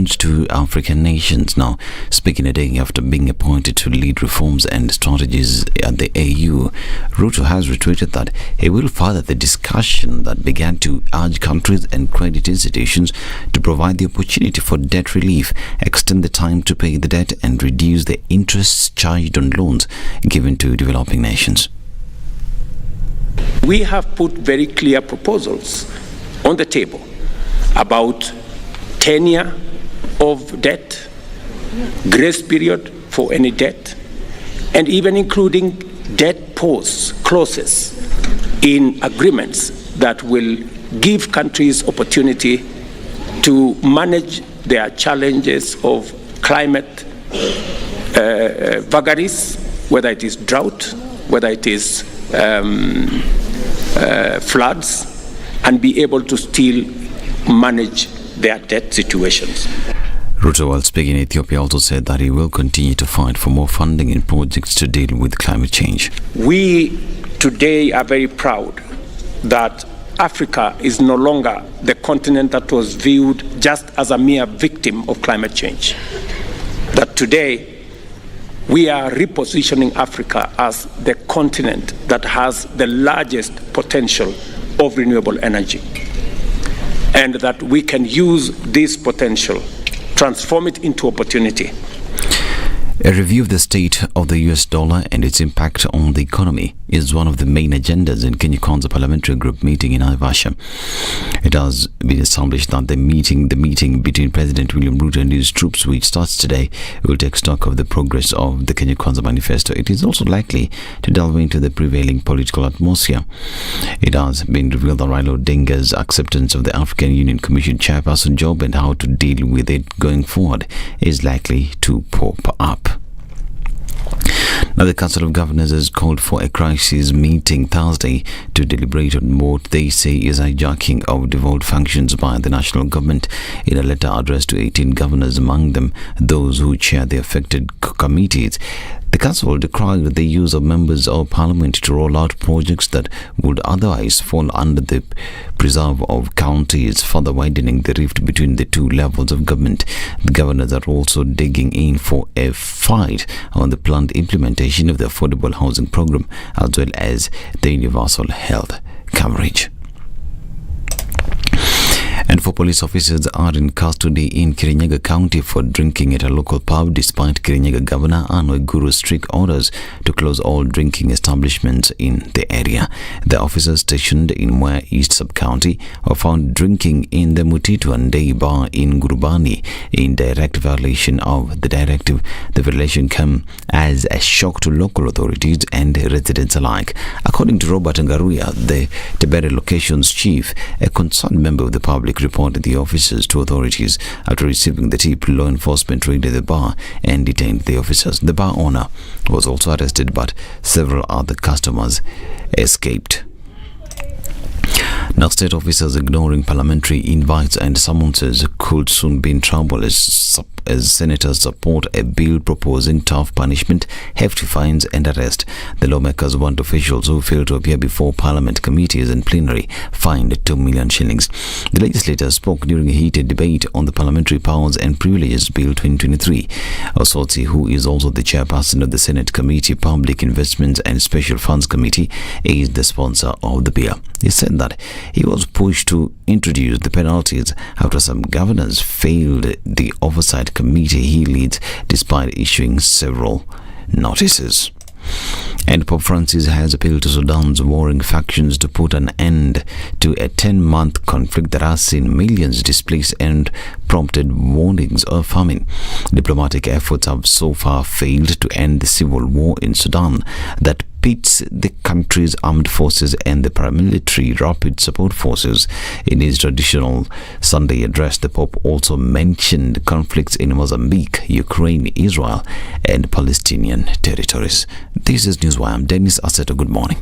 loans to African nations. Now, speaking a day after being appointed to lead reforms and strategies at the AU, Ruto has retweeted that he will further the discussion that began to urge countries and credit institutions to provide the opportunity for debt relief, extend the time to pay the debt, and reduce the interests charged on loans given to developing nations. We have put very clear proposals on the table about tenure of debt, grace period for any debt, and even including debt pause clauses in agreements that will give countries opportunity to manage their challenges of climate vagaries, whether it is drought, whether it is floods, and be able to still manage their debt situations. Ruto, while speaking in Ethiopia, also said that he will continue to fight for more funding in projects to deal with climate change. We today are very proud that Africa is no longer the continent that was viewed just as a mere victim of climate change. That today we are repositioning Africa as the continent that has the largest potential of renewable energy, and that we can use this potential, transform it into opportunity. A review of the state of the US dollar and its impact on the economy is one of the main agendas in Kenya Kwanza Parliamentary Group meeting in Naivasha. It has been established that the meeting between President William Ruto and his troops, which starts today, will take stock of the progress of the Kenya Kwanza manifesto. It is also likely to delve into the prevailing political atmosphere. It has been revealed that Raila Odinga's acceptance of the African Union Commission chairperson job and how to deal with it going forward is likely to pop up. Now, the Council of Governors has called for a crisis meeting Thursday to deliberate on what they say is hijacking of devolved functions by the national government. In a letter addressed to 18 governors, among them those who chair the affected committees, the Council decried the use of members of Parliament to roll out projects that would otherwise fall under the preserve of counties, further widening the rift between the two levels of government. The governors are also digging in for a fight on the planned implementation of the affordable housing program as well as the universal health coverage. And 4 police officers are in custody in Kirinyaga County for drinking at a local pub, despite Kirinyaga Governor Anne Waiguru's strict orders to close all drinking establishments in the area. The officers stationed in Mwea East Sub-County were found drinking in the Mutitu and Day Bar in Gurubani in direct violation of the directive. The violation came as a shock to local authorities and residents alike. According to Robert Ngaruya, the Tebere location's chief, a concerned member of the public reported the officers to authorities. After receiving the tip, law enforcement raided the bar and detained the officers. The bar owner was also arrested, but several other customers escaped. Now, state officers ignoring parliamentary invites and summonses could soon be in trouble as senators support a bill proposing tough punishment, hefty fines and arrest. The lawmakers want officials who fail to appear before parliament committees and plenary fined 2 million shillings. The legislators spoke during a heated debate on the Parliamentary Powers and Privileges Bill 2023. Osotsi, who is also the chairperson of the Senate Committee Public Investments and Special Funds Committee, is the sponsor of the bill. He said that he was pushed to introduce the penalties after some governors failed the oversight committee he leads, despite issuing several notices. And Pope Francis has appealed to Sudan's warring factions to put an end to a 10-month conflict that has seen millions displaced and prompted warnings of famine. Diplomatic efforts have so far failed to end the civil war in Sudan that pits the country's armed forces and the paramilitary rapid support forces. In his traditional Sunday address, the Pope also mentioned conflicts in Mozambique, Ukraine, Israel, and Palestinian territories. This is Newswire. I'm Dennis Aseto. Good morning.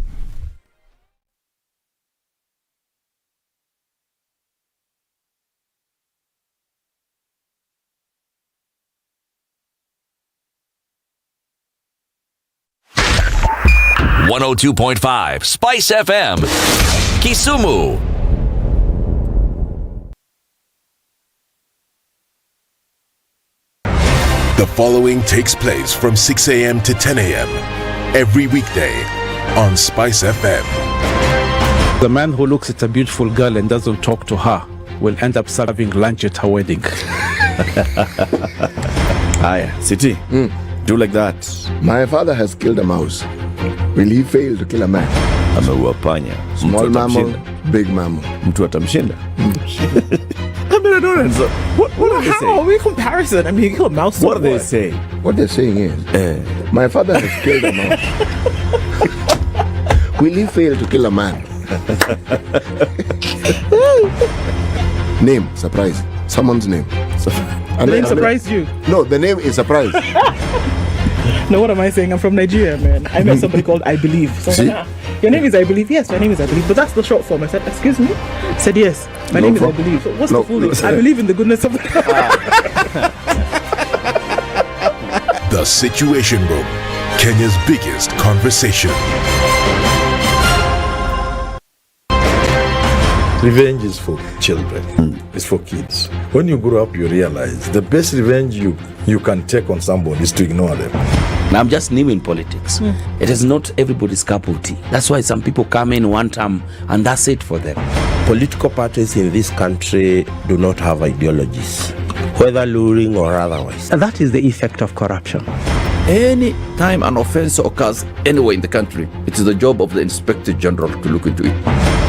.5 SpiceFM, Kisumu. The following takes place from 6 a.m. to 10 a.m. every weekday on Spice FM. The man who looks at a beautiful girl and doesn't talk to her will end up serving lunch at her wedding. Aya, City, do like that. My father has killed a mouse. Will he fail to kill a man? Ameua panya. Small mammal, big mammal. Mtu atamshinda. I mean, I don't understand. What are they How saying? are we comparison? I mean, you kill a mouse. What are they saying? What they're saying is, my father has killed a mouse. Will he fail to kill a man? Name, surprise. Someone's name. The name surprised you? No, the name is surprise. No, what am I saying? I'm from Nigeria, man. I met somebody called I Believe. So See? Your name is I Believe? Yes, my name is I Believe. But that's the short form. I said, excuse me? I said, yes, my name is I Believe. So what's the full name? I believe in the goodness of the The Situation Room, Kenya's biggest conversation. Revenge is for children. It's for kids. When you grow up, you realize the best revenge you can take on somebody is to ignore them. Now, I'm just new in politics. It is not everybody's cup of tea. That's why some people come in one term and that's it for them. Political parties in this country do not have ideologies, whether luring or otherwise. And that is the effect of corruption. Any time an offense occurs anywhere in the country, it is the job of the Inspector General to look into it.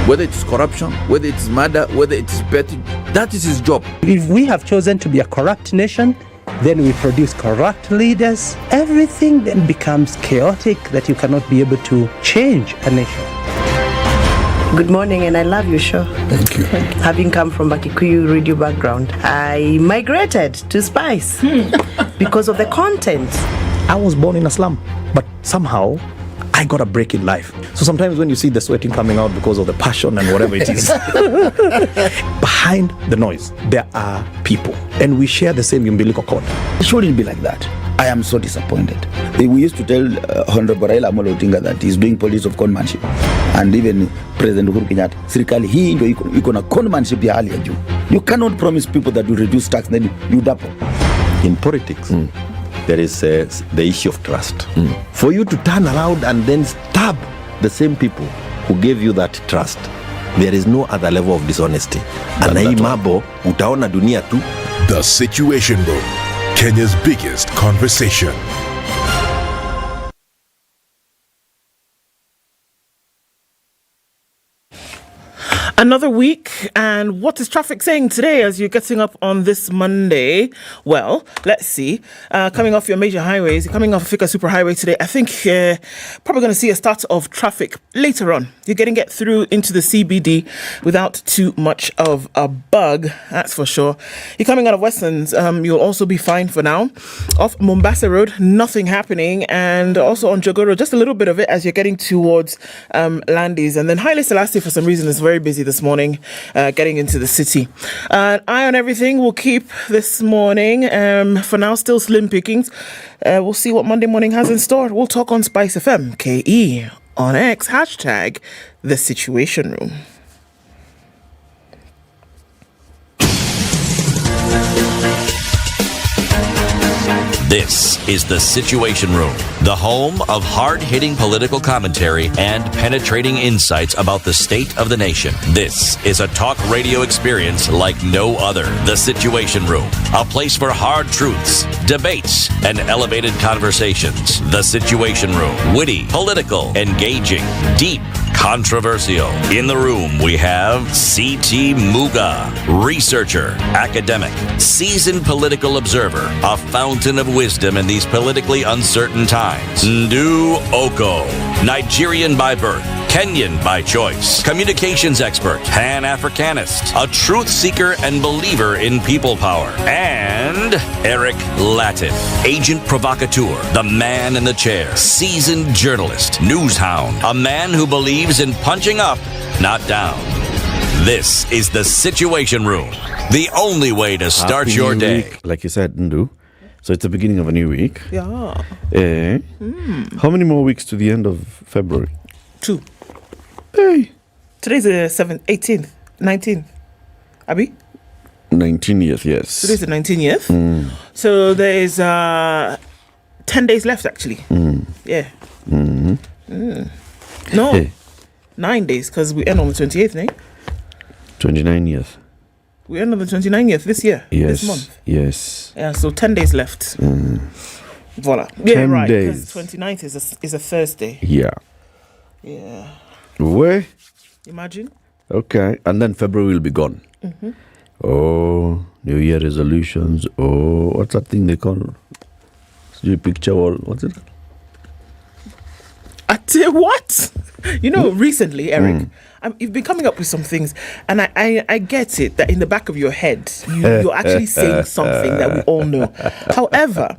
Whether it's corruption, whether it's murder, whether it's petty, that is his job. If we have chosen to be a corrupt nation, then we produce corrupt leaders. Everything then becomes chaotic that you cannot be able to change a nation. Good morning, and I love your show. Thank you. Having come from a Kikuyu radio background, I migrated to Spice because of the content. I was born in a slum, but somehow I got a break in life. So sometimes when you see the sweating coming out because of the passion and whatever it is, behind the noise, there are people. And we share the same umbilical cord. It shouldn't be like that. I am so disappointed. We used to tell Honorable Raila Amolo Odinga that he's doing politics of conmanship. And even President Uhuru Kenyatta, serikali hii ndio iko na conmanship ya hali ya juu. You cannot promise people that you reduce tax, then you double. In politics, there is the issue of trust. For you to turn around and then stab the same people who gave you that trust, there is no other level of dishonesty. Na hii mambo utaona dunia tu. The Situation Room, Kenya's biggest conversation. Another week, and what is traffic saying today as you're getting up on this Monday? Well, let's see. Coming off your major highways, coming off Fika Superhighway today, I think probably going to see a start of traffic later on. You're getting get through into the CBD without too much of a bug, that's for sure. You're coming out of Westlands, you'll also be fine for now. Off Mombasa Road, nothing happening, and also on Jogoro, just a little bit of it as you're getting towards Landis. And then Haile Selassie, for some reason, is very busy this morning, getting into the city. Eye on everything we'll keep this morning. For now, still slim pickings. We'll see what Monday morning has in store. We'll talk on Spice FM, KE, on X, hashtag #TheSituationRoom. This is The Situation Room, the home of hard-hitting political commentary and penetrating insights about the state of the nation. This is a talk radio experience like no other. The Situation Room, a place for hard truths, debates, and elevated conversations. The Situation Room, witty, political, engaging, deep, controversial. In the room, we have C.T. Muga, researcher, academic, seasoned political observer, a fountain of wisdom in these politically uncertain times. Ndu Okoh, Nigerian by birth, Kenyan by choice, communications expert, Pan-Africanist, a truth seeker and believer in people power, and Eric Latiff, agent provocateur, the man in the chair, seasoned journalist, news hound, a man who believes in punching up, not down. This is The Situation Room, the only way to start your day. Week, like you said, Ndu. So it's the beginning of a new week. Yeah. How many more weeks to the end of February? 2. Hey. Today's the 7th, 18th, 19th. Abi? 19th, yes. Today's the 19th. So there is 10 days left, actually. Yeah. No, Hey. 9 days, because we end on the 28th, eh? 29 years. We end on the 29th this year, Yes. this month. Yes. Yeah, so 10 days left. Voila. Yeah, 10 right. days. Because 29th is a Thursday. Yeah. Yeah. Where? Imagine. Okay. And then February will be gone. Oh, New Year resolutions. Oh, what's that thing they call? You picture wall. What's it? I tell you what, recently, Eric, you've been coming up with some things, and I get it that in the back of your head, you're actually saying something that we all know. However,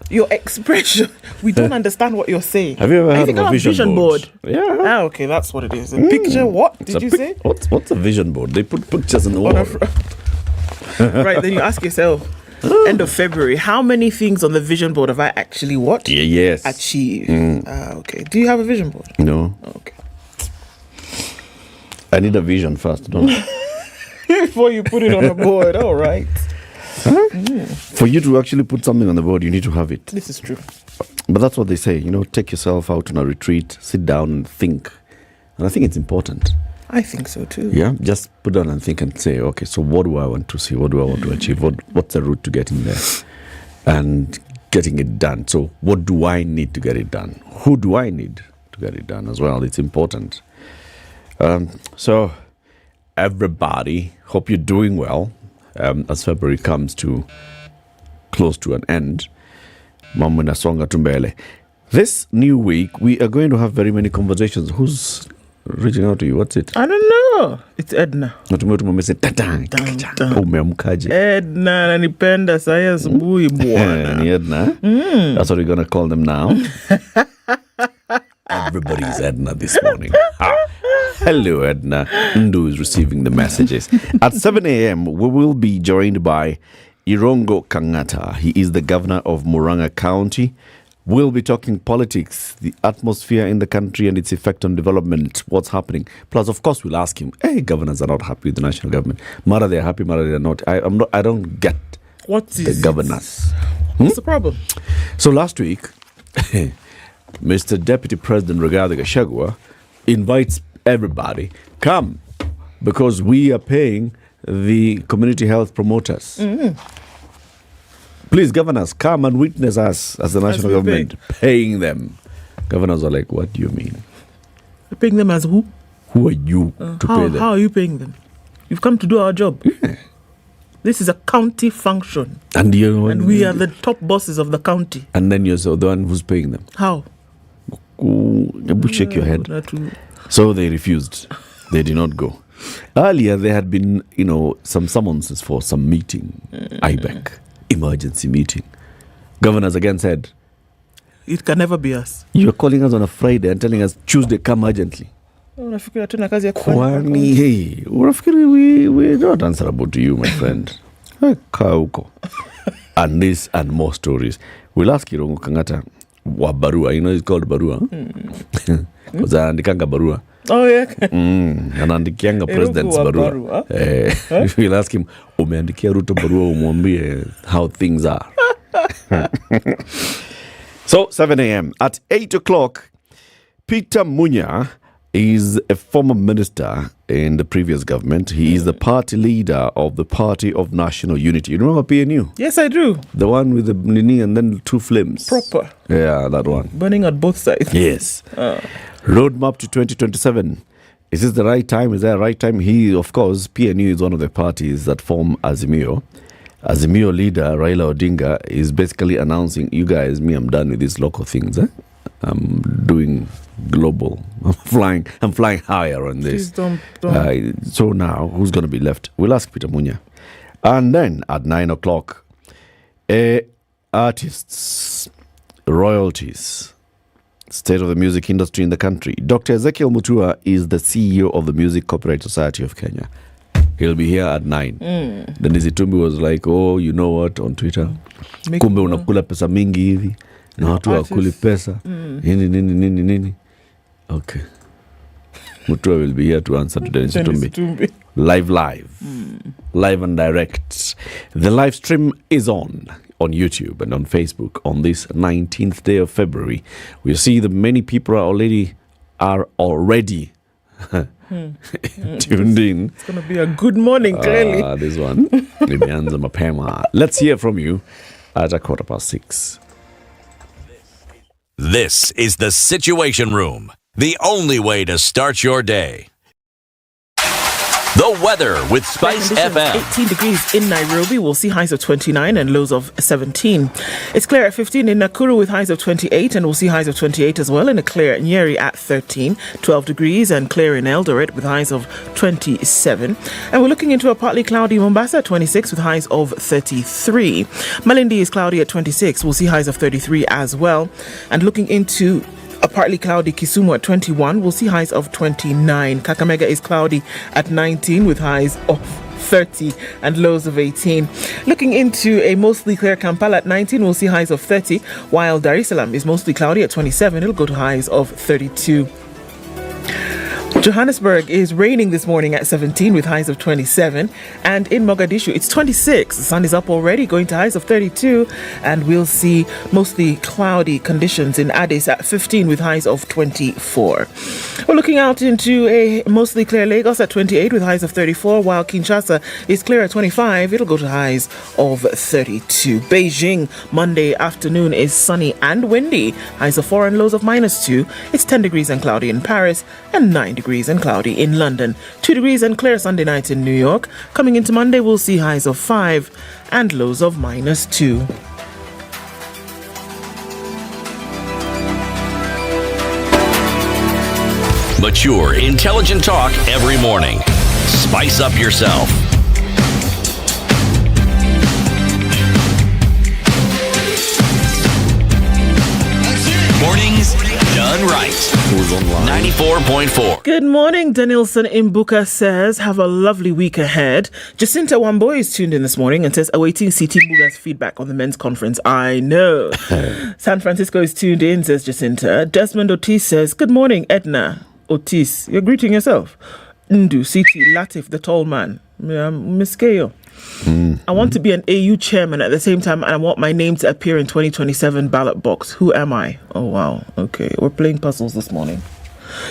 your expression, we don't understand what you're saying. Have you ever heard of a a vision board? Yeah. Ah, okay, that's what it is. A picture, what did you say? What's a vision board? They put pictures in the wall. Right, then you ask yourself, end of February, how many things on the vision board have I actually what? Yes. Achieved. Okay. Do you have a vision board? No. Okay. I need a vision first, don't I? Before you put it on a board, all right. For you to actually put something on the board, you need to have it. This is true. But that's what they say, take yourself out on a retreat, sit down and think. And I think it's important. I think so too. Yeah, just put down and think and say, okay, so what do I want to see? What do I want to achieve? What's the route to getting there? And getting it done. So what do I need to get it done? Who do I need to get it done as well? It's important. So everybody, hope you're doing well as February comes to close to an end. Mambo inasonga tu mbele. This new week, we are going to have very many conversations. Who's reaching out to you? What's it? I don't know. It's Ednah. Umeamkaje? Ednah nanipenda saya asubuhi bwana. Ni Ednah? That's what we're going to call them now. Everybody's Ednah this morning. Hello, Ednah. Ndu is receiving the messages. At 7 a.m., we will be joined by Irongo Kangata. He is the governor of Murang'a County. We'll be talking politics, the atmosphere in the country and its effect on development, what's happening. Plus, of course, we'll ask him, hey, governors are not happy with the national government. Mara they're happy, Mara they're not. I don't get the governors. What's the problem? So last week, Mr. Deputy President Rigathi Gachagua invites everybody, come, because we are paying the community health promoters. Please, governors, come and witness us as the national government paying them. Governors are like, what do you mean? You're paying them as who? Who are you to pay them? How are you paying them? You've come to do our job. Yeah. This is a county function. And we are the top bosses of the county. And then you're the one who's paying them. How? Shake your head. So they refused. They did not go. Earlier, there had been, some summonses for some meeting. IBEC. Emergency meeting. Governors again said, it can never be us. You're calling us on a Friday and telling us Tuesday come urgently. Kwani, hey, we're not answerable to you, my friend. And this and more stories. We'll ask Irongo Kangata wa barua. It's called barua. Because anaandikanga barua. Oh, yeah. Anaandikianga president's barua. We'll ask him, umeandikia Ruto barua umwambie how things are. So, 7 a.m. At 8 o'clock, Peter Munya is a former minister in the previous government. He is the party leader of the Party of National Unity. You remember PNU? Yes, I do. The one with the nini and then two flames. Proper. Yeah, that one. Burning at both sides. Yes. Roadmap to 2027. Is this the right time? Is that the right time? Of course, PNU is one of the parties that form Azimio. Azimio leader, Raila Odinga, is basically announcing, you guys, I'm done with these local things. I'm doing global. I'm flying higher on this. Please don't. So now, who's going to be left? We'll ask Peter Munya. And then at 9 o'clock, artists, royalties, state of the music industry in the country. Dr. Ezekiel Mutua is the CEO of the Music Copyright Society of Kenya. He'll be here at 9. Then Izitumbi was like, oh, you know what, on Twitter, kumbe unakula pesa mingi hivi na watu wakuli pesa nini. Okay. Mutua will be here to answer to Dennis Itumbi. Live and direct. The live stream is on YouTube and on Facebook on this 19th day of February. We see that many people are already tuned in. It's going to be a good morning, clearly. This one. Let's hear from you at 6:15. This is the Situation Room, the only way to start your day. The weather with SpiceFM. 18 degrees in Nairobi. We'll see highs of 29 and lows of 17. It's clear at 15 in Nakuru with highs of 28, and we'll see highs of 28 as well. In a clear Nyeri at 13, 12 degrees, and clear in Eldoret with highs of 27. And we're looking into a partly cloudy Mombasa at 26 with highs of 33. Malindi is cloudy at 26. We'll see highs of 33 as well. And looking into a partly cloudy Kisumu at 21. We'll see highs of 29. Kakamega is cloudy at 19 with highs of 30 and lows of 18. Looking into a mostly clear Kampala at 19, we'll see highs of 30, while Dar es Salaam is mostly cloudy at 27. It'll go to highs of 32. Johannesburg is raining this morning at 17 with highs of 27, and in Mogadishu it's 26. The sun is up already, going to highs of 32, and we'll see mostly cloudy conditions in Addis at 15 with highs of 24. We're looking out into a mostly clear Lagos at 28 with highs of 34, while Kinshasa is clear at 25. It'll go to highs of 32. Beijing, Monday afternoon is sunny and windy, highs of 4 and lows of -2. It's 10 degrees and cloudy in Paris and 9 degrees and cloudy in London. 2 degrees and clear Sunday night in New York. Coming into Monday, we'll see highs of 5 and lows of -2. Mature, intelligent talk every morning. Spice up yourself. Mornings done right. 94.4. Good morning. Danielson Imbuka says, have a lovely week ahead. Jacinta Wambo is tuned in this morning and says, awaiting CT Muga's feedback on the men's conference. I know. San Francisco is tuned in, says Jacinta. Desmond Otis says, good morning, Ednah. Otis, you're greeting yourself. Ndu, CT, Latiff, the tall man. Miss Keyo. I want to be an AU chairman at the same time, and I want my name to appear in 2027 ballot box. Who am I? Oh, wow. Okay, we're playing puzzles this morning.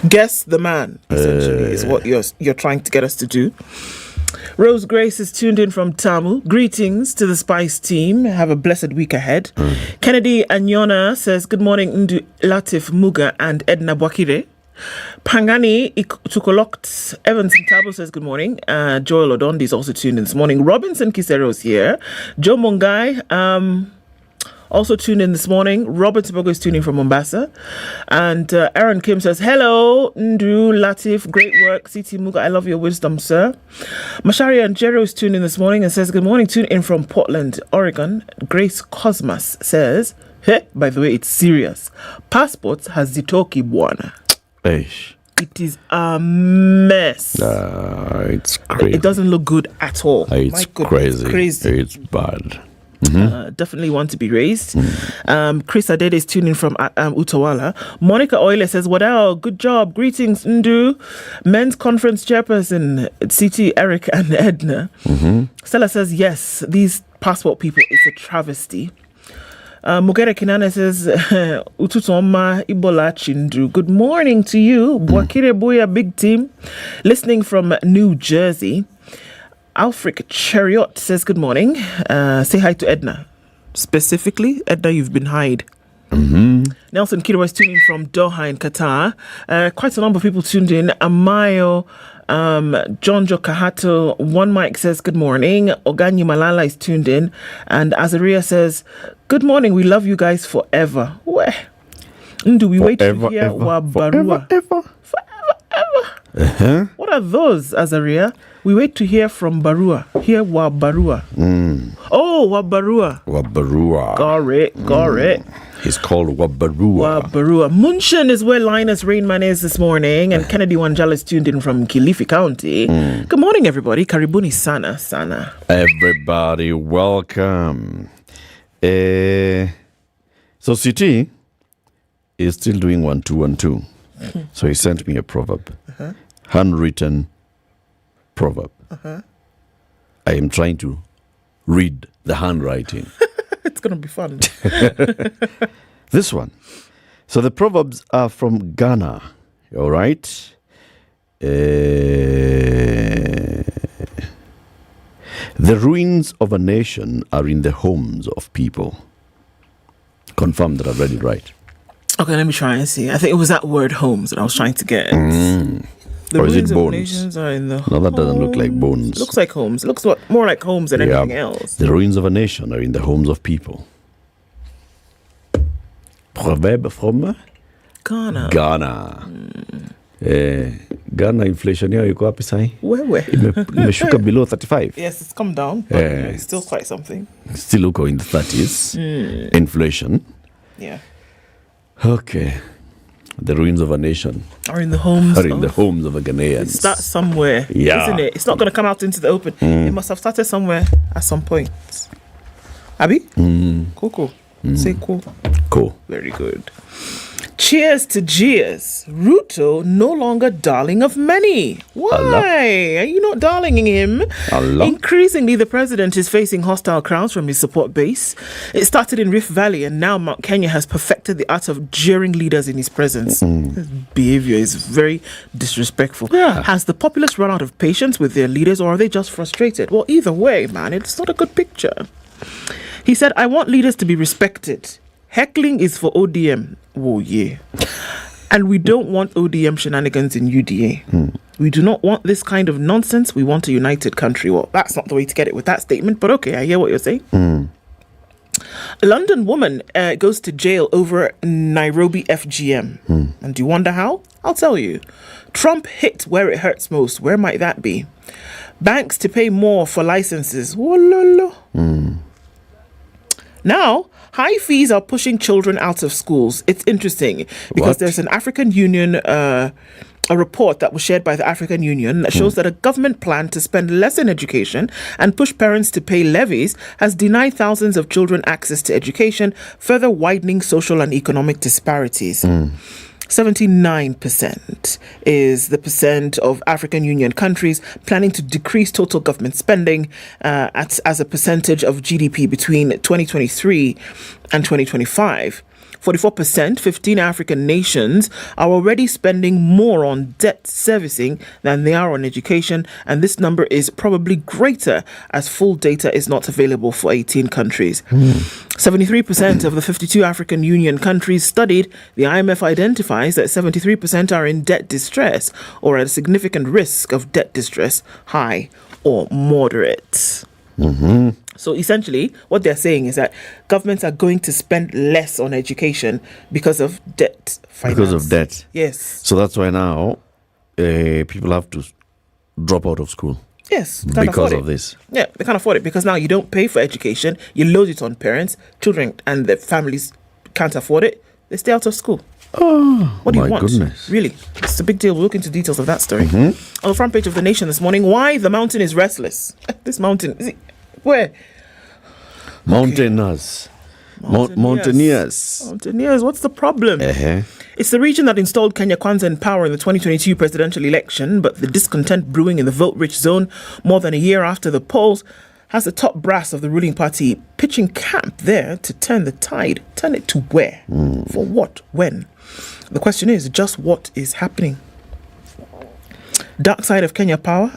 Guess the man, essentially, is what you're trying to get us to do. Rose Grace is tuned in from Tamu. Greetings to the Spice team. Have a blessed week ahead. Kennedy Anyona says, good morning, Ndu, Latiff, Muga, and Ednah Bwakire. Pangani Tukolokт Evans Tabo says good morning. Joel Odondi is also tuned in this morning. Robinson Kisero is here. Joe Mungai also tuned in this morning. Robert Tibogo is tuning from Mombasa. And Aaron Kim says, hello, Ndu, Latiff, great work. CT Muga, I love your wisdom, sir. Masharia and Jero is tuned in this morning and says, good morning, tuned in from Portland, Oregon. Grace Cosmas says, hey, by the way, it's serious. Passports has Zitoki Bwana. Eish. It is a mess. It's crazy. It doesn't look good at all. It's crazy. It's bad. Definitely want to be raised. Chris Adede is tuning from Utawala. Monica Oile says, Wadao, good job. Greetings, Ndu. Men's conference chairperson, CT, Eric and Ednah. Stella says, yes, these passport people, it's a travesty. Mugere Kinane says, Ututoma Ibola Chindu. Good morning to you. Bwakire Boya, big team. Listening from New Jersey. Alfric Chariot says, good morning. Say hi to Ednah. Specifically, Ednah, you've been hide. Nelson Kiro is tuning from Doha in Qatar. Quite a number of people tuned in. Amayo, John Jo Kahato, One Mike says good morning. Oganyi Malala is tuned in. And Azaria says, good morning, we love you guys forever. Where? Do we wait to hear Wabarua? Forever. What are those, Azaria? We wait to hear from Barua. Hear Wabarua. Oh, Wabarua. Got it. He's called Wabarua. Munshin is where Linus Rainman is this morning, and Kennedy Wanjala is tuned in from Kilifi County. Good morning, everybody. Karibuni sana. Everybody, welcome. So CT is still doing 1-2-1-2. So he sent me a proverb. handwritten proverb. I am trying to read the handwriting. It's going to be fun. This one. So the proverbs are from Ghana. All right. The ruins of a nation are in the homes of people. Confirm that I've read it right. Okay, let me try and see. I think it was that word homes that I was trying to get. The Or is it ruins of bones? nations are in the No, that doesn't look like bones. Looks like homes. Looks more like homes than anything else. The ruins of a nation are in the homes of people. Proverb from Ghana. Ghana. Ghana inflation yao iko wapi sahi? Wewe. Imeshuka below 35. Yes, it's come down, but it's still quite something. Still uko in the 30s. Inflation. Yeah. Okay. The ruins of a nation Are in the homes are in the homes of a Ghanaian. It starts somewhere, Yeah. isn't it? It's not going to come out into the open. It must have started somewhere at some point. Abi? Cool. Say cool. Cool. Very good. Cheers to Jeers. Ruto no longer darling of many. Why? Allah. Are you not darlinging him? Allah. Increasingly, the president is facing hostile crowds from his support base. It started in Rift Valley, and now Mount Kenya has perfected the art of jeering leaders in his presence. His behavior is very disrespectful. Yeah. Has the populace run out of patience with their leaders, or are they just frustrated? Well, either way, man, it's not a good picture. He said, I want leaders to be respected. Heckling is for ODM. Oh, yeah. And we don't want ODM shenanigans in UDA. We do not want this kind of nonsense. We want a united country. Well, that's not the way to get it with that statement, but okay, I hear what you're saying. A London woman goes to jail over Nairobi FGM. And do you wonder how? I'll tell you. Trump hit where it hurts most. Where might that be? Banks to pay more for licenses. Wololo. Now, high fees are pushing children out of schools. It's interesting because there's an African Union, a report that was shared by the African Union that shows that a government plan to spend less in education and push parents to pay levies has denied thousands of children access to education, further widening social and economic disparities. 79% is the percent of African Union countries planning to decrease total government spending as a percentage of GDP between 2023 and 2025. 44%, 15 African nations, are already spending more on debt servicing than they are on education, and this number is probably greater as full data is not available for 18 countries. 73% of the 52 African Union countries studied, the IMF identifies that 73% are in debt distress or at a significant risk of debt distress, high or moderate. So essentially, what they're saying is that governments are going to spend less on education because of debt finance. Because of debt. Yes. So that's why now people have to drop out of school. Yes. Because of this. Yeah, they can't afford it because now you don't pay for education. You load it on parents, children, and their families can't afford it. They stay out of school. Oh, what do you want? Goodness. Really? It's a big deal. We'll look into details of that story. On the front page of The Nation this morning, why the mountain is restless. This mountain, is it, where? Mountaineers. Mountaineers. Mountaineers, what's the problem? It's the region that installed Kenya Kwanza in power in the 2022 presidential election, but the discontent brewing in the vote-rich zone more than a year after the polls has the top brass of the ruling party pitching camp there to turn the tide. Turn it to where? For what? When? The question is just what is happening. Dark side of Kenya power?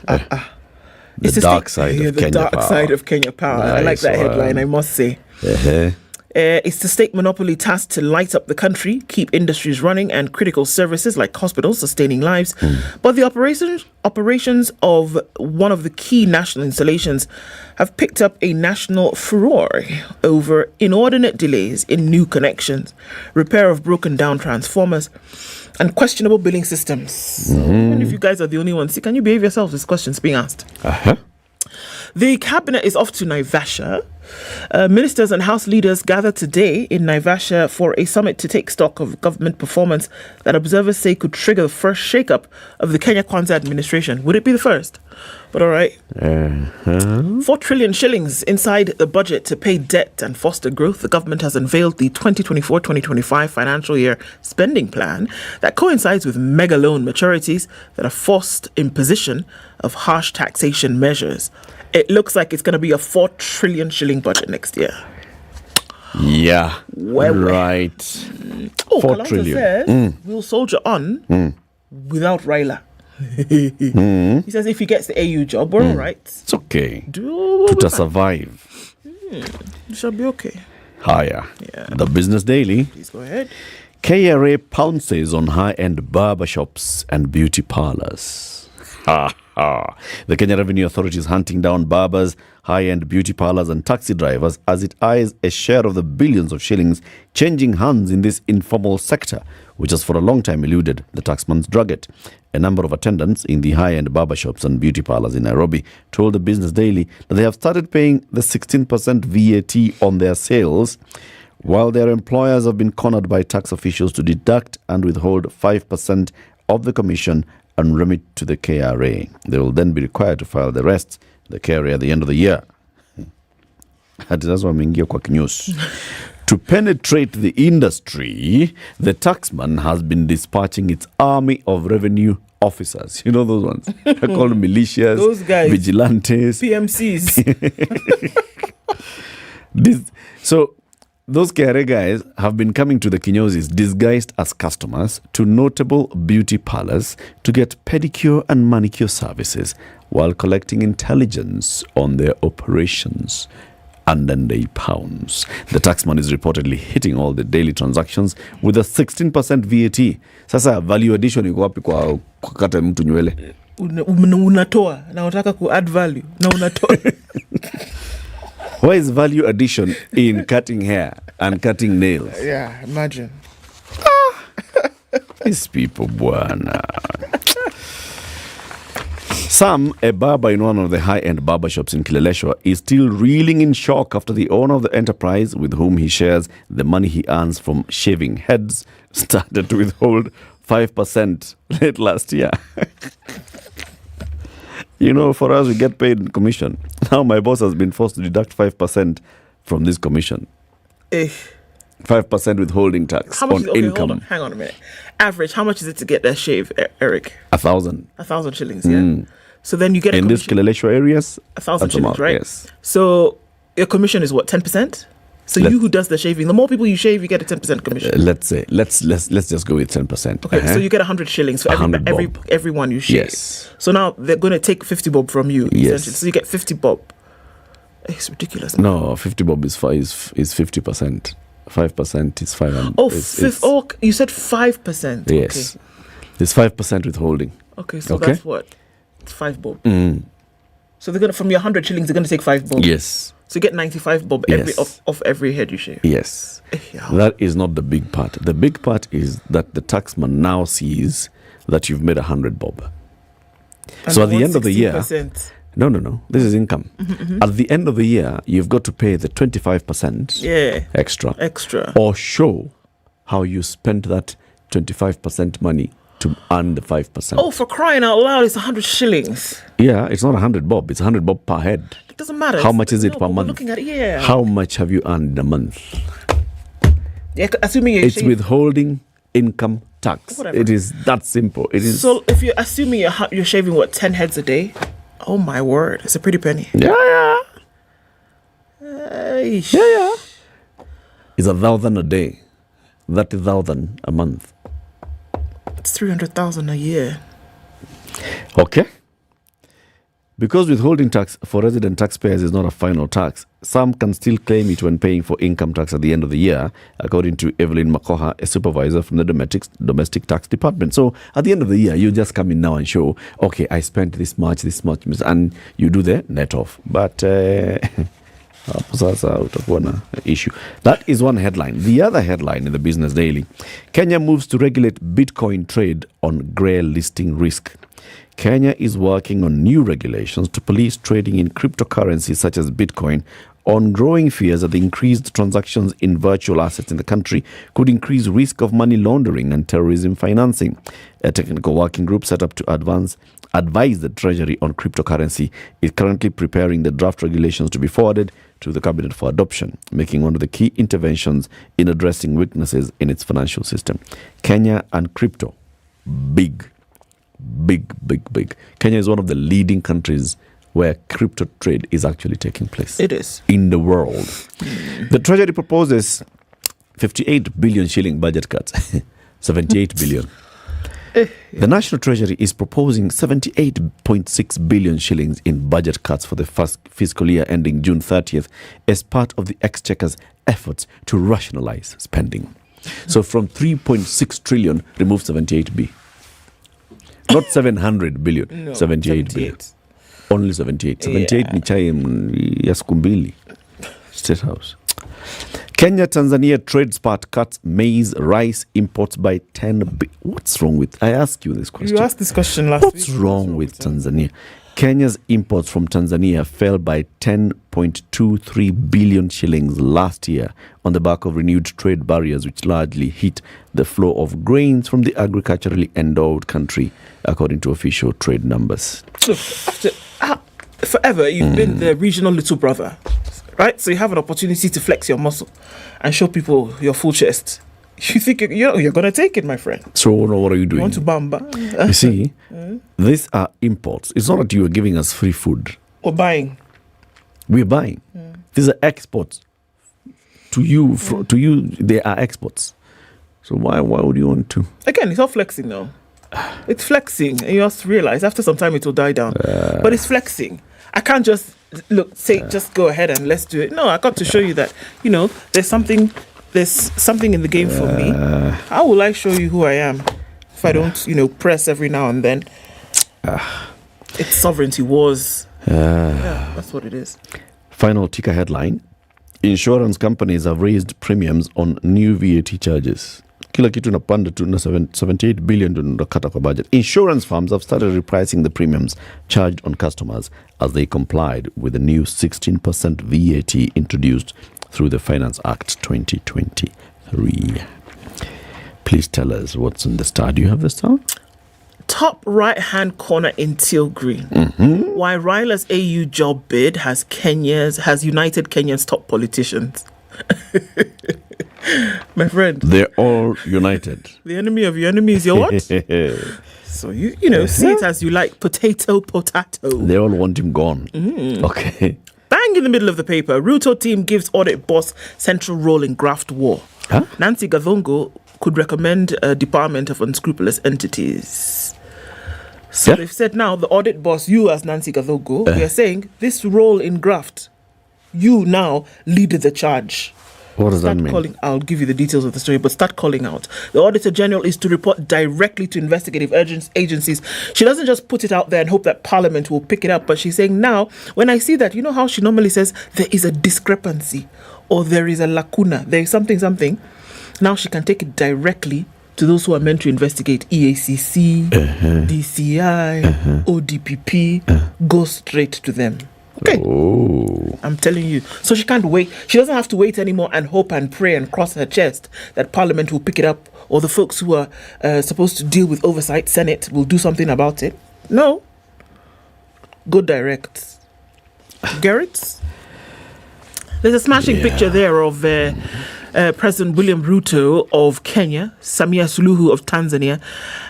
The dark side of Kenya dark power. Side of Kenya power. I like that headline, I must say. It's the state monopoly tasked to light up the country, keep industries running, and critical services like hospitals sustaining lives. But the operations of one of the key national installations have picked up a national furore over inordinate delays in new connections, repair of broken down transformers, and questionable billing systems. And if you guys are the only ones, can you behave yourselves? This question's being asked. The cabinet is off to Naivasha. Ministers and House leaders gather today in Naivasha for a summit to take stock of government performance that observers say could trigger the first shake-up of the Kenya Kwanza administration. Would it be the first? But all right. 4 trillion shillings inside the budget to pay debt and foster growth. The government has unveiled the 2024-2025 financial year spending plan that coincides with mega loan maturities that are forced imposition of harsh taxation measures. It looks like it's going to be a 4 trillion shilling budget next year. Yeah. Right. 4 trillion. Says, we'll soldier on without Raila. He says if he gets the AU job, we're all right. It's okay. To survive. It shall be okay. Higher. Yeah. The Business Daily. Please go ahead. KRA pounces on high-end barbershops and beauty parlors. The Kenya Revenue Authority is hunting down barbers, high-end beauty parlors and taxi drivers as it eyes a share of the billions of shillings changing hands in this informal sector, which has for a long time eluded the taxman's drugget. A number of attendants in the high-end barbershops and beauty parlors in Nairobi told the Business Daily that they have started paying the 16% VAT on their sales, while their employers have been cornered by tax officials to deduct and withhold 5% of the commission and remit to the KRA. They will then be required to file the rest, the KRA, at the end of the year. That's why I'm kwa news. To penetrate the industry, the taxman has been dispatching its army of revenue officers. You know those ones? They're called militias, those guys, vigilantes, PMCs. So those KRA guys have been coming to the kinyozis disguised as customers to notable beauty parlors to get pedicure and manicure services while collecting intelligence on their operations. And then they pounce. The taxman is reportedly hitting all the daily transactions with a 16% VAT. Sasa value addition iko wapi kwa kukata mtu nywele? Unatoa na unataka ku add value na unatoa. Why is value addition in cutting hair and cutting nails? Yeah, imagine. These people, bwana. Sam, a barber in one of the high-end barbershops in Kileleshwa, is still reeling in shock after the owner of the enterprise, with whom he shares the money he earns from shaving heads, started to withhold 5% late last year. You know, for us, we get paid in commission. Now my boss has been forced to deduct 5% from this commission. 5% withholding tax on income. Hang on a minute. Average, how much is it to get that shave, Eric? 1,000. 1,000 shillings, yeah. So then you get in this Kileleshwa areas, 1,000 shillings, right? Yes. So your commission is what, 10%? So you who does the shaving, the more people you shave, you get a 10% commission. Let's say, let's just go with 10%. Okay, so you get 100 shillings for everyone you shave. Yes. So now they're going to take 50 bob from you. Yes. So you get 50 bob. It's ridiculous. No, 50 bob is 50%. 5% is 500. Oh, you said 5%. Yes. Okay. It's 5% withholding. Okay, so that's what? It's 5 bob. So they're gonna, from your 100 shillings, they're gonna take 5 bob. Yes. So you get 95 bob off every head you shave. Yes. That is not the big part. The big part is that the taxman now sees that you've made 100 bob. And so at the end of the year, 16%. No. This is income. At the end of the year, you've got to pay the 25% extra. Or show how you spent that 25% money to earn the 5%. Oh, for crying out loud, it's 100 shillings. Yeah, it's not 100 bob. It's 100 bob per head. It doesn't matter. How much is it per month? Looking at it, How much have you earned in a month? Yeah, assuming it's withholding income tax. Whatever. It is that simple. It is. So if you're assuming you're shaving 10 heads a day, oh my word, it's a pretty penny. Yeah. It's 1,000 a day, 30,000 a month. It's 300,000 a year. Okay. Because withholding tax for resident taxpayers is not a final tax, some can still claim it when paying for income tax at the end of the year, according to Evelyn Makoha, a supervisor from the domestic tax department. So at the end of the year, you just come in now and show, okay, I spent this much, and you do the net off. But issue. That is one headline. The other headline in the Business Daily: Kenya moves to regulate Bitcoin trade on grey listing risk. Kenya is working on new regulations to police trading in cryptocurrencies such as Bitcoin on growing fears that the increased transactions in virtual assets in the country could increase risk of money laundering and terrorism financing. A technical working group set up to advise the Treasury on cryptocurrency is currently preparing the draft regulations to be forwarded to the Cabinet for adoption, making one of the key interventions in addressing weaknesses in its financial system. Kenya and crypto, big. Kenya is one of the leading countries where crypto trade is actually taking place. It is. In the world. The Treasury proposes 58 billion shilling budget cuts. 78 billion. The National Treasury is proposing 78.6 billion shillings in budget cuts for the first fiscal year ending June 30th as part of the Exchequer's efforts to rationalize spending. So from 3.6 trillion, remove 78B. Not 700 billion, no, 78 billion. Only 78. 78 ni chai ya siku mbili. State House. Kenya Tanzania trade spurt cuts maize rice imports by 10 billion. What's wrong with? I asked you this question. You asked this question last week. What's wrong with Tanzania? Kenya's imports from Tanzania fell by 10.23 billion shillings last year on the back of renewed trade barriers which largely hit the flow of grains from the agriculturally endowed country, according to official trade numbers. Look, forever you've been the regional little brother, right? So you have an opportunity to flex your muscle and show people your full chest. You think you're going to take it, my friend. So what are you doing? You want to bamba? You see, these are imports. It's not that you are giving us free food. We're buying. We're buying. These are exports. To you, they are exports. So why would you want to? Again, it's not flexing though. It's flexing. And you have to realize after some time it will die down. But it's flexing. I can't just just go ahead and let's do it. No, I got to show you that, there's something in the game for me. How will I show you who I am if I don't, press every now and then? It's sovereignty wars. Yeah, that's what it is. Final ticker headline. Insurance companies have raised premiums on new VAT charges. Kila kitu napanda tu na 78 billion tunakata kwa budget. Insurance firms have started repricing the premiums charged on customers as they complied with the new 16% VAT introduced through the Finance Act 2023. Please tell us what's in the star. Do you have the star? Top right-hand corner in teal green. Why Raila's AU job bid has united Kenya's top politicians. My friend. They're all united. The enemy of your enemy is your what? So see it as you like. Potato. They all want him gone. Okay. Bang in the middle of the paper. Ruto team gives audit boss central role in graft war. Huh? Nancy Gathongo could recommend a debarment of unscrupulous entities. So they've said now, the audit boss, you as Nancy Gathongo, we are saying this role in graft, you now lead the charge. What does that mean? I'll give you the details of the story, but start calling out. The Auditor General is to report directly to investigative agencies. She doesn't just put it out there and hope that Parliament will pick it up, but she's saying now, when I see that, you know how she normally says there is a discrepancy or there is a lacuna, there is something. Now she can take it directly to those who are meant to investigate EACC, DCI, ODPP, go straight to them. Okay. Oh. I'm telling you. So she can't wait. She doesn't have to wait anymore and hope and pray and cross her chest that Parliament will pick it up or the folks who are supposed to deal with oversight, Senate, will do something about it. No. Go direct. Garrett? There's a smashing picture there of President William Ruto of Kenya, Samia Suluhu of Tanzania,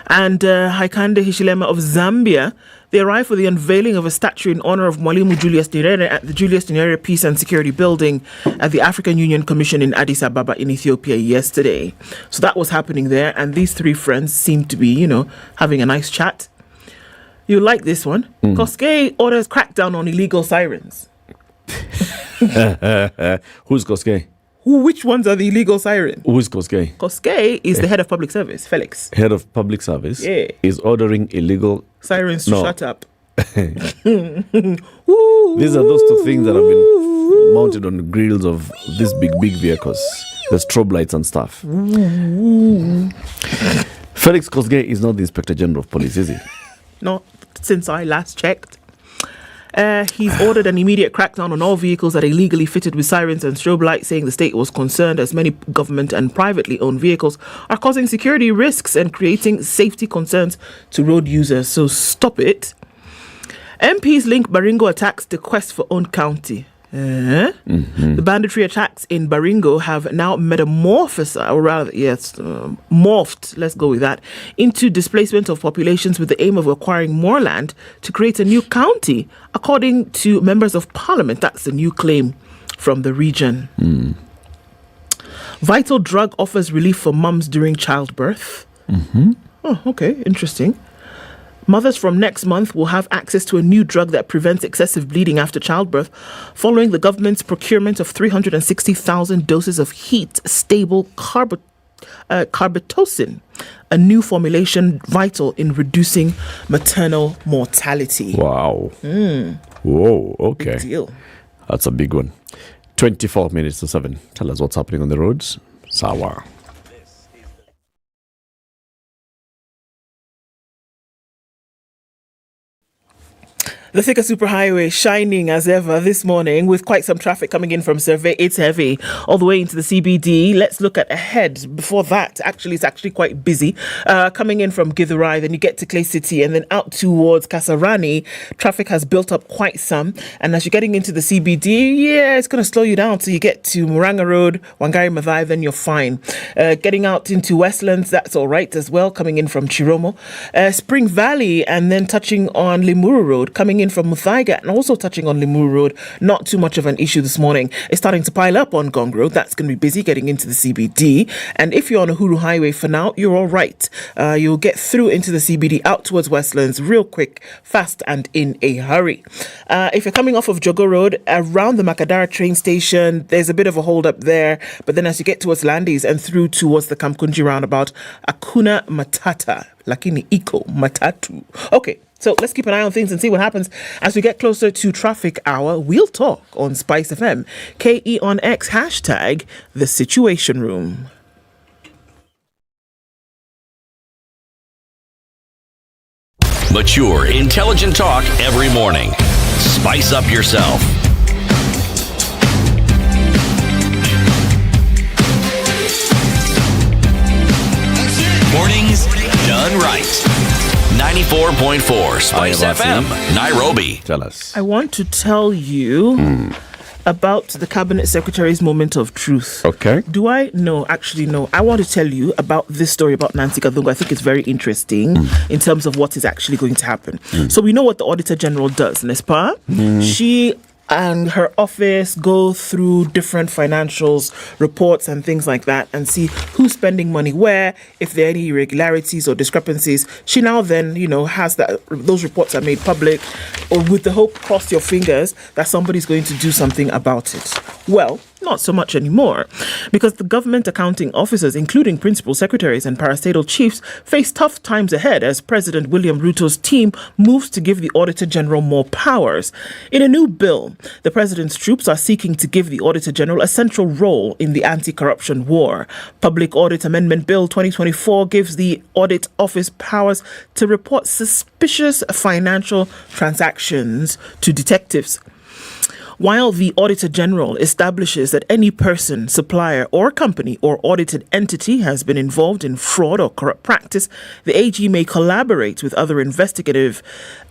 and Hakainde Hichilema of Zambia. They arrived for the unveiling of a statue in honor of Mwalimu Julius Nyerere at the Julius Nyerere Peace and Security Building at the African Union Commission in Addis Ababa in Ethiopia yesterday. So that was happening there, and these three friends seemed to be, having a nice chat. You like this one? Koskei orders crackdown on illegal sirens. Who's Koskei? Which ones are the illegal sirens? Who is Koskei? Koskei is the head of public service, Felix. Head of public service? Yeah. Is ordering illegal sirens to shut up. These are those two things that have been mounted on the grills of these big vehicles. The strobe lights and stuff. Felix Koskei is not the Inspector General of Police, is he? Not since I last checked. He's ordered an immediate crackdown on all vehicles that are illegally fitted with sirens and strobe lights, saying the state was concerned as many government and privately owned vehicles are causing security risks and creating safety concerns to road users. So stop it. MPs link Baringo attacks to quest for own county. The banditry attacks in Baringo have now metamorphosed, or rather, morphed, let's go with that, into displacement of populations with the aim of acquiring more land to create a new county, according to members of parliament. That's the new claim from the region. Vital drug offers relief for mums during childbirth. Oh, okay, interesting. Mothers from next month will have access to a new drug that prevents excessive bleeding after childbirth, following the government's procurement of 360,000 doses of heat-stable carbetocin, a new formulation vital in reducing maternal mortality. Wow. Whoa, okay. Big deal. That's a big one. 24 minutes to 7. Tell us what's happening on the roads. Sawa. The Thika Superhighway shining as ever this morning with quite some traffic coming in from Survey. It's heavy all the way into the CBD. Let's look at ahead. Before that, it's actually quite busy. Coming in from Githurai, then you get to Clay City and then out towards Kasarani. Traffic has built up quite some. And as you're getting into the CBD, it's going to slow you down till you get to Muranga Road, Wangari Maathai, then you're fine. Getting out into Westlands, that's all right as well, coming in from Chiromo. Spring Valley and then touching on Limuru Road, coming in from Muthaiga and also touching on Limuru Road. Not too much of an issue this morning. It's starting to pile up on Gong Road. That's going to be busy getting into the CBD. And if you're on Uhuru Highway for now, you're all right. You'll get through into the CBD out towards Westlands real quick, fast and in a hurry. If you're coming off of Jogo Road, around the Makadara train station, there's a bit of a hold up there. But then as you get towards Landis and through towards the Kamkunji roundabout, Akuna Matata, Lakini Iko Matatu. Okay. So let's keep an eye on things and see what happens as we get closer to traffic hour. We'll talk on SpiceFM. KE on X, hashtag TheSituationRoom. Mature, intelligent talk every morning. Spice up yourself. Mornings done right. 94.4 Spice FM, Nairobi. Tell us. I want to tell you about the Cabinet Secretary's moment of truth. Okay. Do I? No, actually, no. I want to tell you about this story about Nancy Kadungo. I think it's very interesting in terms of what is actually going to happen. So we know what the Auditor General does, n'est pas? She and her office go through different financials, reports and things like that and see who's spending money where, if there are any irregularities or discrepancies. She now then, has that, those reports are made public, or with the hope, cross your fingers, that somebody's going to do something about it. Well, not so much anymore, because the government accounting officers, including principal secretaries and parastatal chiefs, face tough times ahead as President William Ruto's team moves to give the Auditor General more powers. In a new bill, the president's troops are seeking to give the Auditor General a central role in the anti-corruption war. Public Audit Amendment Bill 2024 gives the Audit Office powers to report suspicious financial transactions to detectives. While the Auditor General establishes that any person, supplier or company or audited entity has been involved in fraud or corrupt practice, the AG may collaborate with other investigative,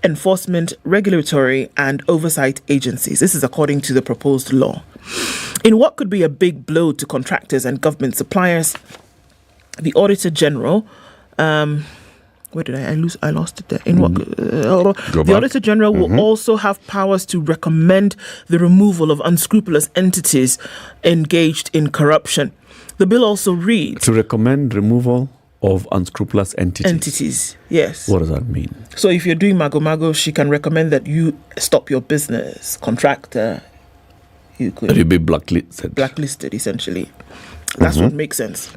enforcement, regulatory and oversight agencies. This is according to the proposed law. In what could be a big blow to contractors and government suppliers, the Auditor General... where did I lost it there. The Auditor General will also have powers to recommend the removal of unscrupulous entities engaged in corruption. The bill also reads... To recommend removal of unscrupulous entities. Entities, yes. What does that mean? So if you're doing mago, she can recommend that you stop your business. Contractor, you could... You'll be blacklisted. Blacklisted, essentially. That's what makes sense.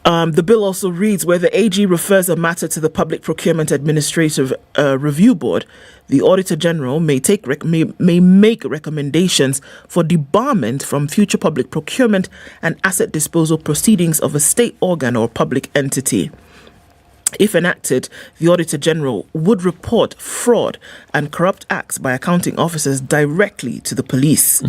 The bill also reads, where the AG refers a matter to the Public Procurement Administrative Review Board, the Auditor General may make recommendations for debarment from future public procurement and asset disposal proceedings of a state organ or public entity. If enacted, the Auditor General would report fraud and corrupt acts by accounting officers directly to the police.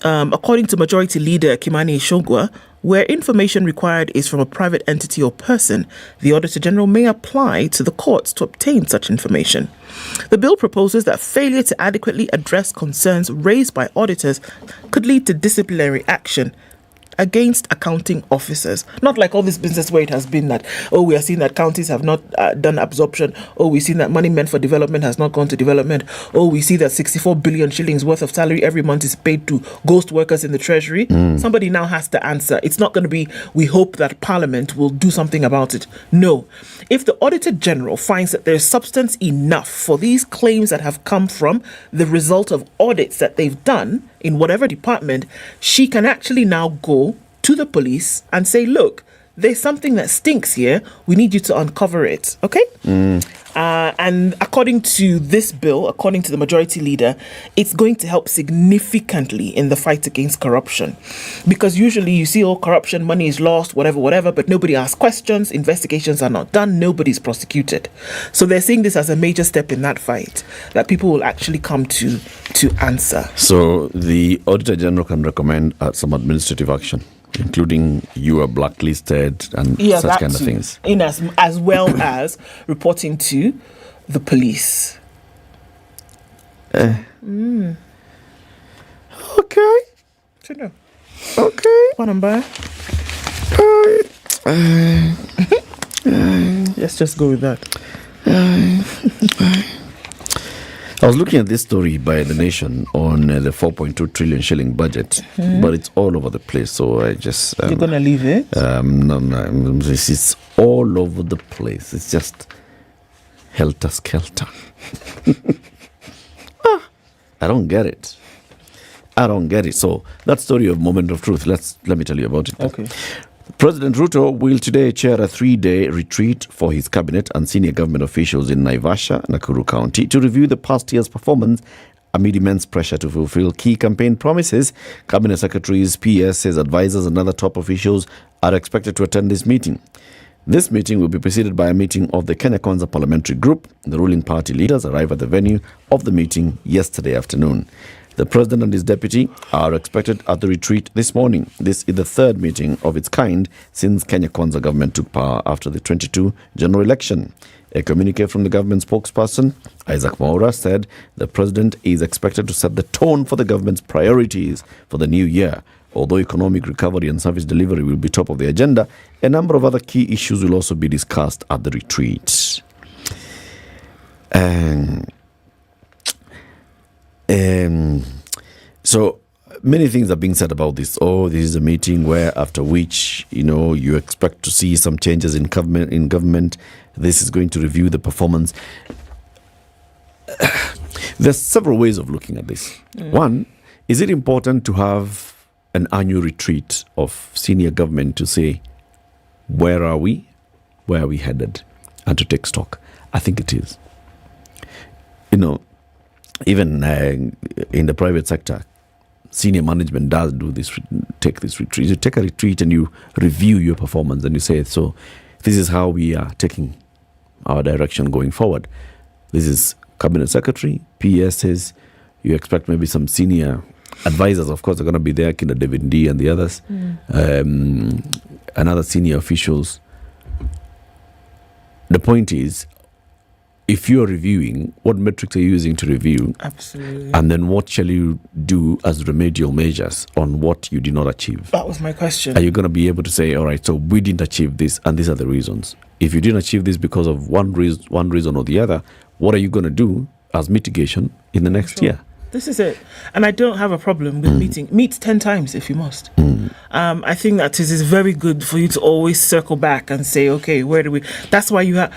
According to Majority Leader Kimani Ichung'wah, where information required is from a private entity or person, the Auditor General may apply to the courts to obtain such information. The bill proposes that failure to adequately address concerns raised by auditors could lead to disciplinary action against accounting officers. Not like all this business where it has been that, we are seeing that counties have not done absorption. We've seen that money meant for development has not gone to development. We see that 64 billion shillings worth of salary every month is paid to ghost workers in the treasury. Somebody now has to answer. It's not going to be, we hope that Parliament will do something about it. No. If the Auditor General finds that there's substance enough for these claims that have come from the result of audits that they've done in whatever department, she can actually now go to the police and say, look, there's something that stinks here. We need you to uncover it. Okay? And according to this bill, according to the Majority Leader, it's going to help significantly in the fight against corruption. Because usually you see, corruption, money is lost, whatever, but nobody asks questions, investigations are not done, nobody's prosecuted. So they're seeing this as a major step in that fight, that people will actually come to answer. So the Auditor General can recommend some administrative action, including you are blacklisted and such kind of things. In as well as reporting to the police. Okay. Okay. Panamba. Let's just go with that. I was looking at this story by The Nation on the 4.2 trillion shilling budget, but it's all over the place. So I just... You're going to leave it? No. It's all over the place. It's just helter-skelter. I don't get it. So that story of Moment of Truth, let me tell you about it. Okay. President Ruto will today chair a 3-day retreat for his cabinet and senior government officials in Naivasha, Nakuru County, to review the past year's performance amid immense pressure to fulfill key campaign promises. Cabinet secretaries, PSs, advisors and other top officials are expected to attend this meeting. This meeting will be preceded by a meeting of the Kenya Kwanza parliamentary group. The ruling party leaders arrived at the venue of the meeting yesterday afternoon. The president and his deputy are expected at the retreat this morning. This is the third meeting of its kind since Kenya Kwanza government took power after the 2022 general election. A communique from the government spokesperson, Isaac Mwaura, said the president is expected to set the tone for the government's priorities for the new year. Although economic recovery and service delivery will be top of the agenda, a number of other key issues will also be discussed at the retreat. So many things are being said about this. This is a meeting where after which, you expect to see some changes in government. This is going to review the performance. There's several ways of looking at this. One, is it important to have an annual retreat of senior government to say, where are we headed, and to take stock? I think it is. Even in the private sector, senior management does take this retreat. You take a retreat and you review your performance and you say, so this is how we are taking our direction going forward. This is cabinet secretary, PSs. You expect maybe some senior advisors, of course, are going to be there, Kinder David D and the others, and other senior officials. The point is, if you're reviewing, what metrics are you using to review? Absolutely. And then what shall you do as remedial measures on what you did not achieve? That was my question. Are you going to be able to say, all right, so we didn't achieve this and these are the reasons? If you didn't achieve this because of one reason or the other, what are you going to do as mitigation in the next year? This is it. And I don't have a problem with meet 10 times if you must. I think that it is very good for you to always circle back and say, okay, where do we... That's why you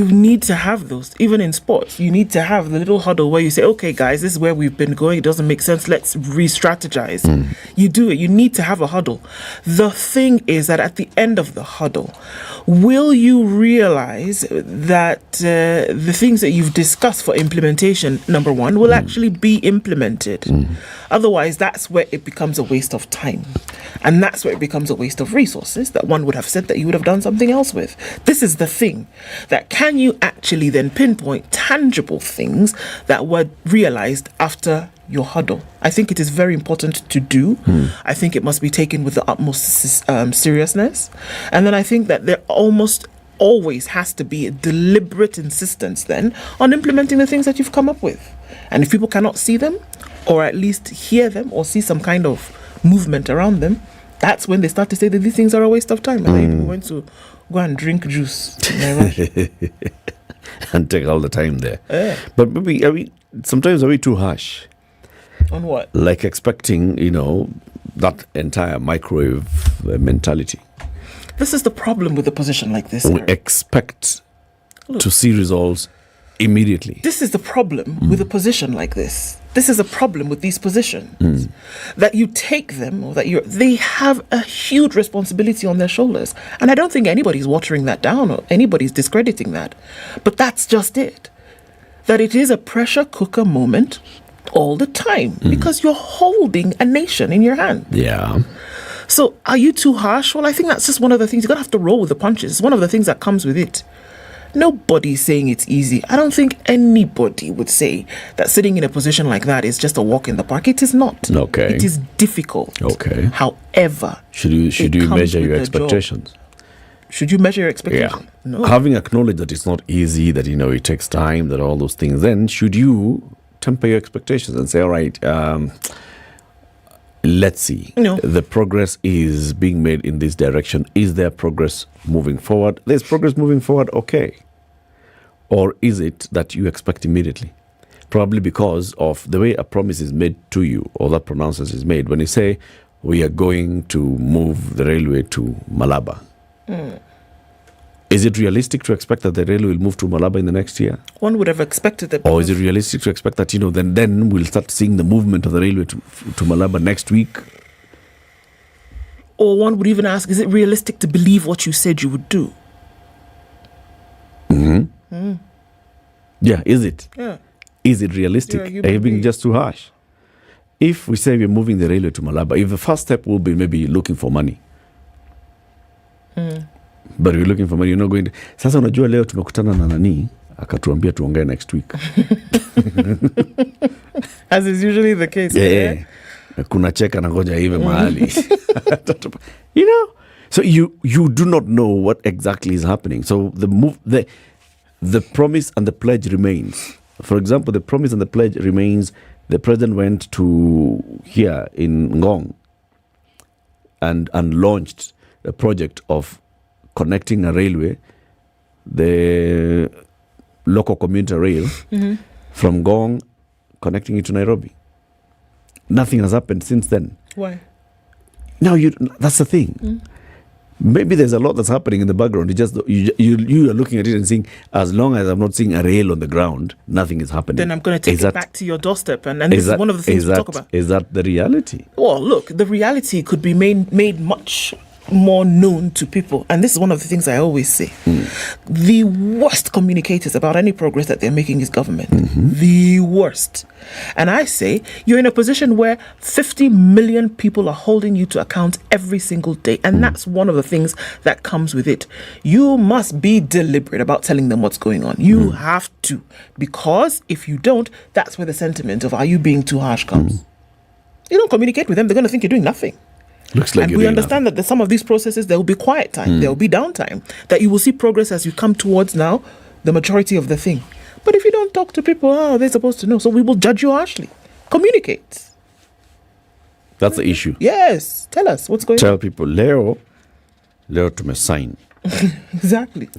need to have those. Even in sports, you need to have the little huddle where you say, okay, guys, this is where we've been going. It doesn't make sense. Let's re-strategize. You do it. You need to have a huddle. The thing is that at the end of the huddle, will you realize that the things that you've discussed for implementation, number one, will actually be implemented. Otherwise, that's where it becomes a waste of time. And that's where it becomes a waste of resources that one would have said that you would have done something else with. This is the thing, that can you actually then pinpoint tangible things that were realized after your huddle? I think it is very important to do. I think it must be taken with the utmost seriousness. And then I think that there almost always has to be a deliberate insistence then on implementing the things that you've come up with. And if people cannot see them, or at least hear them, or see some kind of movement around them, that's when they start to say that these things are a waste of time. And then people went to go and drink juice and take all the time there. But maybe sometimes are we too harsh? On what? Like expecting, that entire microwave mentality. This is the problem with a position like this. We expect to see results immediately. This is the problem with a position like this. This is a problem with these positions. That you take them, or that they have a huge responsibility on their shoulders. And I don't think anybody's watering that down or anybody's discrediting that. But that's just it. That it is a pressure cooker moment all the time because you're holding a nation in your hand. Yeah. So are you too harsh? Well, I think that's just one of the things. You're going to have to roll with the punches. It's one of the things that comes with it. Nobody's saying it's easy. I don't think anybody would say that sitting in a position like that is just a walk in the park. It is not. Okay. It is difficult. Okay. However, should you measure your expectations? Should you measure your expectations? Yeah. No. Having acknowledged that it's not easy, that it takes time, that all those things, then should you temper your expectations and say, all right, let's see. No. The progress is being made in this direction. Is there progress moving forward? There's progress moving forward, okay. Or is it that you expect immediately? Probably because of the way a promise is made to you, or that pronouncement is made. When you say, we are going to move the railway to Malaba. Is it realistic to expect that the railway will move to Malaba in the next year? One would have expected that. Or is it realistic to expect that, then we'll start seeing the movement of the railway to Malaba next week? Or one would even ask, is it realistic to believe what you said you would do? Yeah, is it? Yeah. Is it realistic? Are you being just too harsh? If we say we're moving the railway to Malaba, if the first step will be maybe looking for money. But we're looking for money, you're not going to... Sasa unajua leo tumekutana na nani, akatuambia tuongee next week. As is usually the case. Yeah. Kuna cheka na ngoja hivi mahali. So you do not know what exactly is happening. So the promise and the pledge remains. For example, the promise and the pledge remains. The president went to here in Ngong and launched a project of connecting a railway, the local commuter rail, from Ngong, connecting it to Nairobi. Nothing has happened since then. Why? Now that's the thing. Maybe there's a lot that's happening in the background. You are looking at it and saying, as long as I'm not seeing a rail on the ground, nothing is happening. Then I'm going to take it back to your doorstep. And this is one of the things we talk about. Is that the reality? Well, look, the reality could be made much more known to people. And this is one of the things I always say. The worst communicators about any progress that they're making is government. The worst. And I say, you're in a position where 50 million people are holding you to account every single day. And that's one of the things that comes with it. You must be deliberate about telling them what's going on. You have to. Because if you don't, that's where the sentiment of, are you being too harsh comes. You don't communicate with them, they're going to think you're doing nothing. Looks like and we understand that some of these processes, there will be quiet time, there will be downtime, that you will see progress as you come towards now the majority of the thing. But if you don't talk to people, they're supposed to know. So we will judge you harshly. Communicate. That's the issue. Yes. Tell us what's going on. Tell people, Leo to sign. Exactly.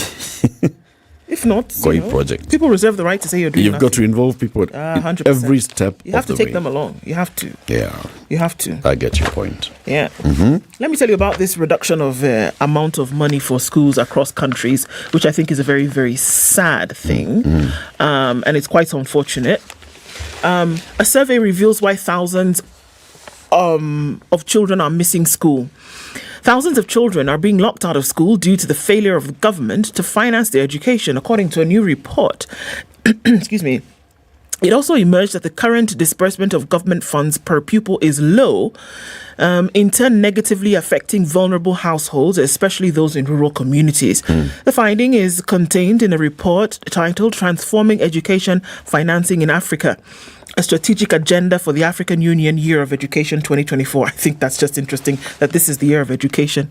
If not, project. People reserve the right to say you're doing You've nothing. got to involve people at 100%. every step. You have to take them along. You have to. Yeah. You have to. I get your point. Yeah. Let me tell you about this reduction of amount of money for schools across countries, which I think is a very, very sad thing. And it's quite unfortunate. A survey reveals why thousands of children are missing school. Thousands of children are being locked out of school due to the failure of the government to finance their education, according to a new report. Excuse me. It also emerged that the current disbursement of government funds per pupil is low, in turn negatively affecting vulnerable households, especially those in rural communities. The finding is contained in a report titled Transforming Education Financing in Africa, a strategic agenda for the African Union Year of Education 2024. I think that's just interesting that this is the year of education.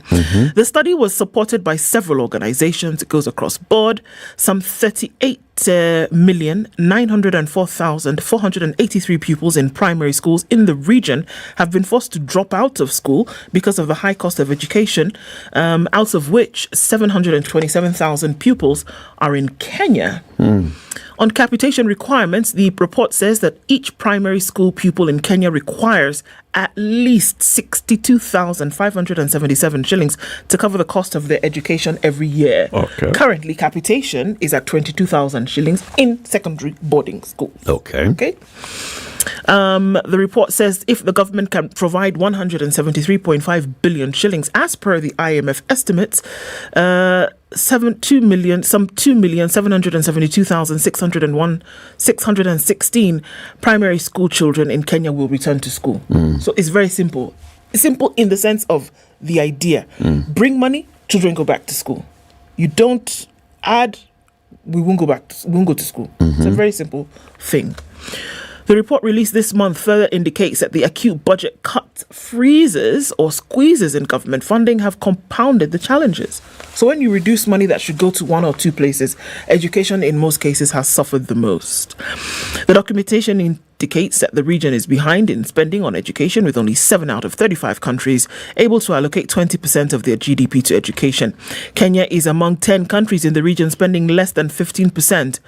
The study was supported by several organizations. It goes across board. Some 38,904,483 pupils in primary schools in the region have been forced to drop out of school because of the high cost of education, out of which 727,000 pupils are in Kenya. On capitation requirements, the report says that each primary school pupil in Kenya requires at least 62,577 shillings to cover the cost of their education every year. Okay. Currently, capitation is at 22,000 shillings in secondary boarding schools. Okay. The report says if the government can provide 173.5 billion shillings as per the IMF estimates, 2,772,616 primary school children in Kenya will return to school. So it's very simple. It's simple in the sense of the idea. Bring money, children go back to school. You don't add, we won't go back. We won't go to school. It's a very simple thing. The report released this month further indicates that the acute budget cut freezes or squeezes in government funding have compounded the challenges. So when you reduce money that should go to one or two places, education in most cases has suffered the most. The documentation indicates that the region is behind in spending on education, with only 7 out of 35 countries able to allocate 20% of their GDP to education. Kenya is among 10 countries in the region spending less than 15%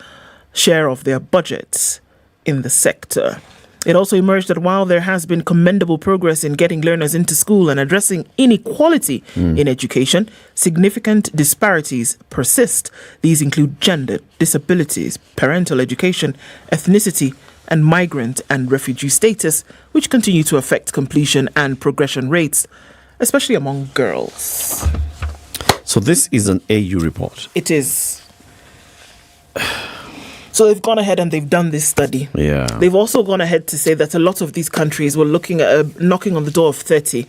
share of their budgets in the sector. It also emerged that while there has been commendable progress in getting learners into school and addressing inequality in education, significant disparities persist. These include gender, disabilities, parental education, ethnicity, and migrant and refugee status, which continue to affect completion and progression rates, especially among girls. So this is an AU report. It is. So they've gone ahead and they've done this study. Yeah. They've also gone ahead to say that a lot of these countries were looking at knocking on the door of 30,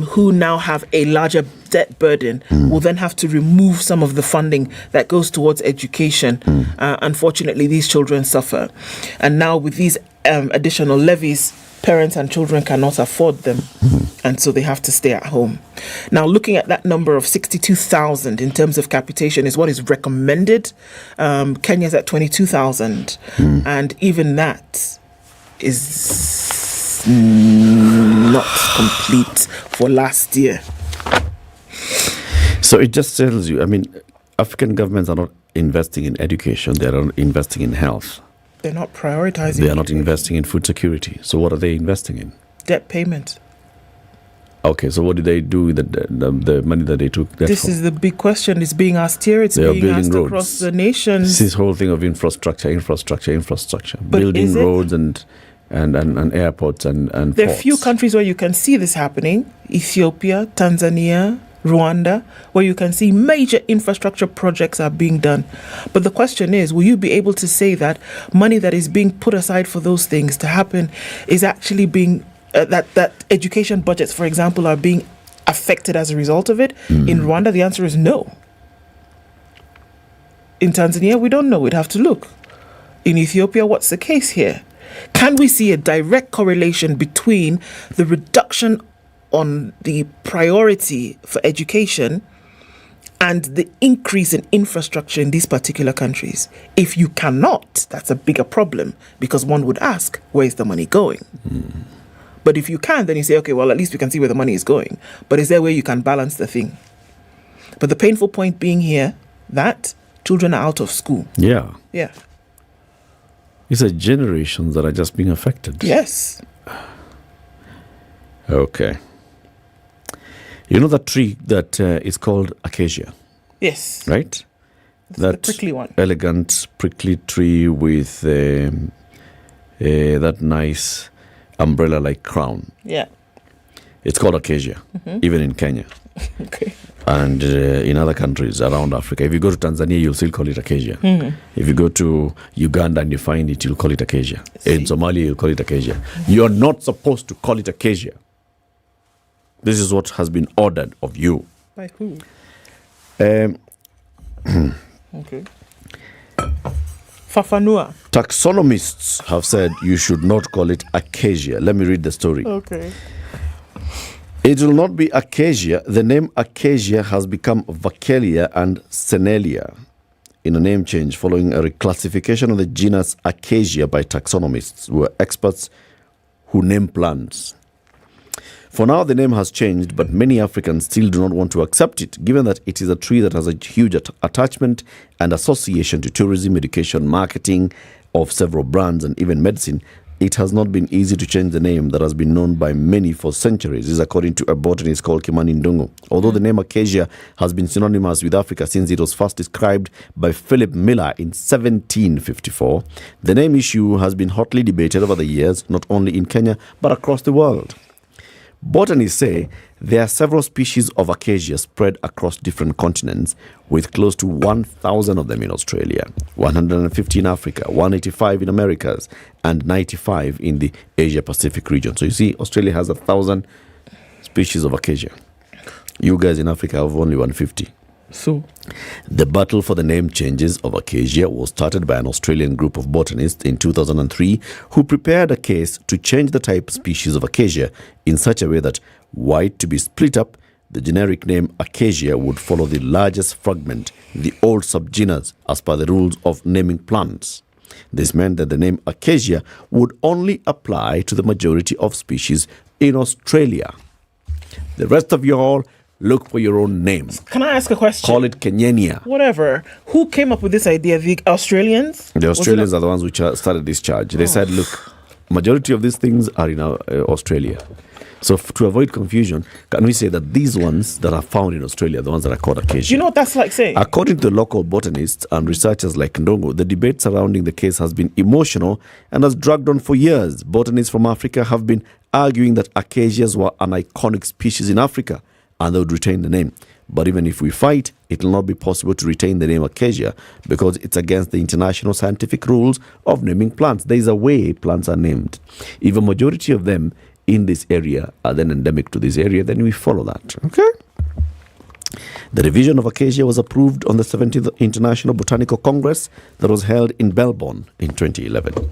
who now have a larger debt burden, will then have to remove some of the funding that goes towards education. Unfortunately, these children suffer. And now with these additional levies, parents and children cannot afford them, and so they have to stay at home. Now, looking at that number of 62,000 in terms of capitation is what is recommended. Kenya's at 22,000, and even that is not complete for last year. So it just tells you, I mean, African governments are not investing in education, they are not investing in health. They're not prioritizing. They are not investing in food security. So what are they investing in? Debt payment. Okay, so what did they do with the money that they took? This is the big question. It's being asked here. It's being asked roads across the nation. It's this whole thing of infrastructure. But building roads and airports and there are ports. few countries where you can see this happening. Ethiopia, Tanzania, Rwanda, where you can see major infrastructure projects are being done. But the question is, will you be able to say that money that is being put aside for those things to happen is actually being, that education budgets, for example, are being affected as a result of it? In Rwanda, the answer is no. In Tanzania, we don't know. We'd have to look. In Ethiopia, what's the case here? Can we see a direct correlation between the reduction on the priority for education and the increase in infrastructure in these particular countries? If you cannot, that's a bigger problem, because one would ask, where is the money going? But if you can, then you say, okay, well, at least we can see where the money is going. But is there a way you can balance the thing? But the painful point being here that children are out of school. Yeah. Yeah. It's a generations that are just being affected. Yes. Okay. You know that tree that is called acacia? Yes. Right? The prickly one. Elegant, prickly tree with that nice umbrella-like crown. Yeah. It's called acacia, even in Kenya. Okay. And in other countries around Africa, if you go to Tanzania, you'll still call it acacia. If you go to Uganda and you find it, you'll call it acacia. In Somalia, you'll call it acacia. You're not supposed to call it acacia. This is what has been ordered of you. By who? Okay. Fafanua. Taxonomists have said you should not call it acacia. Let me read the story. Okay. It will not be acacia. The name acacia has become Vaccalia and Senelia in a name change following a reclassification of the genus acacia by taxonomists, who are experts who name plants. For now, the name has changed, but many Africans still do not want to accept it, given that it is a tree that has a huge attachment and association to tourism, education, marketing of several brands, and even medicine. It has not been easy to change the name that has been known by many for centuries. This is according to a botanist called Kimani Ndungu. Although the name acacia has been synonymous with Africa since it was first described by Philip Miller in 1754, the name issue has been hotly debated over the years, not only in Kenya, but across the world. Botanists say there are several species of acacia spread across different continents, with close to 1,000 of them in Australia, 150 in Africa, 185 in Americas, and 95 in the Asia-Pacific region. So you see, Australia has 1,000 species of acacia. You guys in Africa have only 150. So, the battle for the name changes of acacia was started by an Australian group of botanists in 2003 who prepared a case to change the type species of acacia in such a way that, were it to be split up, the generic name acacia would follow the largest fragment, the old subgenus, as per the rules of naming plants. This meant that the name acacia would only apply to the majority of species in Australia. The rest of you all, look for your own name. Can I ask a question? Call it Kenyania. Whatever. Who came up with this idea? The Australians? The Australians are the ones which started this charge. They said, look, majority of these things are in Australia. So to avoid confusion, can we say that these ones that are found in Australia are the ones that are called acacia? Do you know what that's like saying? According to the local botanists and researchers like Ndongo, the debate surrounding the case has been emotional and has dragged on for years. Botanists from Africa have been arguing that acacias were an iconic species in Africa, and they would retain the name. But even if we fight, it will not be possible to retain the name acacia because it's against the international scientific rules of naming plants. There is a way plants are named. If a majority of them in this area are then endemic to this area, then we follow that. Okay? The revision of acacia was approved on the 17th International Botanical Congress that was held in Melbourne in 2011.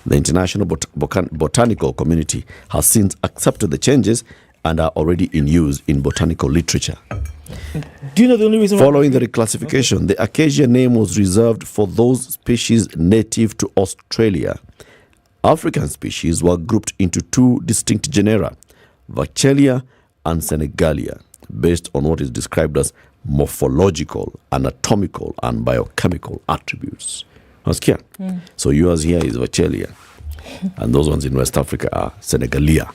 The international botanical community has since accepted the changes and are already in use in botanical literature. Do you know the only reason? Following the reclassification, the acacia name was reserved for those species native to Australia. African species were grouped into two distinct genera, Vaccalia and Senegalia, based on what is described as morphological, anatomical, and biochemical attributes. So yours here is Vaccalia, and those ones in West Africa are Senegalia.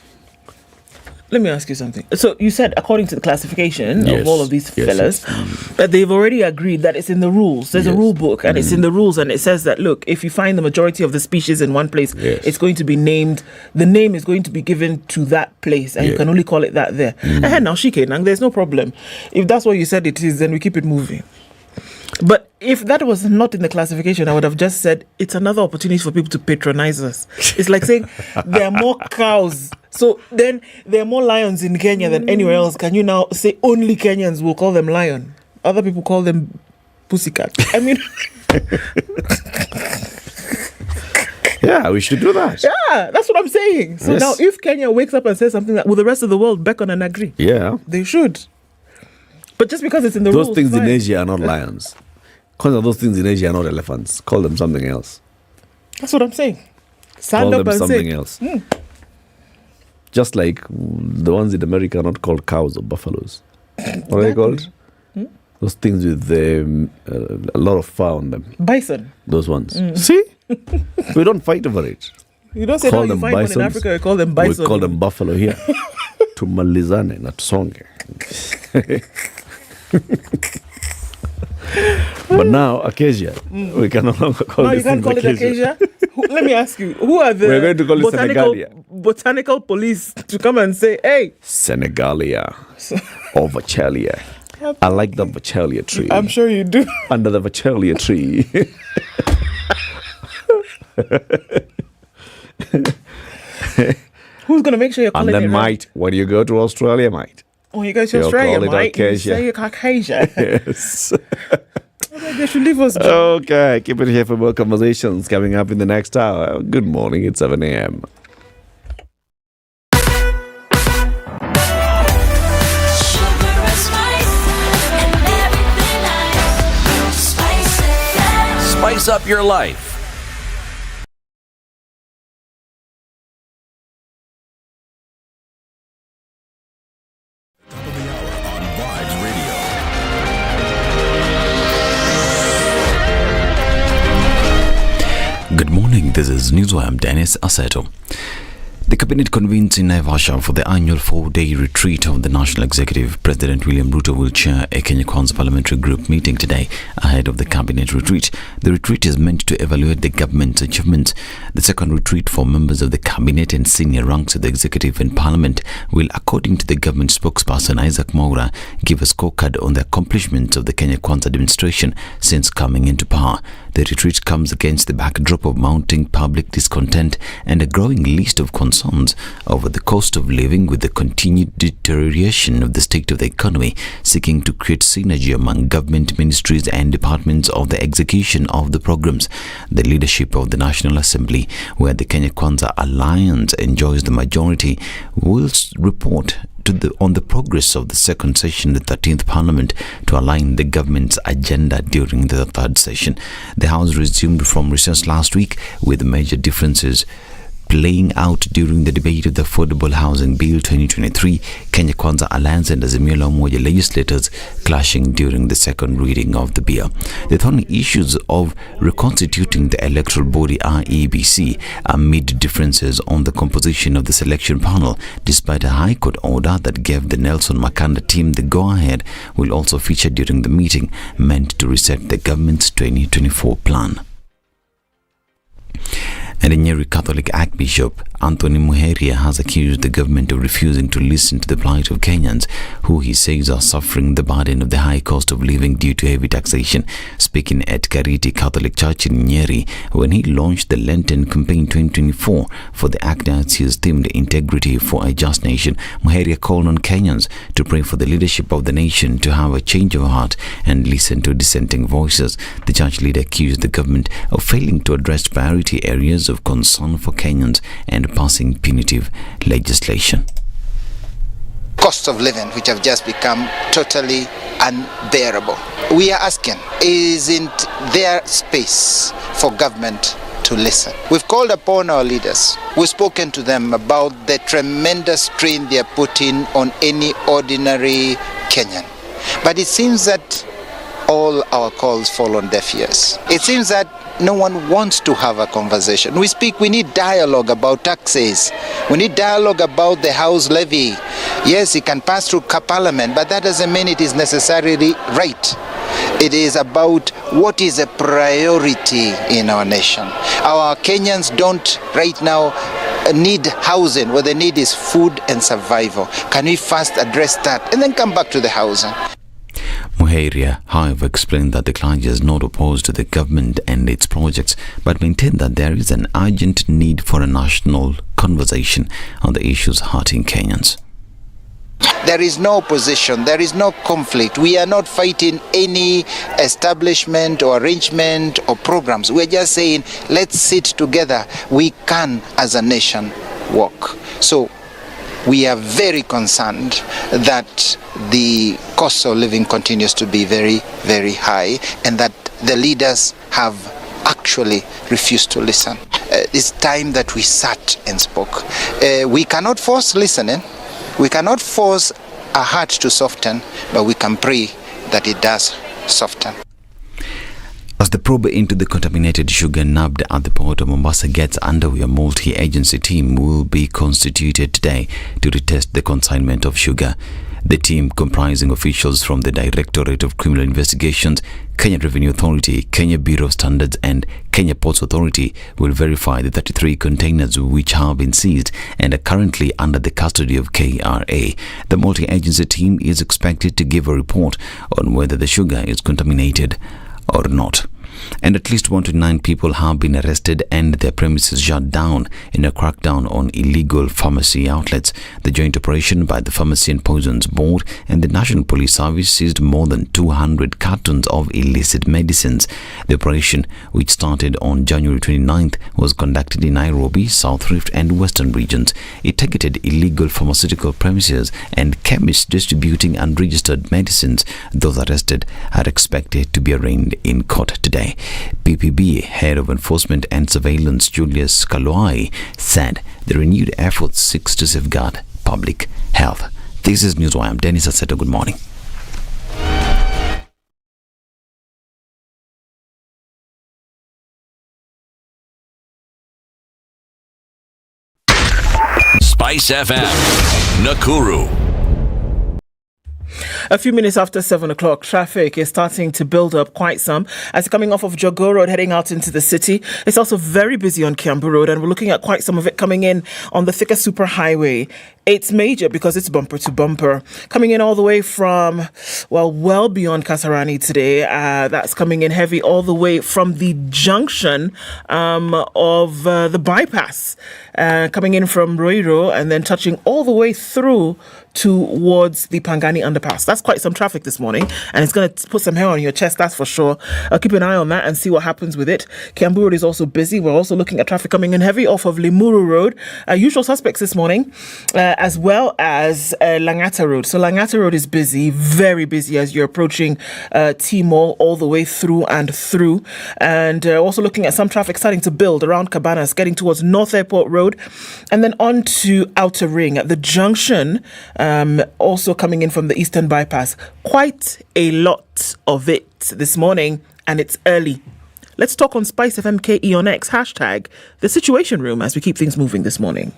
Let me ask you something. So you said, according to the classification Yes. of all of these Yes, fellas, that they've already agreed that it's in the rules. There's a rule book, and it's in the rules, and it says that, look, if you find the majority of the species in one place, it's going to be named, the name is going to be given to that place, and you can only call it that there. Now, Shike, there's no problem. If that's what you said it is, then we keep it moving. But if that was not in the classification, I would have just said it's another opportunity for people to patronize us. It's like saying there are more cows. So then there are more lions in Kenya than anywhere else. Can you now say only Kenyans will call them lion? Other people call them pussycat. I mean... Yeah, we should do that. Yeah, that's what I'm saying. So now if Kenya wakes up and says something that, will the rest of the world beckon and agree? Yeah. They should. But just because it's in the rules... Those things in Asia are not lions. Because those things in Asia are not elephants. Call them something else. That's what I'm saying. Stand Call up them and something say, else. Just like the ones in America are not called cows or buffaloes. What are they called? Those things with a lot of fur on them. Bison. Those ones. See? We don't fight over it. You don't say Call how you them find one in bisons. Africa, you call them bison. We call them buffalo here. Tumalizane na tusonge. But now, acacia, we can no longer call No, this you can't call it acacia. Let me ask you, who are the We're going to call it botanical police to come and say, hey, Senegalia or Vaccalia. I like the Vachelia tree. I'm sure you do. Under the Vachelia tree. Who's going to make sure you're calling and then it right? mate, when you go to Australia, mate. When you go to You'll Australia, call it mate, you Acacia. say you're Caucasian. Yes. They should leave us. Okay, keep it here for more conversations coming up in the next hour. Good morning, it's 7 a.m. Spice up your life. Good morning, this is Newswire. I'm Dennis Aseto. The Cabinet convenes in Naivasha for the annual 4-day retreat of the National Executive. President William Ruto will chair a Kenya Kwanza parliamentary group meeting today ahead of the Cabinet retreat. The retreat is meant to evaluate the government's achievements. The second retreat for members of the Cabinet and senior ranks of the Executive and Parliament will, according to the government spokesperson Isaac Mwaura, give a scorecard on the accomplishments of the Kenya Kwanza administration since coming into power. The retreat comes against the backdrop of mounting public discontent and a growing list of concerns over the cost of living, with the continued deterioration of the state of the economy, seeking to create synergy among government ministries and departments of the execution of the programs. The leadership of the National Assembly, where the Kenya Kwanza Alliance enjoys the majority, will report on the progress of the second session, the 13th Parliament, to align the government's agenda during the third session. The House resumed from recess last week, with major differences playing out during the debate of the Affordable Housing Bill 2023, Kenya Kwanza Alliance and Azimio la Umoja legislators clashing during the second reading of the bill. The thorny issues of reconstituting the electoral body IEBC amid differences on the composition of the selection panel, despite a High Court order that gave the Nelson Makanda team the go-ahead, will also feature during the meeting, meant to reset the government's 2024 plan. And a Nyeri Catholic Archbishop Anthony Muheria has accused the government of refusing to listen to the plight of Kenyans, who he says are suffering the burden of the high cost of living due to heavy taxation. Speaking at Kariti Catholic Church in Nyeri, when he launched the Lenten Campaign 2024 for the Archdiocese themed Integrity for a Just Nation, Muheria called on Kenyans to pray for the leadership of the nation to have a change of heart and listen to dissenting voices. The church leader accused the government of failing to address priority areas of concern for Kenyans and passing punitive legislation. Cost of living, which have just become totally unbearable. We are asking, isn't there space for government to listen? We've called upon our leaders. We've spoken to them about the tremendous strain they are putting on any ordinary Kenyan. But it seems that all our calls fall on deaf ears. It seems that no one wants to have a conversation. We need dialogue about taxes. We need dialogue about the house levy. Yes, it can pass through Parliament, but that doesn't mean it is necessarily right. It is about what is a priority in our nation. Our Kenyans don't right now need housing. What they need is food and survival. Can we first address that and then come back to the housing? Muheria, however, explained that the clergy is not opposed to the government and its projects, but maintained that there is an urgent need for a national conversation on the issues hurting Kenyans. There is no opposition, there is no conflict. We are not fighting any establishment or arrangement or programs. We're just saying, let's sit together. We can, as a nation, work. So we are very concerned that the cost of living continues to be very, very high, and that the leaders have actually refused to listen. It's time that we sat and spoke. We cannot force listening. We cannot force a heart to soften, but we can pray that it does soften. As the probe into the contaminated sugar nabbed at the port of Mombasa gets underway, a multi-agency team will be constituted today to retest the consignment of sugar. The team, comprising officials from the Directorate of Criminal Investigations, Kenya Revenue Authority, Kenya Bureau of Standards and Kenya Ports Authority, will verify the 33 containers which have been seized and are currently under the custody of KRA. The multi-agency team is expected to give a report on whether the sugar is contaminated or not. And at least 129 people have been arrested and their premises shut down in a crackdown on illegal pharmacy outlets. The joint operation by the Pharmacy and Poisons Board and the National Police Service seized more than 200 cartons of illicit medicines. The operation, which started on January 29th, was conducted in Nairobi, South Rift and Western regions. It targeted illegal pharmaceutical premises and chemists distributing unregistered medicines. Those arrested are expected to be arraigned in court today. PPB Head of Enforcement and Surveillance Julius Kalwai said the renewed efforts seeks to safeguard public health. This is Newswire. I'm Dennis Aseto. Good morning. SpiceFM, Nakuru. A few minutes after 7 o'clock, traffic is starting to build up quite some as coming off of Jogoo Road heading out into the city. It's also very busy on Kiambu Road, and we're looking at quite some of it coming in on the Thika Superhighway. It's major because it's bumper to bumper. Coming in all the way from, well beyond Kasarani today. That's coming in heavy all the way from the junction of the bypass. Coming in from Roiro and then touching all the way through towards the Pangani underpass. That's quite some traffic this morning, and it's going to put some hair on your chest, that's for sure. Keep an eye on that and see what happens with it. Kiambu Road is also busy. We're also looking at traffic coming in heavy off of Limuru Road. Usual suspects this morning, as well as Langata Road. So Langata Road is busy, very busy as you're approaching T-Mall all the way through and through. And also looking at some traffic starting to build around Cabanas, getting towards North Airport Road, and then on to Outer Ring at the junction, also coming in from the Eastern Bypass. Quite a lot of it this morning, and it's early. Let's talk on SpiceFM KE on X, hashtag The Situation Room, as we keep things moving this morning.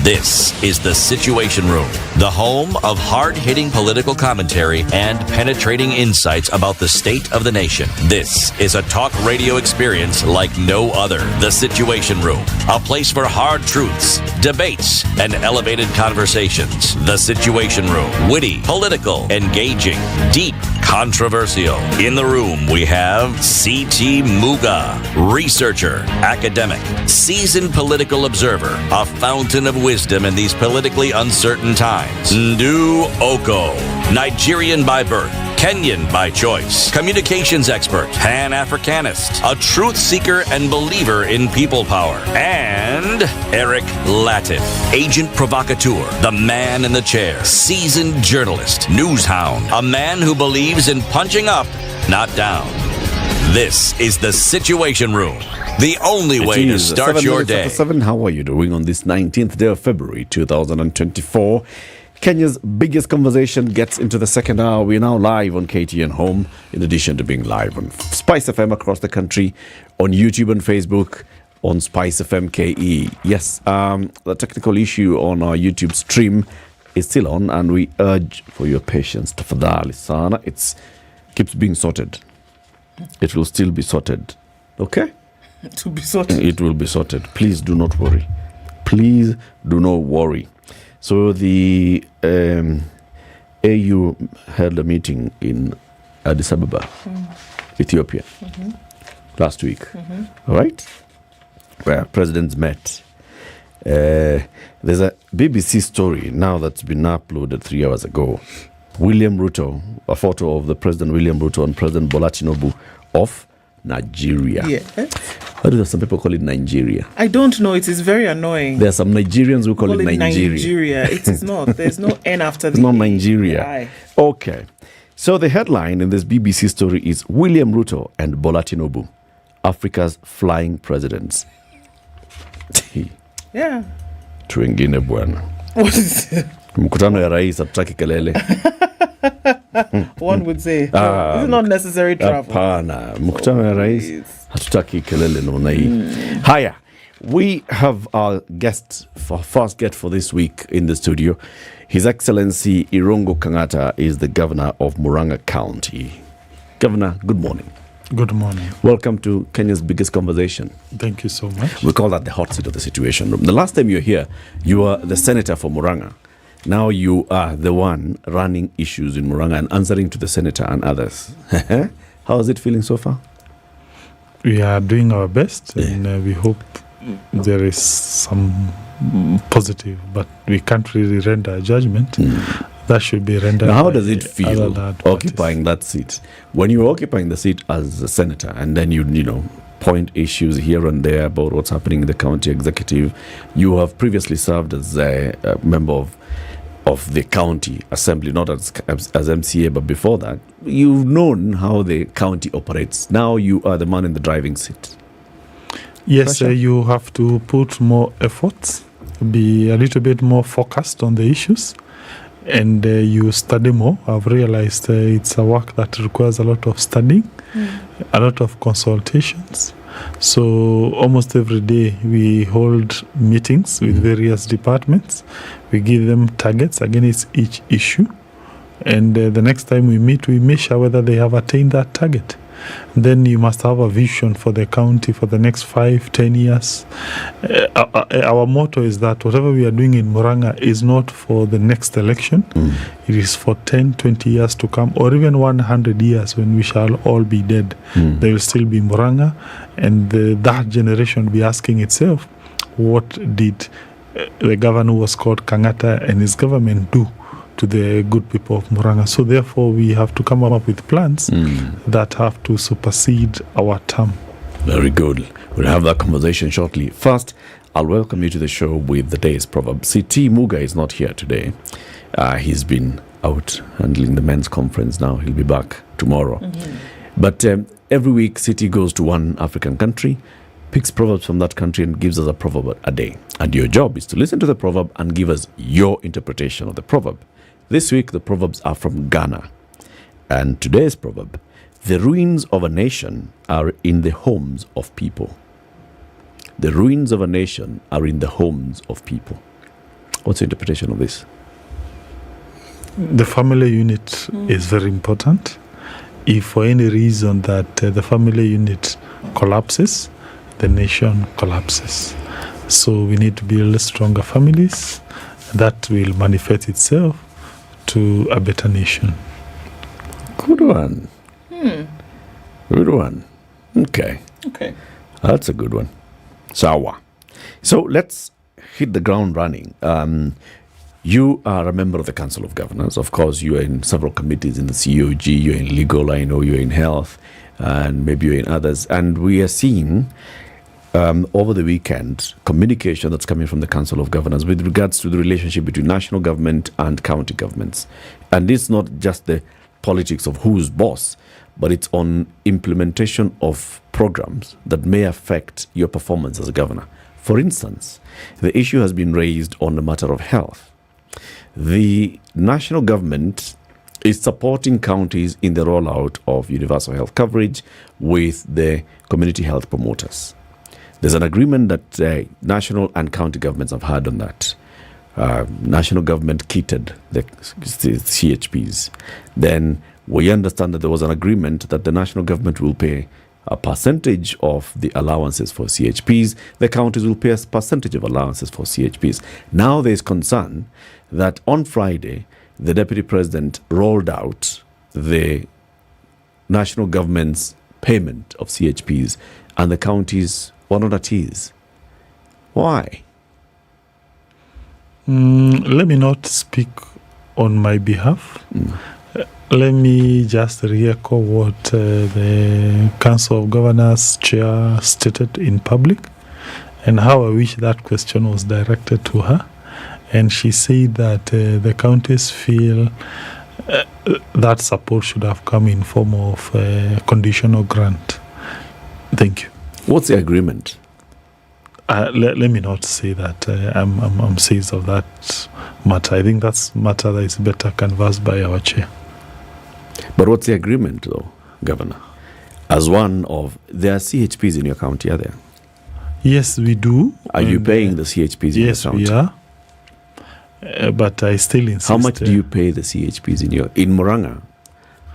This is The Situation Room, the home of hard-hitting political commentary and penetrating insights about the state of the nation. This is a talk radio experience like no other. The Situation Room, a place for hard truths, debates, and elevated conversations. The Situation Room, witty, political, engaging, deep, controversial. In the room, we have C.T. Muga, researcher, academic, seasoned political observer, a fountain of wisdom in these politically uncertain times. Ndu Okoh, Nigerian by birth, Kenyan by choice, communications expert, Pan-Africanist, a truth seeker and believer in people power, and Eric Latiff, agent provocateur, the man in the chair, seasoned journalist, news hound, a man who believes in punching up, not down. This is The Situation Room, the only way to start your day. 7, how are you doing on this 19th day of February 2024? Kenya's biggest conversation gets into the second hour. We're now live on KTN Home, in addition to being live on SpiceFM across the country, on YouTube and Facebook, on SpiceFM KE. Yes, the technical issue on our YouTube stream is still on, and we urge for your patience. Tafadhali sana, it keeps being sorted. It will still be sorted. Okay? To be sorted. It will be sorted. Please do not worry. Please do not worry. So the AU held a meeting in Addis Ababa, Ethiopia, last week. All right? Where presidents met. There's a BBC story now that's been uploaded 3 hours ago. William Ruto, a photo of the President William Ruto and President Bola Tinubu of Nigeria. Yeah. Why do some people call it Nigeria? I don't know. It is very annoying. There are some Nigerians who call it Nigeria. It is not. There's no N after the It's not Nigeria. Okay. So the headline in this BBC story is William Ruto and Bola Tinubu, Africa's flying presidents. Yeah. Tuengine bwana. What is it? Mkutano ya rais hatutaki kelele. One would say. It's not necessary travel. Hapana, mkutano ya rais hatutaki kelele namna hii. Haya, we have our first guest for this week in the studio. His Excellency Irungu Kang'ata is the governor of Murang'a County. Governor, good morning. Good morning. Welcome to Kenya's biggest conversation. Thank you so much. We call that the hot seat of the Situation Room. The last time you were here, you were the senator for Murang'a. Now you are the one running issues in Murang'a and answering to the senator and others. How is it feeling so far? We are doing our best, and we hope there is some positive, but we can't really render a judgment. That should be rendered. Now, how does it feel occupying that seat? When you're occupying the seat as a senator, and then you point issues here and there about what's happening in the county executive, you have previously served as a member of the county assembly, not as MCA, but before that, you've known how the county operates. Now you are the man in the driving seat. Yes, you have to put more efforts, be a little bit more focused on the issues, and you study more. I've realized it's a work that requires a lot of studying, a lot of consultations. So almost every day we hold meetings with various departments. We give them targets against each issue. And the next time we meet, we measure whether they have attained that target. Then you must have a vision for the county for the next 5-10 years. Our motto is that whatever we are doing in Murang'a is not for the next election. It is for 10-20 years to come, or even 100 years when we shall all be dead. There will still be Murang'a, and that generation will be asking itself, what did the governor who was called Kang'ata and his government do to the good people of Murang'a? So therefore we have to come up with plans that have to supersede our term. Very good. We'll have that conversation shortly. First, I'll welcome you to the show with the day's proverb. CT Muga is not here today. He's been out handling the men's conference now. He'll be back tomorrow. But every week, CT goes to one African country, picks proverbs from that country and gives us a proverb a day. And your job is to listen to the proverb and give us your interpretation of the proverb. This week, the proverbs are from Ghana. And today's proverb, the ruins of a nation are in the homes of people. The ruins of a nation are in the homes of people. What's your interpretation of this? The family unit is very important. If for any reason that the family unit collapses, the nation collapses. So we need to build stronger families. That will manifest itself to a better nation. Good one. Good one. Okay. That's a good one. Sawa. So let's hit the ground running. You are a member of the Council of Governors. Of course, you are in several committees in the COG. You're in legal, I know you're in health, and maybe you're in others. And we are seeing over the weekend communication that's coming from the Council of Governors with regards to the relationship between national government and county governments. And it's not just the politics of who's boss, but it's on implementation of programs that may affect your performance as a governor. For instance, the issue has been raised on the matter of health. The national government is supporting counties in the rollout of universal health coverage with the community health promoters. There's an agreement that national and county governments have had on that. National government kitted the CHPs. Then we understand that there was an agreement that the national government will pay a percentage of the allowances for CHPs. The counties will pay a percentage of allowances for CHPs. Now there is concern that on Friday, the Deputy President rolled out the national government's payment of CHPs and the counties were not at ease. Why? Let me not speak on my behalf. Let me just re-echo what the Council of Governors chair stated in public and how I wish that question was directed to her. And she said that the counties feel that support should have come in form of conditional grant. Thank you. What's the agreement? Let me not say that I'm seized of that matter. I think that's matter that is better canvassed by our chair. But what's the agreement, though, Governor? As one of, there are CHPs in your county, are there? Yes, we do. Are you paying the CHPs in your county? Yes, we are. But I still insist. How much do you pay the CHPs in Murang'a?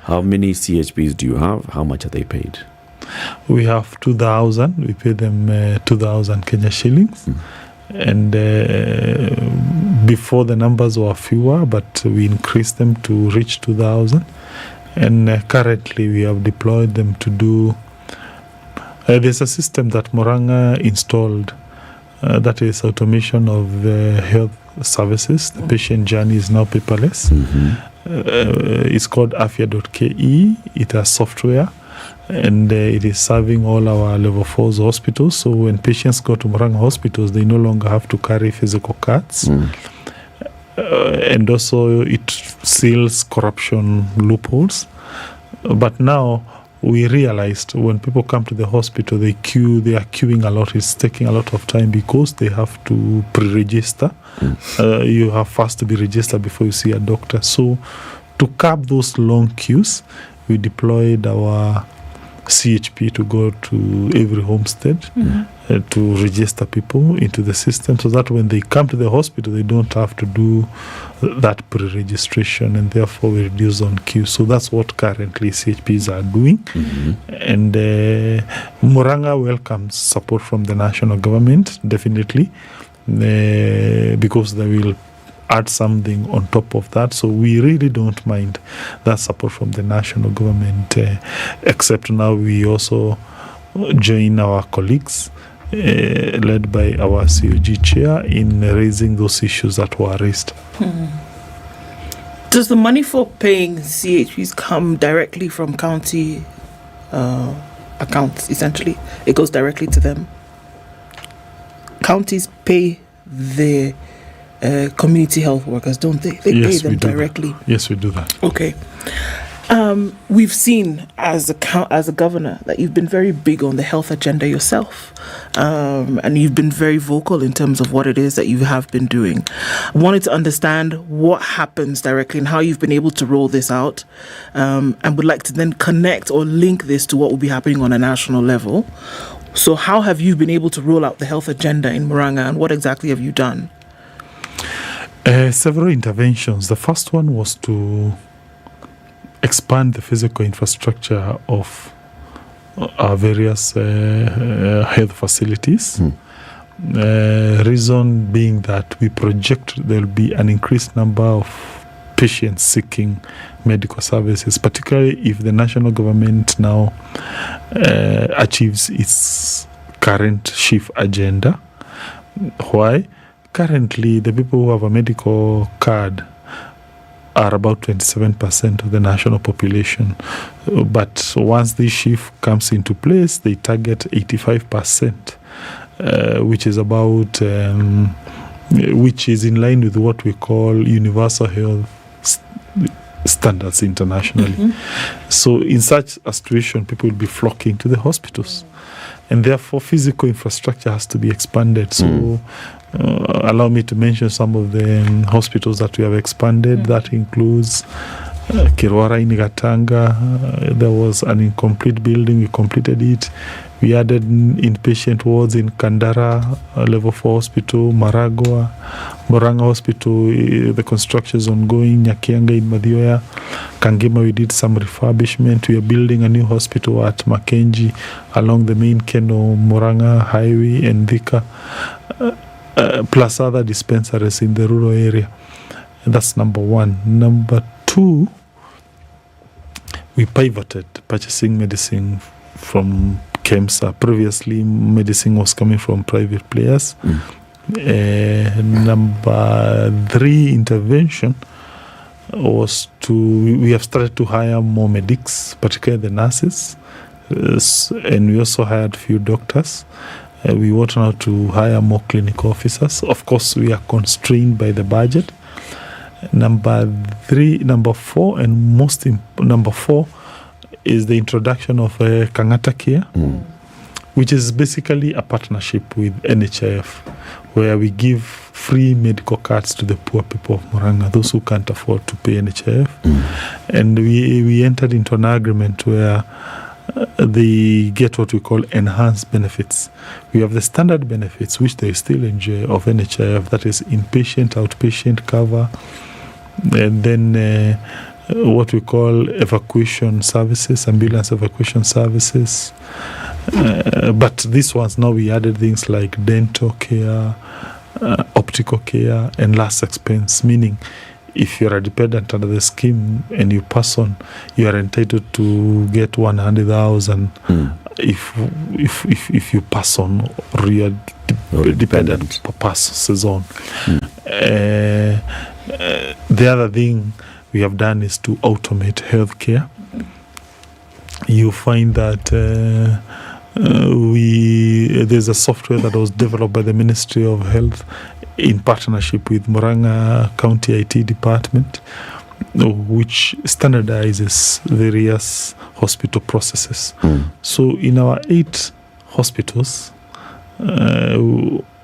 How many CHPs do you have? How much are they paid? We have 2,000. We pay them 2,000 Kenya shillings. And before the numbers were fewer, but we increased them to reach 2,000. And currently we have deployed them to do... there's a system that Murang'a installed that is automation of the health services. The patient journey is now paperless. It's called afya.ke. It has software, and it is serving all our level 4 hospitals. So when patients go to Murang'a hospitals, they no longer have to carry physical cards. And also it seals corruption loopholes. But now we realized when people come to the hospital, they are queuing a lot. It's taking a lot of time because they have to pre-register. You have first to be registered before you see a doctor. So to curb those long queues, we deployed our CHP to go to every homestead to register people into the system, so that when they come to the hospital, they don't have to do that pre-registration, and therefore we reduce on queue. So that's what currently CHPs are doing. And Murang'a welcomes support from the national government, definitely, because they will add something on top of that. So we really don't mind that support from the national government, except now we also join our colleagues led by our COG chair in raising those issues that were raised. Does the money for paying CHPs come directly from county accounts, essentially? It goes directly to them? Counties pay the community health workers, don't they? They pay them directly. Yes, we do that. Okay. We've seen as a governor that you've been very big on the health agenda yourself, and you've been very vocal in terms of what it is that you have been doing. I wanted to understand what happens directly and how you've been able to roll this out, and would like to then connect or link this to what will be happening on a national level. So how have you been able to roll out the health agenda in Murang'a, and what exactly have you done? Several interventions. The first one was to expand the physical infrastructure of our various health facilities. Reason being that we project there will be an increased number of patients seeking medical services, particularly if the national government now achieves its current shift agenda. Why? Currently, the people who have a medical card are about 27% of the national population. But once this shift comes into place, they target 85%, which is about, which is in line with what we call universal health standards internationally. So in such a situation, people will be flocking to the hospitals. And therefore, physical infrastructure has to be expanded. So allow me to mention some of the hospitals that we have expanded. That includes Kirwara in Gatanga. There was an incomplete building. We completed it. We added inpatient wards in Kandara, level 4 hospital, Maragua, Murang'a hospital. The construction is ongoing. Nyakianga in Madhioya. Kangema, we did some refurbishment. We are building a new hospital at Makenji along the main Keno Murang'a highway and Thika, plus other dispensaries in the rural area. And that's number one. Number two, we pivoted purchasing medicine from KEMSA. Previously, medicine was coming from private players. Number three intervention was we have started to hire more medics, particularly the nurses, and we also hired few doctors. We want now to hire more clinical officers. Of course, we are constrained by the budget. Number four is the introduction of Kangata Care, which is basically a partnership with NHIF, where we give free medical cards to the poor people of Murang'a, those who can't afford to pay NHIF. And we entered into an agreement where they get what we call enhanced benefits. We have the standard benefits, which they still enjoy of NHIF, that is inpatient, outpatient cover, and then what we call evacuation services, ambulance evacuation services. But these ones, now we added things like dental care, optical care, and last expense, meaning if you're a dependent under the scheme and you pass on, you are entitled to get 100,000 if you pass on or you are dependent passes on. The other thing we have done is to automate healthcare. You find that there's a software that was developed by the Ministry of Health in partnership with Murang'a County IT Department, which standardizes various hospital processes. So in our 8 hospitals,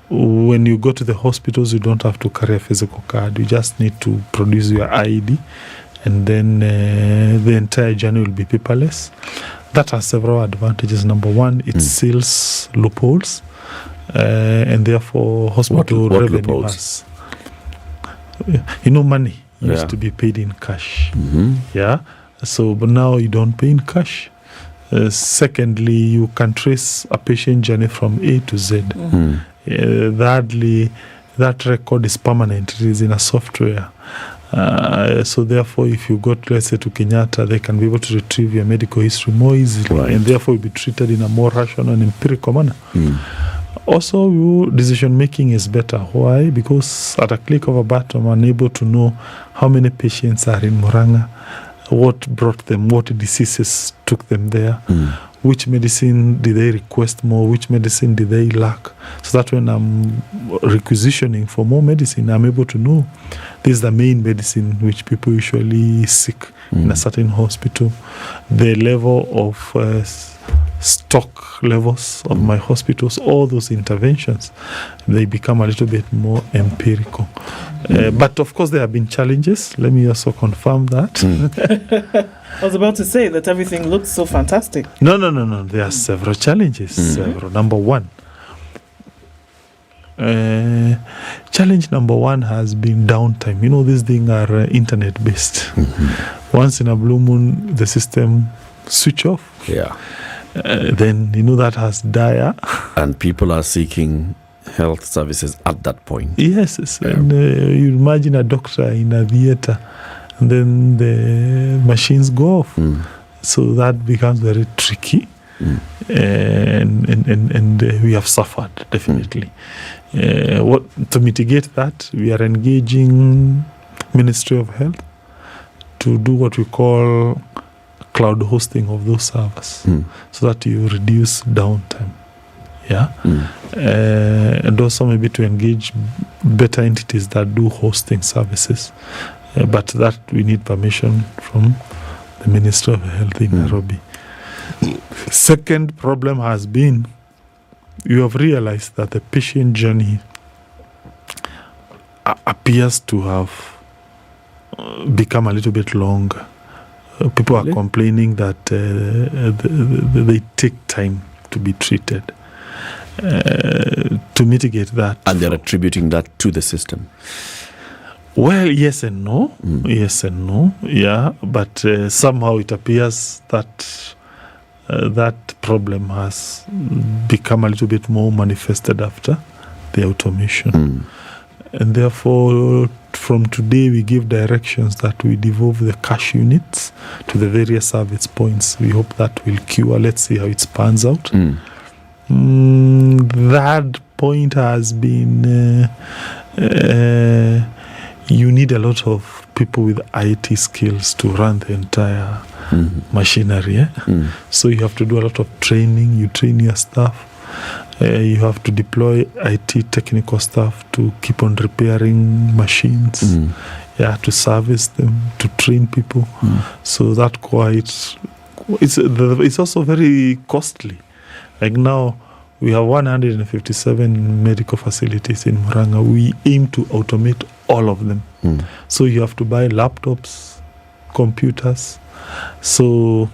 when you go to the hospitals, you don't have to carry a physical card. You just need to produce your ID, and then the entire journey will be paperless. That has several advantages. Number one, it seals loopholes, and therefore hospital what revenue loopholes? has. Money used to be paid in cash. But now you don't pay in cash. Secondly, you can trace a patient journey from A to Z. Thirdly, that record is permanent. It is in a software. So therefore, if you go, let's say, to Kenyatta, they can be able to retrieve your medical history more easily, and therefore you'll be treated in a more rational and empirical manner. Also, decision making is better. Why? Because at a click of a button, I'm able to know how many patients are in Murang'a, what brought them, what diseases took them there, which medicine did they request more, which medicine did they lack, so that when I'm requisitioning for more medicine, I'm able to know this is the main medicine which people usually seek in a certain hospital. The level of stock levels of my hospitals, all those interventions, they become a little bit more empirical. But of course there have been challenges. Let me also confirm that. I was about to say that everything looks so fantastic. No. There are several challenges. Number one. Challenge number one has been downtime. These things are internet based. Once in a blue moon, the system switch off. Then that has dire. And people are seeking health services at that point. Yes. And you imagine a doctor in a theater, and then the machines go off. So that becomes very tricky. And we have suffered, definitely. To mitigate that, we are engaging Ministry of Health to do what we call cloud hosting of those servers, so that you reduce downtime. And also maybe to engage better entities that do hosting services, but that we need permission from the Ministry of Health in Nairobi. Second problem has been, you have realized that the patient journey appears to have become a little bit longer. People are complaining that they take time to be treated. To mitigate that. And they're attributing that to the system. Well, yes and no. Yes and no. But somehow it appears that that problem has become a little bit more manifested after the automation. And therefore, from today, we give directions that we devolve the cash units to the various service points. We hope that will cure. Let's see how it pans out. That point has been you need a lot of people with IT skills to run the entire machinery. So you have to do a lot of training. You train your staff. You have to deploy IT technical staff to keep on repairing machines, to service them, to train people. So that it's also very costly. Like now, We have 157 medical facilities in Murang'a. We aim to automate all of them. So you have to buy laptops, computers. So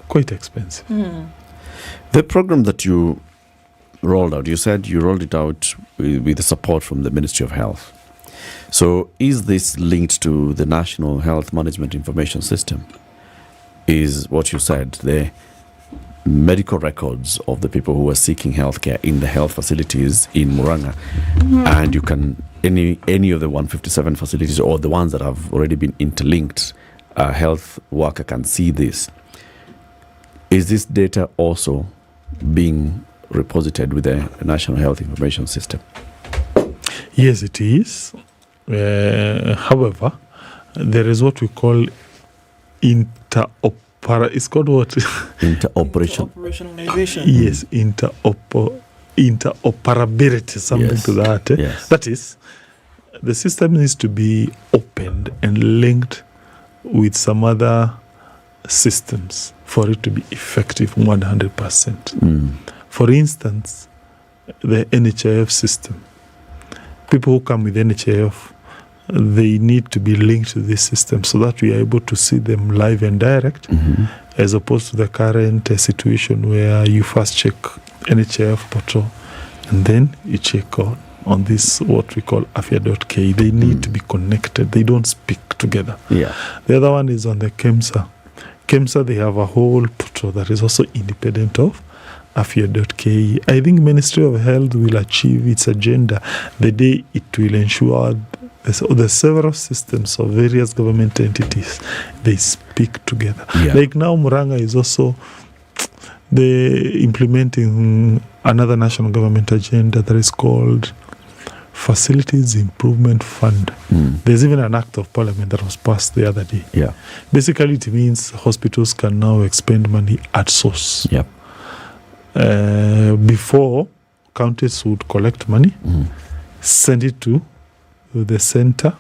quite expensive. The program that you rolled out, you said you rolled it out with the support from the Ministry of Health. So is this linked to the National Health Management Information System? Is what you said, the medical records of the people who are seeking healthcare in the health facilities in Murang'a, and you can, any of the 157 facilities or the ones that have already been interlinked, a health worker can see this. Is this data also being reposited with the National Health Information System? Yes, it is. However, there is what we call it's called what? Interoperationalization. Yes, interoperability, something to that. Yes. That is, the system needs to be opened and linked with some other systems for it to be effective 100%. For instance, the NHIF system. People who come with NHIF, they need to be linked to this system so that we are able to see them live and direct, as opposed to the current situation where you first check NHIF portal and then you check on this, what we call afya.ke. They need to be connected. They don't speak together. Yeah. The other one is on the KEMSA. KEMSA, they have a whole portal that is also independent of afya.ke. I think Ministry of Health will achieve its agenda the day it will ensure the several systems of various government entities, they speak together. Yeah. Like now, Murang'a is also implementing another national government agenda that is called Facilities Improvement Fund. There's even an act of parliament that was passed the other day. Yeah. Basically, it means hospitals can now expend money at source. Yep. Before, counties would collect money, send it to the center,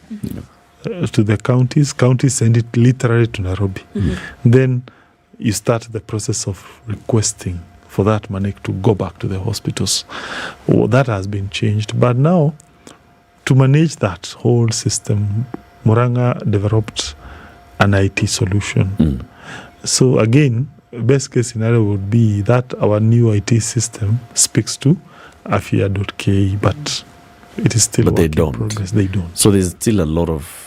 to the counties. Counties send it literally to Nairobi. Then you start the process of requesting for that money to go back to the hospitals. That has been changed. But now, to manage that whole system, Murang'a developed an IT solution. So again, best case scenario would be that our new IT system speaks to afya.ke, but it is still they in don't. progress. They don't. So there's still a lot of,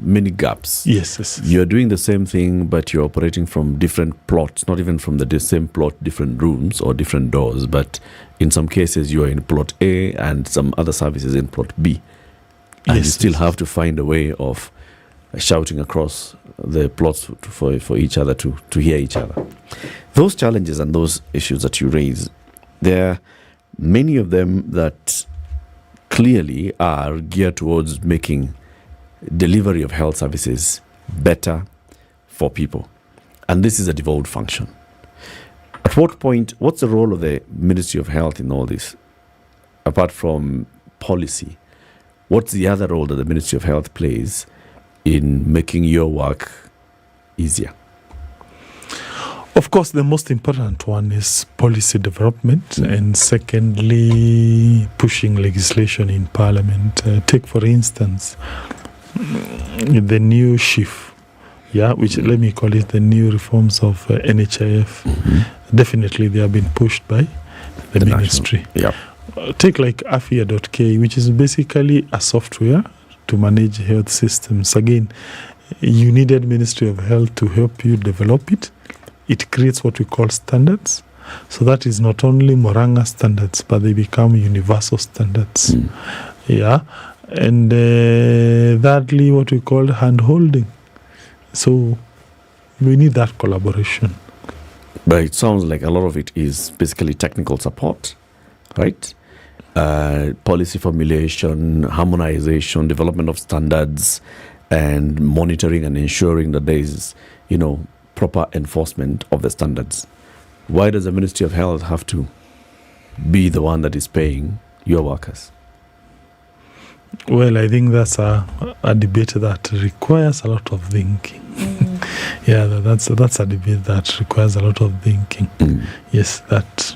many gaps. Yes. You're doing the same thing, but you're operating from different plots, not even from the same plot, different rooms or different doors, but in some cases you are in plot A and some other services in plot B. And you still have to find a way of shouting across the plots for each other to hear each other. Those challenges and those issues that you raise, there are many of them that clearly are geared towards making delivery of health services better for people. And this is a devolved function. At what point, what's the role of the Ministry of Health in all this? Apart from policy, what's the other role that the Ministry of Health plays in making your work easier? Of course, the most important one is policy development, and secondly, pushing legislation in Parliament. Take, for instance, the new SHIF, which let me call it the new reforms of NHIF. Definitely, they have been pushed by the ministry. Take like afya.ke, which is basically a software to manage health systems. Again, you needed Ministry of Health to help you develop it. It creates what we call standards. So that is not only Murang'a standards, but they become universal standards. And thirdly, what we call hand-holding. So we need that collaboration. But it sounds like a lot of it is basically technical support, right? Policy formulation, harmonization, development of standards, and monitoring and ensuring that there is, proper enforcement of the standards. Why does the Ministry of Health have to be the one that is paying your workers? Well, I think that's a debate that requires a lot of thinking. That's a debate that requires a lot of thinking. Yes, that.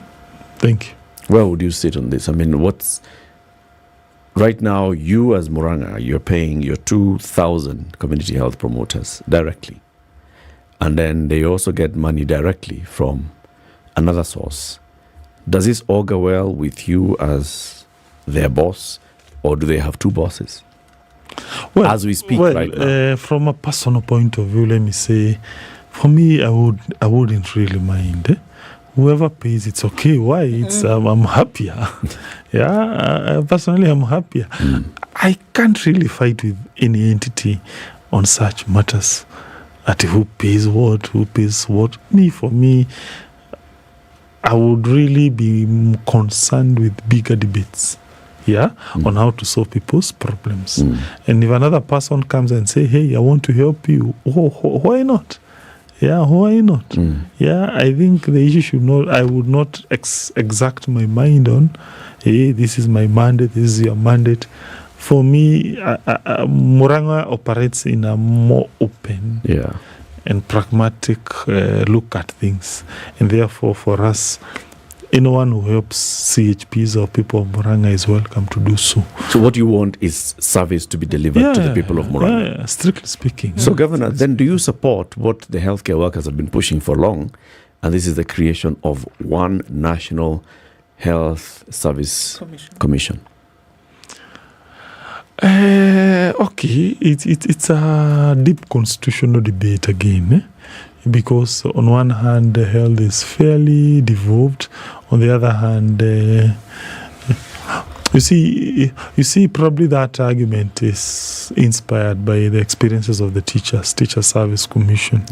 Thank you. Where would you sit on this? I mean, what's right now, you as Murang'a, you're paying your 2,000 community health promoters directly. And then they also get money directly from another source. Does this augur well with you as their boss, or do they have two bosses? Well, as we speak right now. From a personal point of view, let me say, for me, I wouldn't really mind. Whoever pays, it's okay. Why? It's I'm happier. Personally, I'm happier. I can't really fight with any entity on such matters. At who pays what, For me, I would really be concerned with bigger debates. On how to solve people's problems. And if another person comes and say, hey, I want to help you, why not? Why not? I think the issue should not, I would not exact my mind on, hey, this is my mandate, this is your mandate. For me, Murang'a operates in a more open and pragmatic look at things. And therefore, for us, anyone who helps CHPs or people of Murang'a is welcome to do so. So what you want is service to be delivered to the people of Murang'a? Strictly speaking. So, Governor, then do you support what the healthcare workers have been pushing for long, and this is the creation of one national health service commission? Okay, it's a deep constitutional debate again, because on one hand, health is fairly devolved. On the other hand, you see, probably that argument is inspired by the experiences of the Teacher Service Commission.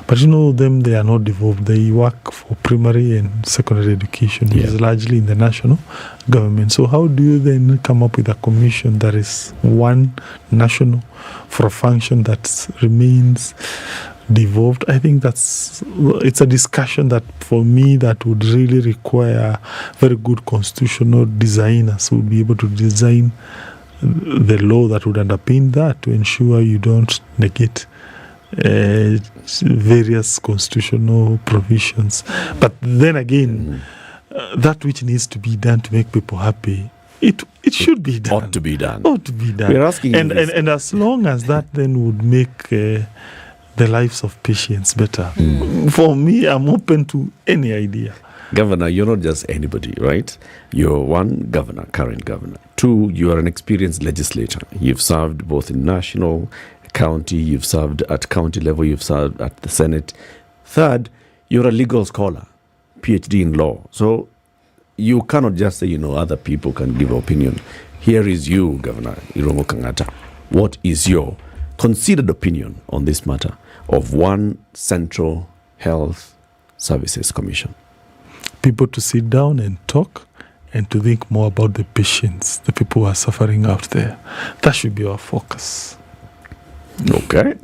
But them, they are not devolved. They work for primary and secondary education, which is largely in the national government. So how do you then come up with a commission that is one national for a function that remains devolved? I think it's a discussion that, for me, that would really require very good constitutional designers who would be able to design the law that would underpin that to ensure you don't negate various constitutional provisions. But then again, that which needs to be done to make people happy, it should be done. Ought to be done. We're asking and as long as that then would make the lives of patients better. For me, I'm open to any idea. Governor, you're not just anybody, right? You're one governor, current governor. Two, you are an experienced legislator. You've served both in national, county, you've served at county level, you've served at the Senate. Third, you're a legal scholar, PhD in law. So you cannot just say, other people can give opinion. Here is you, Governor Irungu Kang'ata. What is your considered opinion on this matter of one central health services commission? People to sit down and talk and to think more about the patients, the people who are suffering out there. That should be our focus. Okay.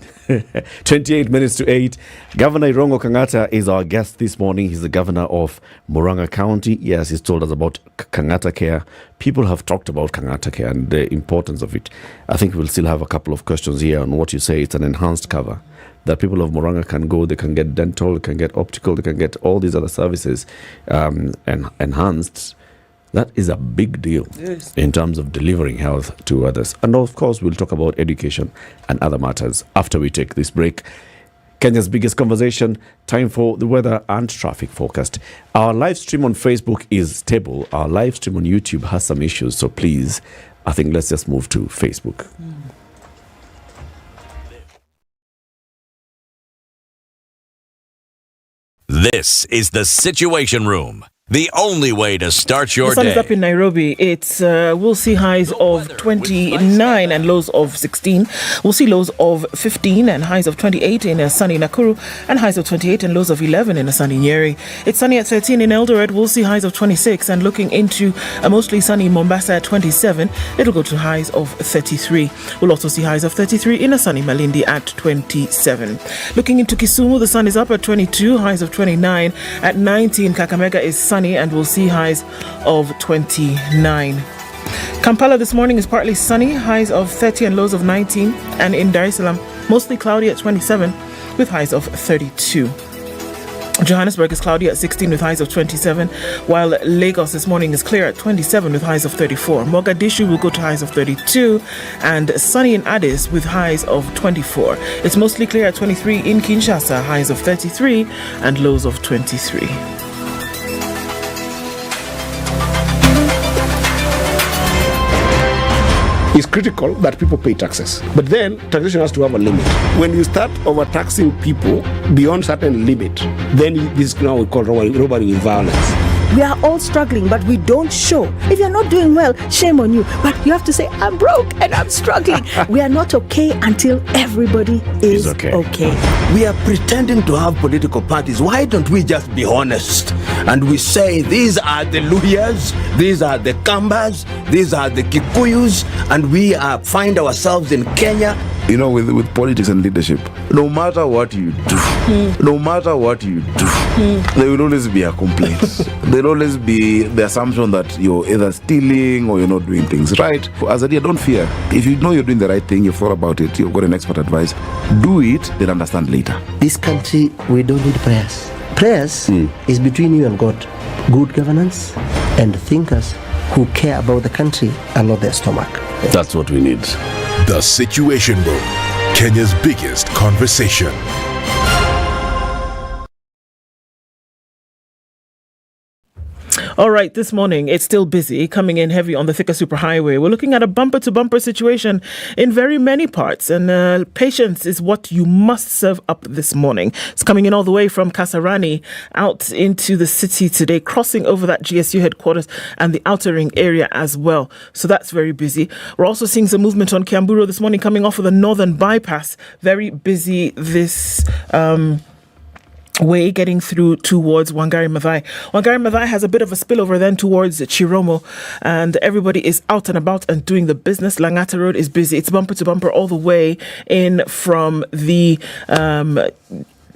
28 minutes to 8. Governor Irungu Kang'ata is our guest this morning. He's the governor of Murang'a County. Yes, he's told us about Kang'ata Care. People have talked about Kang'ata Care and the importance of it. I think we'll still have a couple of questions here on what you say. It's an enhanced cover that people of Murang'a can go. They can get dental, they can get optical, they can get all these other services and enhanced. That is a big deal in terms of delivering health to others. And of course, we'll talk about education and other matters after we take this break. Kenya's biggest conversation, time for the weather and traffic forecast. Our live stream on Facebook is stable. Our live stream on YouTube has some issues. So please, I think let's just move to Facebook. This is the Situation Room. The only way to start your day. The sun is day. up in Nairobi. We'll see highs of 29 and lows of 16. We'll see lows of 15 and highs of 28 in a sunny Nakuru and highs of 28 and lows of 11 in a sunny Nyeri. It's sunny at 13 in Eldoret. We'll see highs of 26 and looking into a mostly sunny Mombasa at 27. It'll go to highs of 33. We'll also see highs of 33 in a sunny Malindi at 27. Looking into Kisumu, the sun is up at 22, highs of 29. At 19, Kakamega is sunny and we'll see highs of 29. Kampala this morning is partly sunny, highs of 30 and lows of 19, and in Dar es Salaam mostly cloudy at 27 with highs of 32. Johannesburg is cloudy at 16 with highs of 27, while Lagos this morning is clear at 27 with highs of 34. Mogadishu will go to highs of 32, and sunny in Addis with highs of 24. It's mostly clear at 23 in Kinshasa, highs of 33 and lows of 23. It's critical that people pay taxes. But then taxation has to have a limit. When you start overtaxing people beyond certain limit, then this is now we call robbery with violence. We are all struggling, but we don't show. If you're not doing well, shame on you. But you have to say, I'm broke and I'm struggling. We are not okay until everybody is okay. We are pretending to have political parties. Why don't we just be honest? And we say, these are the Luyas, these are the Kambas, these are the Kikuyus, and we find ourselves in Kenya. You know, with politics and leadership, no matter what you do, there will always be a complaint. There will always be the assumption that you're either stealing or you're not doing things right. As a leader, don't fear. If you know you're doing the right thing, you've thought about it, you've got an expert advice, do it, then understand later. This country, we don't need prayers. Prayers is between you and God. Good governance and thinkers who care about the country and not their stomach. That's what we need. The Situation Room, Kenya's biggest conversation. All right, this morning it's still busy, coming in heavy on the Thika Superhighway. We're looking at a bumper-to-bumper situation in very many parts, and patience is what you must serve up this morning. It's coming in all the way from Kasarani out into the city today, crossing over that GSU headquarters and the outer ring area as well. So that's very busy. We're also seeing some movement on Kiamburo this morning, coming off of the northern bypass. Very busy this way getting through towards Wangari Maathai. Wangari Maathai has a bit of a spillover then towards Chiromo, and everybody is out and about and doing the business. Langata Road is busy. It's bumper to bumper all the way in from the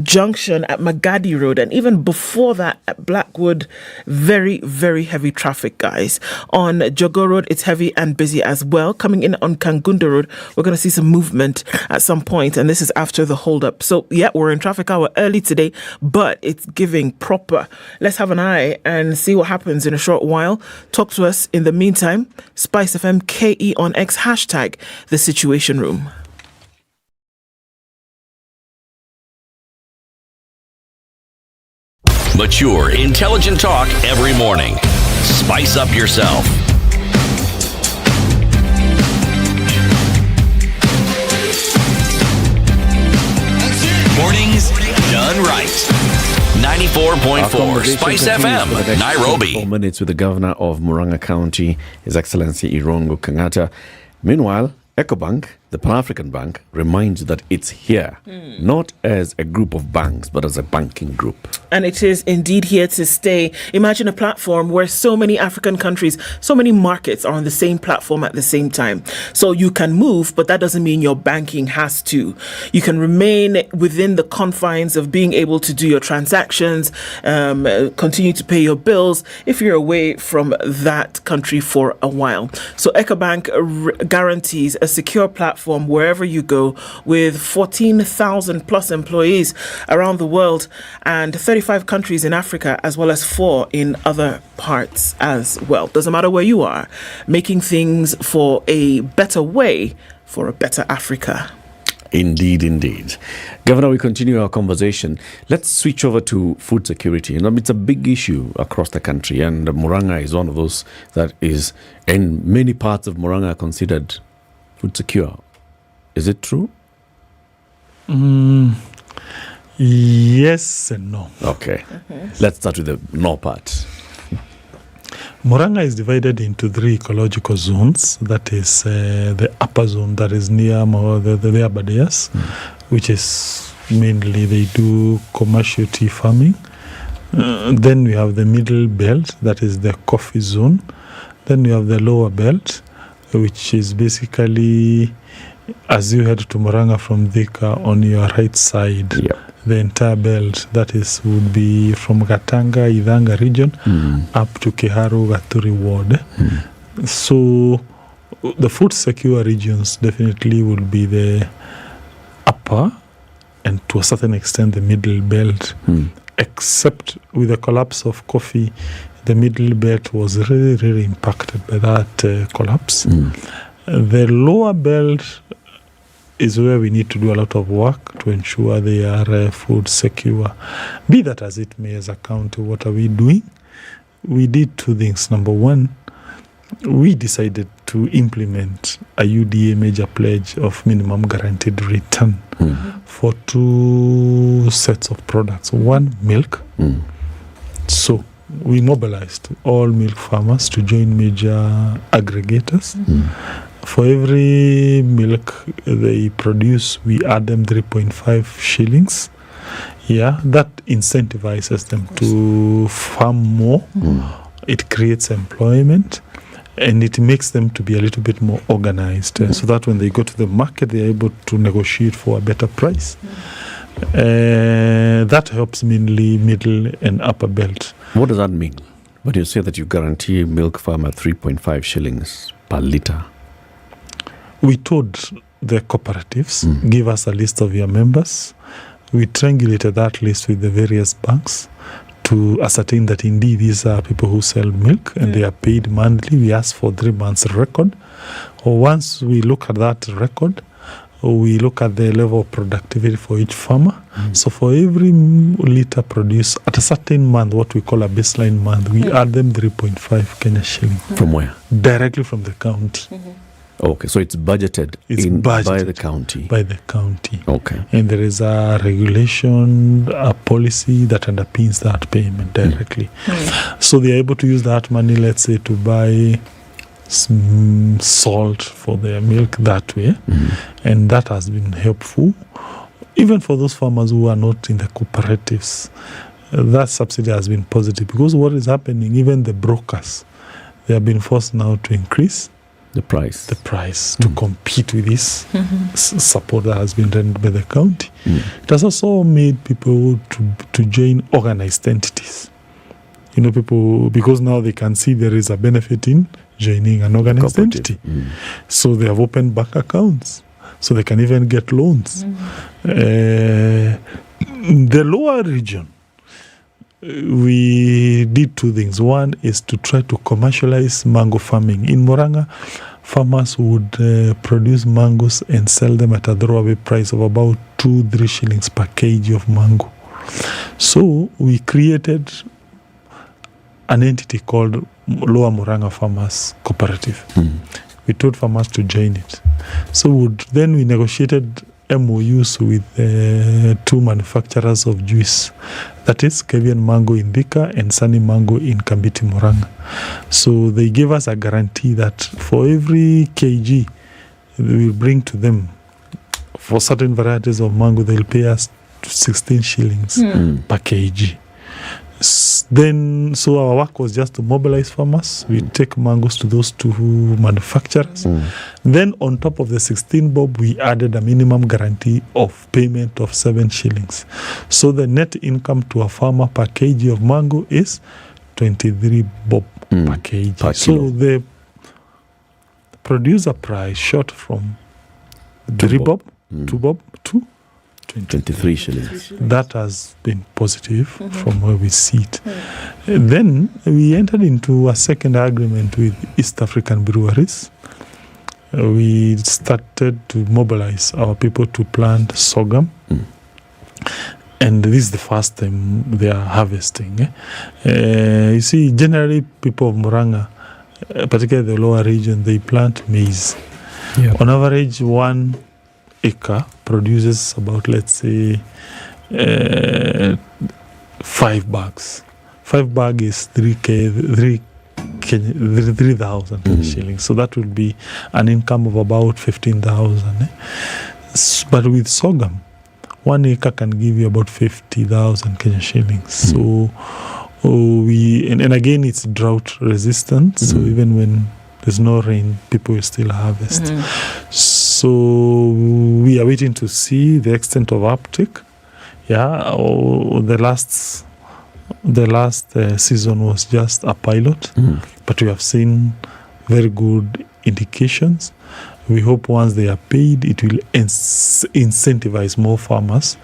junction at Magadi Road, and even before that at Blackwood. Very, very heavy traffic, guys. On Jogo Road, it's heavy and busy as well. Coming in on Kangunda Road, we're going to see some movement at some point, and this is after the hold-up. So, yeah, we're in traffic hour early today, but it's giving proper. Let's have an eye and see what happens in a short while. Talk to us in the meantime. SpiceFM KE on X, hashtag #TheSituationRoom. Mature, intelligent talk every morning. Spice up yourself. Mornings done right. 94.4 Spice FM, Nairobi. 4 minutes with the Governor of Murang'a County, His Excellency Irungu Kang'ata. Meanwhile, EcoBank, the Pan-African Bank, reminds you that it's here, not as a group of banks, but as a banking group. And it is indeed here to stay. Imagine a platform where so many African countries, so many markets are on the same platform at the same time. So you can move, but that doesn't mean your banking has to. You can remain within the confines of being able to do your transactions, continue to pay your bills if you're away from that country for a while. So EcoBank guarantees a secure platform wherever you go, with 14,000 plus employees around the world and 35 countries in Africa, as well as 4 in other parts as well. Doesn't matter where you are, making things for a better way, for a better Africa. Indeed, indeed. Governor, we continue our conversation. Let's switch over to food security. It's a big issue across the country, and Murang'a is one of those that is, in many parts of Murang'a, are considered food secure. Is it true? Yes and no. Okay. Let's start with the no part. Murang'a is divided into 3 ecological zones. That is the upper zone that is near the Abadeas, which is mainly they do commercial tea farming. Then we have the middle belt, that is the coffee zone. Then we have the lower belt, which is basically as you head to Murang'a from Thika on your right side. The entire belt, that is, would be from Gatanga, Idhanga region up to Kiharu, Gaturi ward. So the food secure regions definitely will be the upper and to a certain extent the middle belt except with the collapse of coffee, the middle belt was really, really impacted by that collapse. The lower belt is where we need to do a lot of work to ensure they are food secure. Be that as it may, as a county, what are we doing? We did two things. Number one, we decided to implement a UDA major pledge of minimum guaranteed return for two sets of products. One, milk. So we mobilized all milk farmers to join major aggregators. For every milk they produce, we add them 3.5 shillings. Yeah, that incentivizes them to farm more. It creates employment, and it makes them to be a little bit more organized, so that when they go to the market, they're able to negotiate for a better price. That helps mainly middle and upper belt. What does that mean? When you say that you guarantee milk farmer 3.5 shillings per litre? We told the cooperatives, give us a list of your members. We triangulated that list with the various banks to ascertain that indeed these are people who sell milk and they are paid monthly. We ask for 3 months record. Once we look at that record, we look at the level of productivity for each farmer. So for every litre produced at a certain month, what we call a baseline month, we add them 3.5 Kenya shilling. From where? Directly from the county. Okay, so it's budgeted, by the county. By the county. Okay. And there is a regulation, a policy that underpins that payment directly. So they are able to use that money, let's say, to buy salt for their milk that way. And that has been helpful. Even for those farmers who are not in the cooperatives, that subsidy has been positive, because what is happening, even the brokers, they have been forced now to increase the price to compete with this support that has been rendered by the county. It has also made people to join organized entities. You know, people, because now they can see there is a benefit in joining an organized entity. So they have opened bank accounts, so they can even get loans. The lower region, we did two things. One is to try to commercialize mango farming. In Murang'a, farmers would produce mangoes and sell them at a throwaway price of about 2-3 shillings per kg of mango. So we created an entity called Lower Murang'a Farmers Cooperative. We told farmers to join it. So we negotiated MOUs with 2 manufacturers of juice, that is Kevian Mango in Thika and Sunny Mango in Kambiti, Murang'a. So they gave us a guarantee that for every kg we will bring to them, for certain varieties of mango, they'll pay us 16 shillings per kg. Then, so our work was just to mobilize farmers. We take mangoes to those 2 manufacturers. Then on top of the 16 bob, we added a minimum guarantee of payment of 7 shillings. So the net income to a farmer per kg of mango is 23 bob per kg. So the producer price shot from 3 bob, 2 bob to 23 shillings. That has been positive from where we sit. Then we entered into a second agreement with East African breweries. We started to mobilize our people to plant sorghum. And this is the first time they are harvesting. You see, generally people of Murang'a, particularly the lower region, they plant maize. On average, 1 acre produces about, let's say, 5 bags. 5 bags is 3,000 shillings. So that will be an income of about 15,000. But with sorghum, 1 acre can give you about 50,000 Kenya shillings. So and again, it's drought resistant. So even when there's no rain, people will still harvest. So we are waiting to see the extent of uptake. The last season was just a pilot, but we have seen very good indications. We hope once they are paid, it will incentivize more farmers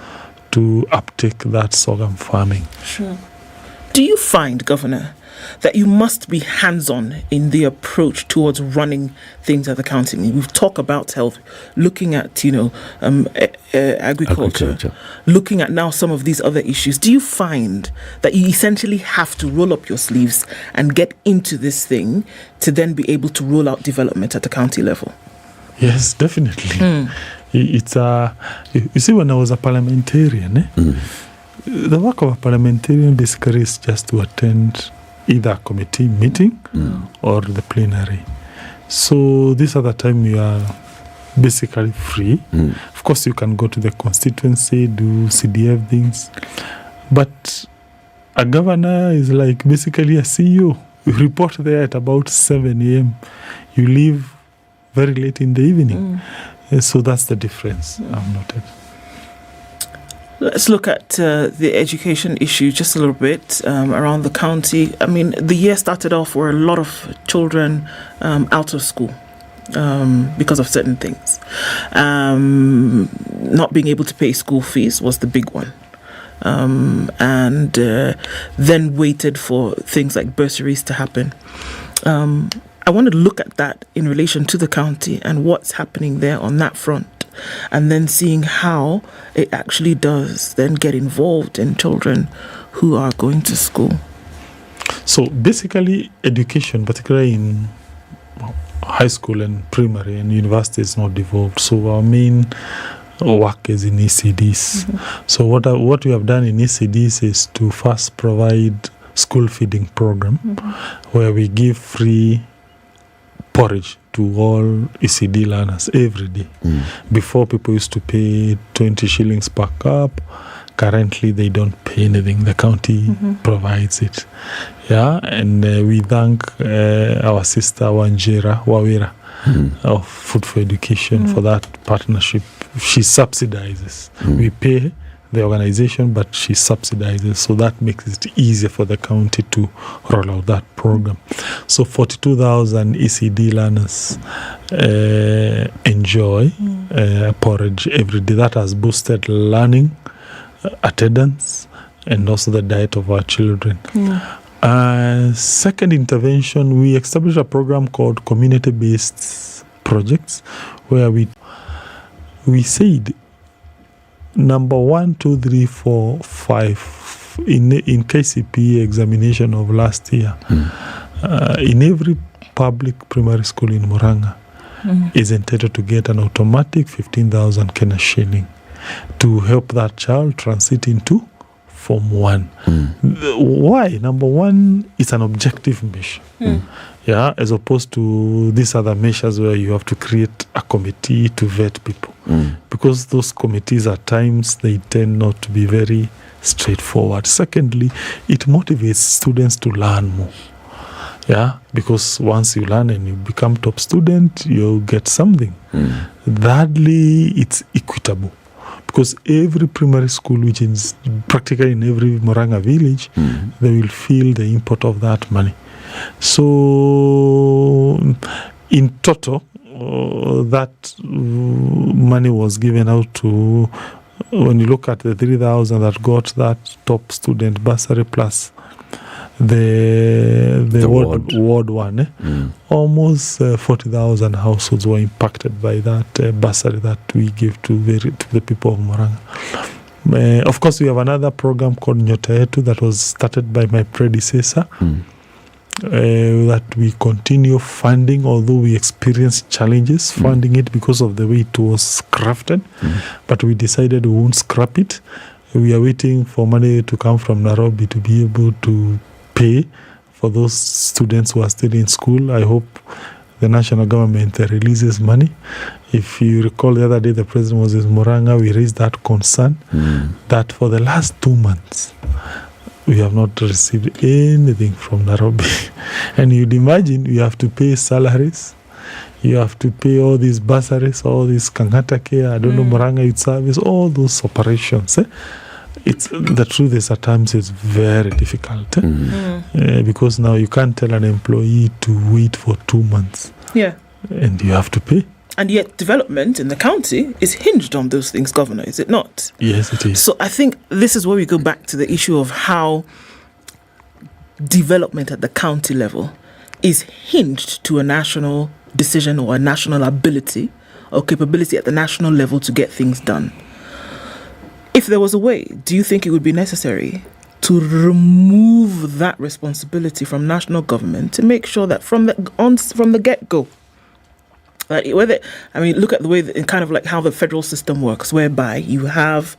to uptake that sorghum farming. Sure. Do you find, Governor, that you must be hands-on in the approach towards running things at the county? I mean, we've talked about health, looking at, agriculture, looking at now some of these other issues. Do you find that you essentially have to roll up your sleeves and get into this thing to then be able to roll out development at the county level? Yes, definitely. It's you see, when I was a parliamentarian, the work of a parliamentarian basically is just to attend either a committee meeting or the plenary. So this other time you are basically free. Of course, you can go to the constituency, do CDF things. But a governor is like basically a CEO. You report there at about 7 a.m. You leave very late in the evening. So that's the difference I've noted. Let's look at the education issue just a little bit around the county. I mean, the year started off where a lot of children out of school because of certain things. Not being able to pay school fees was the big one. And then waited for things like bursaries to happen. I want to look at that in relation to the county and what's happening there on that front. And then seeing how it actually does then get involved in children who are going to school. So basically, education, particularly in high school and primary and university, is not devolved. So our main work is in ECDs. So what we have done in ECDs is to first provide school feeding program where we give free porridge to all ECD learners every day. Before, people used to pay 20 shillings per cup. Currently, they don't pay anything. The county provides it. Yeah, and we thank our sister Wanjira Wawira of Food for Education for that partnership. She subsidizes. We pay the organization, but she subsidizes, so that makes it easier for the county to roll out that program. So 42,000 ECD learners enjoy porridge every day. That has boosted learning, attendance, and also the diet of our children. Second intervention, we established a program called community-based projects, where we said number 1, 2, 3, 4, 5 in KCPE examination of last year. In every public primary school in Murang'a is entitled to get an automatic 15,000 Kenya shilling to help that child transit into Form 1. Why? Number 1, it's an objective measure. Yeah, as opposed to these other measures where you have to create a committee to vet people. Because those committees at times, they tend not to be very straightforward. Secondly, it motivates students to learn more. Yeah, because once you learn and you become top student, you'll get something. Thirdly, it's equitable. Because every primary school, which is practically in every Murang'a village, they will feel the import of that money. So, in total, that money was given out to, when you look at the 3,000 that got that top student bursary plus the ward one, almost 40,000 households were impacted by that bursary that we give to the people of Murang'a. Of course, we have another program called Nyota Yetu that was started by my predecessor. That we continue funding, although we experienced challenges funding it because of the way it was crafted. But we decided we won't scrap it. We are waiting for money to come from Nairobi to be able to pay for those students who are still in school. I hope the national government releases money. If you recall, the other day the president was in Murang'a, we raised that concern that for the last 2 months, we have not received anything from Nairobi. And you'd imagine you have to pay salaries, you have to pay all these bursaries, all these Kangata care, I don't know, Murang'a Youth Service, all those operations. It's the truth is at times it's very difficult because now you can't tell an employee to wait for 2 months. Yeah. And you have to pay. And yet development in the county is hinged on those things, Governor, is it not? Yes, it is. So I think this is where we go back to the issue of how development at the county level is hinged to a national decision or a national ability or capability at the national level to get things done. If there was a way, do you think it would be necessary to remove that responsibility from national government to make sure that from the get-go, look at the way that, kind of like how the federal system works, whereby you have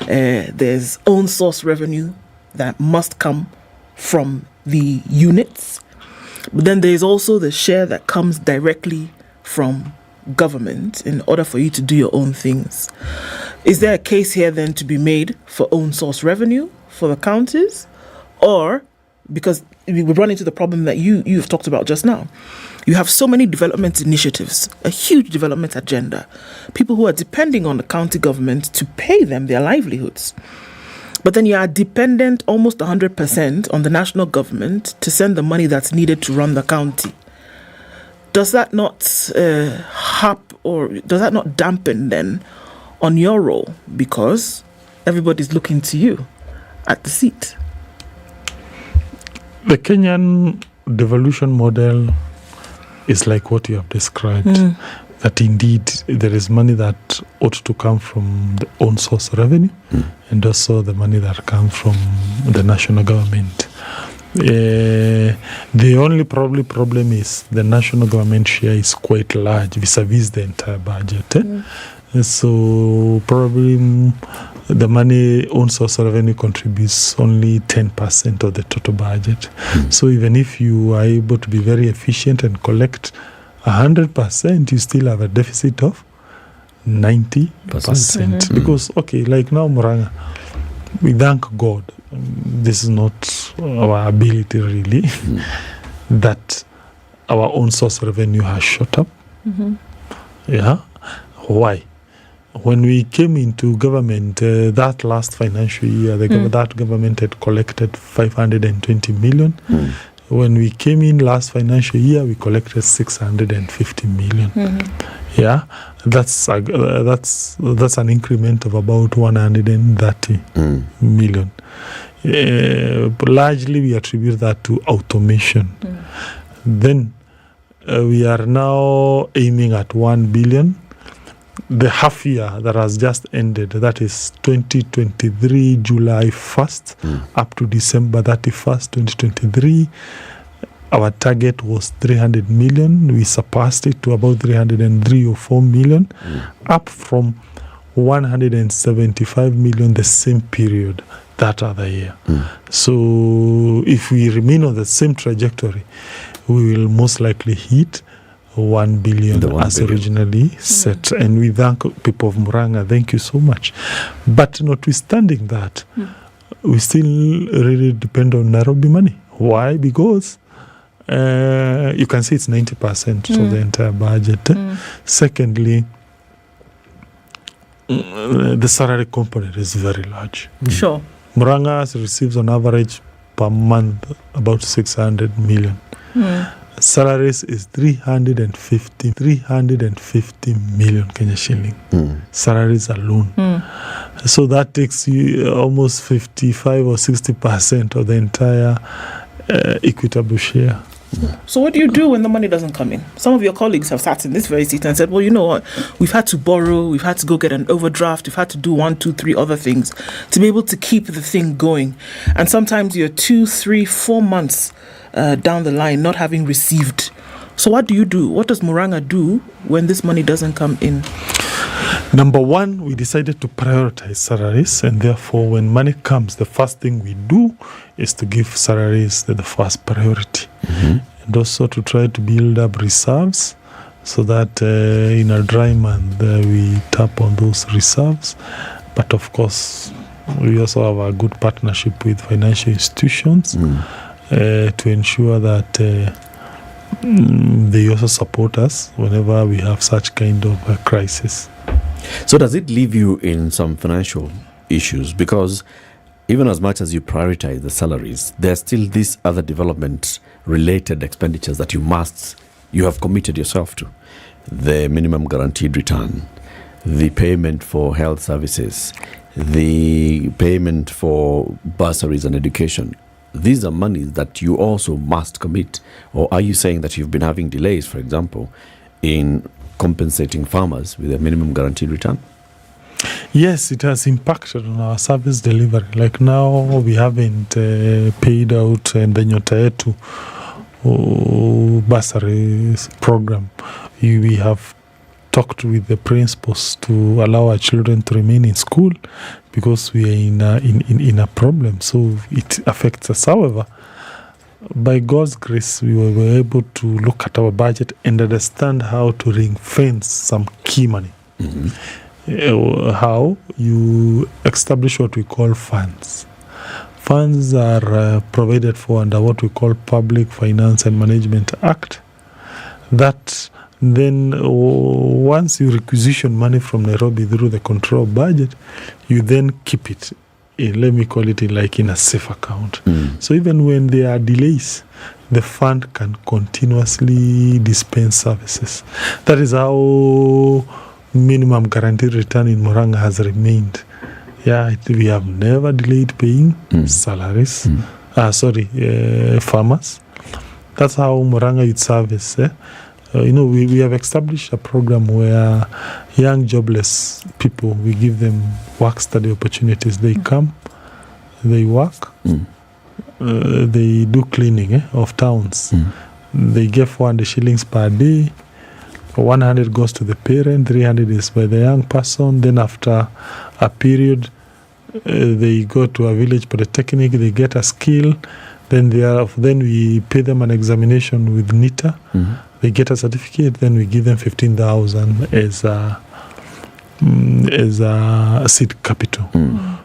there's own source revenue that must come from the units, but then there's also the share that comes directly from government in order for you to do your own things. Is there a case here then to be made for own source revenue for the counties? Or, because we run into the problem that you've talked about just now, you have so many development initiatives, a huge development agenda, people who are depending on the county government to pay them their livelihoods. But then you are dependent almost 100% on the national government to send the money that's needed to run the county. Does that not does that not dampen then on your role, because everybody's looking to you at the seat? The Kenyan devolution model is like what you have described, that indeed there is money that ought to come from the own source revenue and also the money that comes from the national government. The only problem is the national government share is quite large vis-a-vis the entire budget. So probably the money own source revenue contributes only 10% of the total budget. So even if you are able to be very efficient and collect 100%, you still have a deficit of 90%. Because, like now Muranga, we thank God, this is not our ability really, that our own source revenue has shot up. Yeah. Why? When we came into government, that last financial year, that government had collected 520 million. When we came in last financial year, we collected 650 million. Yeah, that's an increment of about 130 million. Largely, we attribute that to automation. Then we are now aiming at 1 billion. The half year that has just ended, that is 2023, July 1st, up to December 31st, 2023, our target was 300 million. We surpassed it to about 303 or 4 million, up from 175 million the same period that other year. So if we remain on the same trajectory, we will most likely hit 1 billion as originally set. And we thank people of Muranga, thank you so much. But notwithstanding that, we still really depend on Nairobi money. Why? Because you can see it's 90% of the entire budget. Secondly, the salary component is very large. Sure. Muranga receives on average per month about 600 million. Salaries is 350 million Kenya shilling. Salaries alone. So that takes you almost 55 or 60% of the entire equitable share. So what do you do when the money doesn't come in? Some of your colleagues have sat in this very seat and said, well, you know what, we've had to borrow, we've had to go get an overdraft, we've had to do 1, 2, 3 other things to be able to keep the thing going. And sometimes you're 2, 3, 4 months down the line not having received. So what do you do? What does Muranga do when this money doesn't come in? Number one, we decided to prioritize salaries, and therefore when money comes, the first thing we do is to give salaries the first priority. And also to try to build up reserves so that in a dry month we tap on those reserves. But of course, we also have a good partnership with financial institutions to ensure that they also support us whenever we have such kind of a crisis. So does it leave you in some financial issues? Because even as much as you prioritize the salaries, there are still these other development-related expenditures that you have committed yourself to. the minimum guaranteed return, the payment for health services, the payment for bursaries and education, these are monies that you also must commit. Or are you saying that you've been having delays, for example, in compensating farmers with a minimum guaranteed return? Yes, it has impacted on our service delivery. Like now, we haven't paid out the Nyota Yetu bursaries program. We have talked with the principals to allow our children to remain in school because we are in a problem. So it affects us. However, by God's grace, we were able to look at our budget and understand how to ring-fence some key money. How you establish what we call funds. Funds are provided for under what we call Public Finance and Management Act. That then once you requisition money from Nairobi through the control budget, you then keep it let me call it in a safe account. So even when there are delays, the fund can continuously dispense services. That is how minimum guaranteed return in Murang'a has remained. We have never delayed paying salaries. Farmers. That's how Murang'a Youth Service. We have established a program where young jobless people, we give them work study opportunities. They come, they work, they do cleaning of towns. They get 400 shillings per day. 100 goes to the parent, 300 is by the young person. Then after a period, they go to a village polytechnic, they get a skill. Then we pay them an examination with NITA. They get a certificate. Then we give them 15,000 as a seed capital.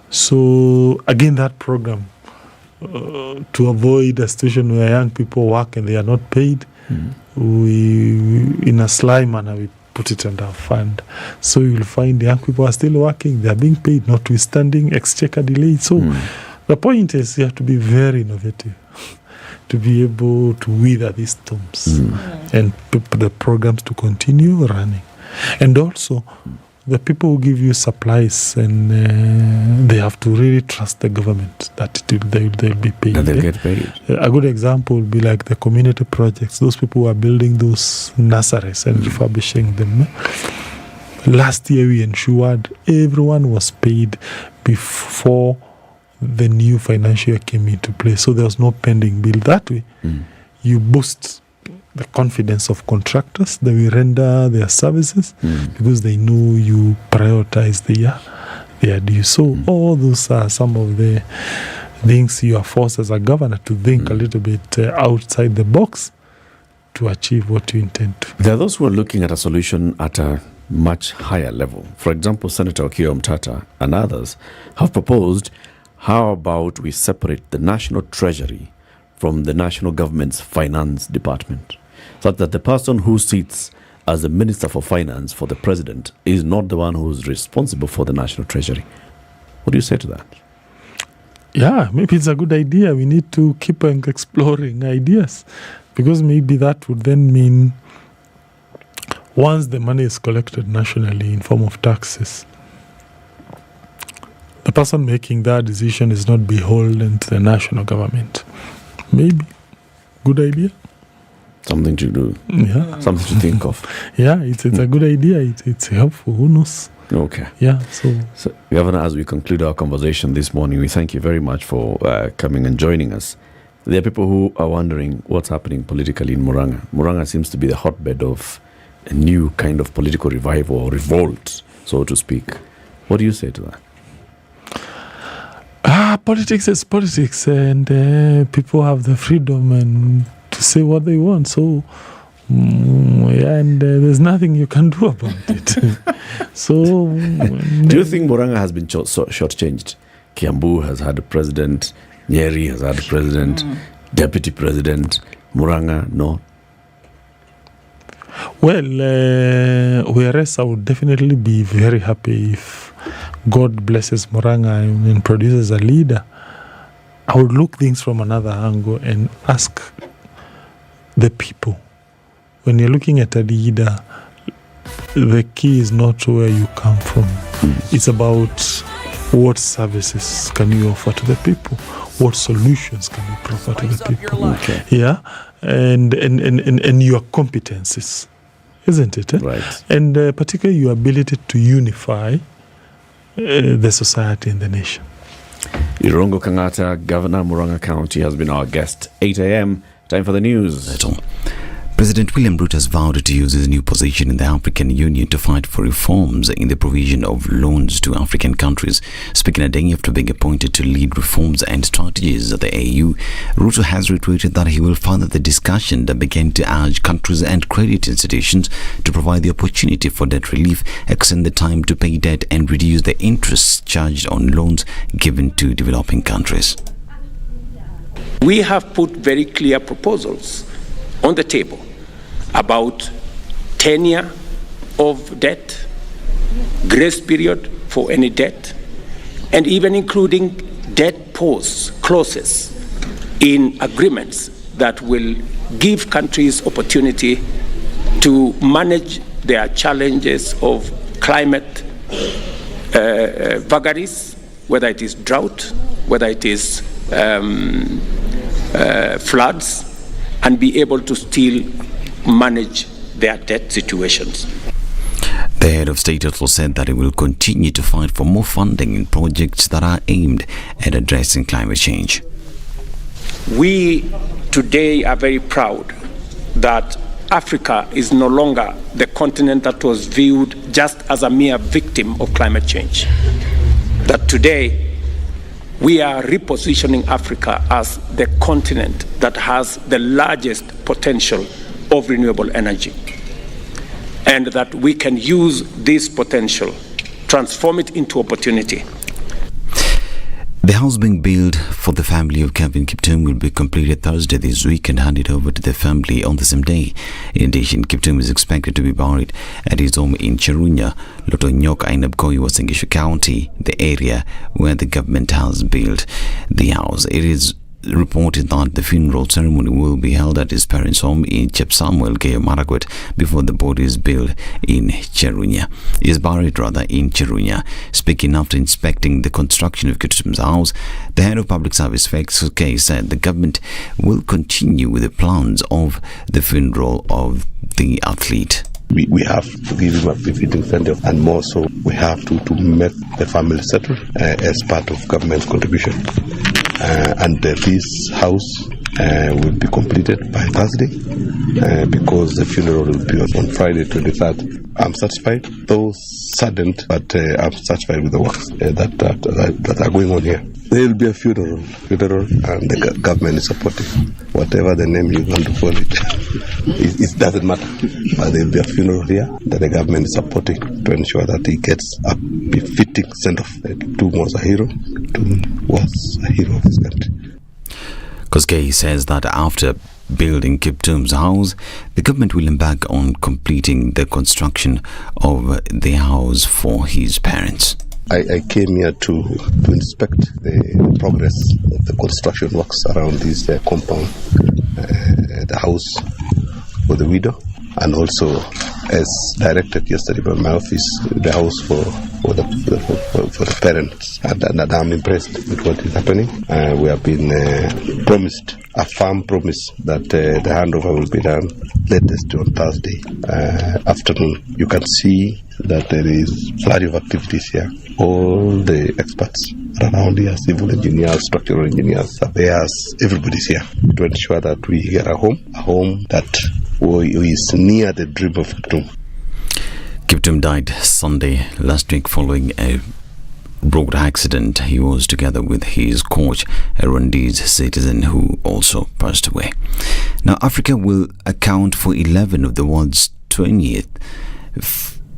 So again, that program to avoid a situation where young people work and they are not paid, we in a sly manner we put it under a fund. So you will find young people are still working, they are being paid, notwithstanding exchequer delay. So the point is you have to be very innovative to be able to weather these storms and the programs to continue running. And also the people who give you supplies, and they have to really trust the government that they'll be paid. That they'll get paid. A good example would be like the community projects. Those people who are building those nurseries and refurbishing them. Last year we ensured everyone was paid before the new financial year came into place. So there was no pending bill. That way, you boost the confidence of contractors that will render their services because they know you prioritize their dues. So all those are some of the things you are forced as a governor to think a little bit outside the box to achieve what you intend to. There are those who are looking at a solution at a much higher level. For example, Senator Okoh Mtata and others have proposed, how about we separate the National Treasury from the national government's finance department, so that the person who sits as the Minister for Finance for the President is not the one who is responsible for the National Treasury. What do you say to that? Yeah, maybe it's a good idea. We need to keep exploring ideas, because maybe that would then mean once the money is collected nationally in form of taxes, the person making that decision is not beholden to the national government. Maybe. Good idea. Something to do. Yeah. Something to think of. Yeah, it's a good idea. It's helpful. Who knows? Okay. Yeah. So, Governor, as we conclude our conversation this morning, we thank you very much for coming and joining us. There are people who are wondering what's happening politically in Murang'a. Murang'a seems to be the hotbed of a new kind of political revival or revolt, so to speak. What do you say to that? Politics is politics, and people have the freedom and to say what they want. So, and there's nothing you can do about it. So, do you think Murang'a has been shortchanged? Kiambu has had a president, Nyeri has had a president, deputy president. Murang'a, no. Well, whereas I would definitely be very happy if God blesses Murang'a and produces a leader, I would look things from another angle and ask the people, when you're looking at a leader, the key is not where you come from. It's about what services can you offer to the people, what solutions can you provide to the people. Yeah, and your competencies, isn't it? Right. And particularly your ability to unify the society and the nation. Irongo Kangata, Governor Murang'a County, has been our guest. 8 a.m. Time for the news. President William Ruto has vowed to use his new position in the African Union to fight for reforms in the provision of loans to African countries. Speaking a day after being appointed to lead reforms and strategies at the AU, Ruto has reiterated that he will further the discussion that began to urge countries and credit institutions to provide the opportunity for debt relief, extend the time to pay debt, and reduce the interest charged on loans given to developing countries. We have put very clear proposals on the table about tenure of debt, grace period for any debt, and even including debt pause clauses in agreements that will give countries opportunity to manage their challenges of climate vagaries, whether it is drought, whether it is floods, and be able to still manage their debt situations. The head of state also said that he will continue to fight for more funding in projects that are aimed at addressing climate change. We today are very proud that Africa is no longer the continent that was viewed just as a mere victim of climate change. That today we are repositioning Africa as the continent that has the largest potential of renewable energy, and that we can use this potential, transform it into opportunity. The house being built for the family of Kevin Kiptum will be completed Thursday this week and handed over to the family on the same day. In addition, Kiptum is expected to be buried at his home in Cherunya, Lotonyok, Ainabkoi, Uasin Gishu County, the area where the government has built the house. It is reported that the funeral ceremony will be held at his parents' home in Chepsamuel, Geyo Marakwet, before the body is buried in Cherunya. Is buried in Cherunya. Speaking after inspecting the construction of Kiptum's house, the head of public service FXK said the government will continue with the plans of the funeral of the athlete. We have to give him a befitting send-off, and more so, we have to make the family settle as part of government's contribution. And this house will be completed by Thursday because the funeral will be on Friday 23rd. I'm satisfied, though saddened, but I'm satisfied with the works that are going on here. There will be a funeral, and the government is supporting. Whatever the name you want to call it, it doesn't matter. But there will be a funeral here that the government is supporting to ensure that he gets a befitting send-off. Kiptum was a hero. Kiptum was a hero of his country. Koskei says that after building Kiptum's house, the government will embark on completing the construction of the house for his parents. I came here to inspect the progress of the construction works around this compound, the house for the widow, and also, as directed yesterday by my office, the house for the parents. And I'm impressed with what is happening. We have been promised a firm promise that the handover will be done latest on Thursday afternoon. You can see that there is a flurry of activities here. All the experts around here, civil engineers, structural engineers, surveyors, everybody's here to ensure that we get a home that is near the dream of Kiptum. Kiptum died Sunday last week following a road accident. He was together with his coach, a Rwandese citizen who also passed away. Now, Africa will account for 11 of the world's 20th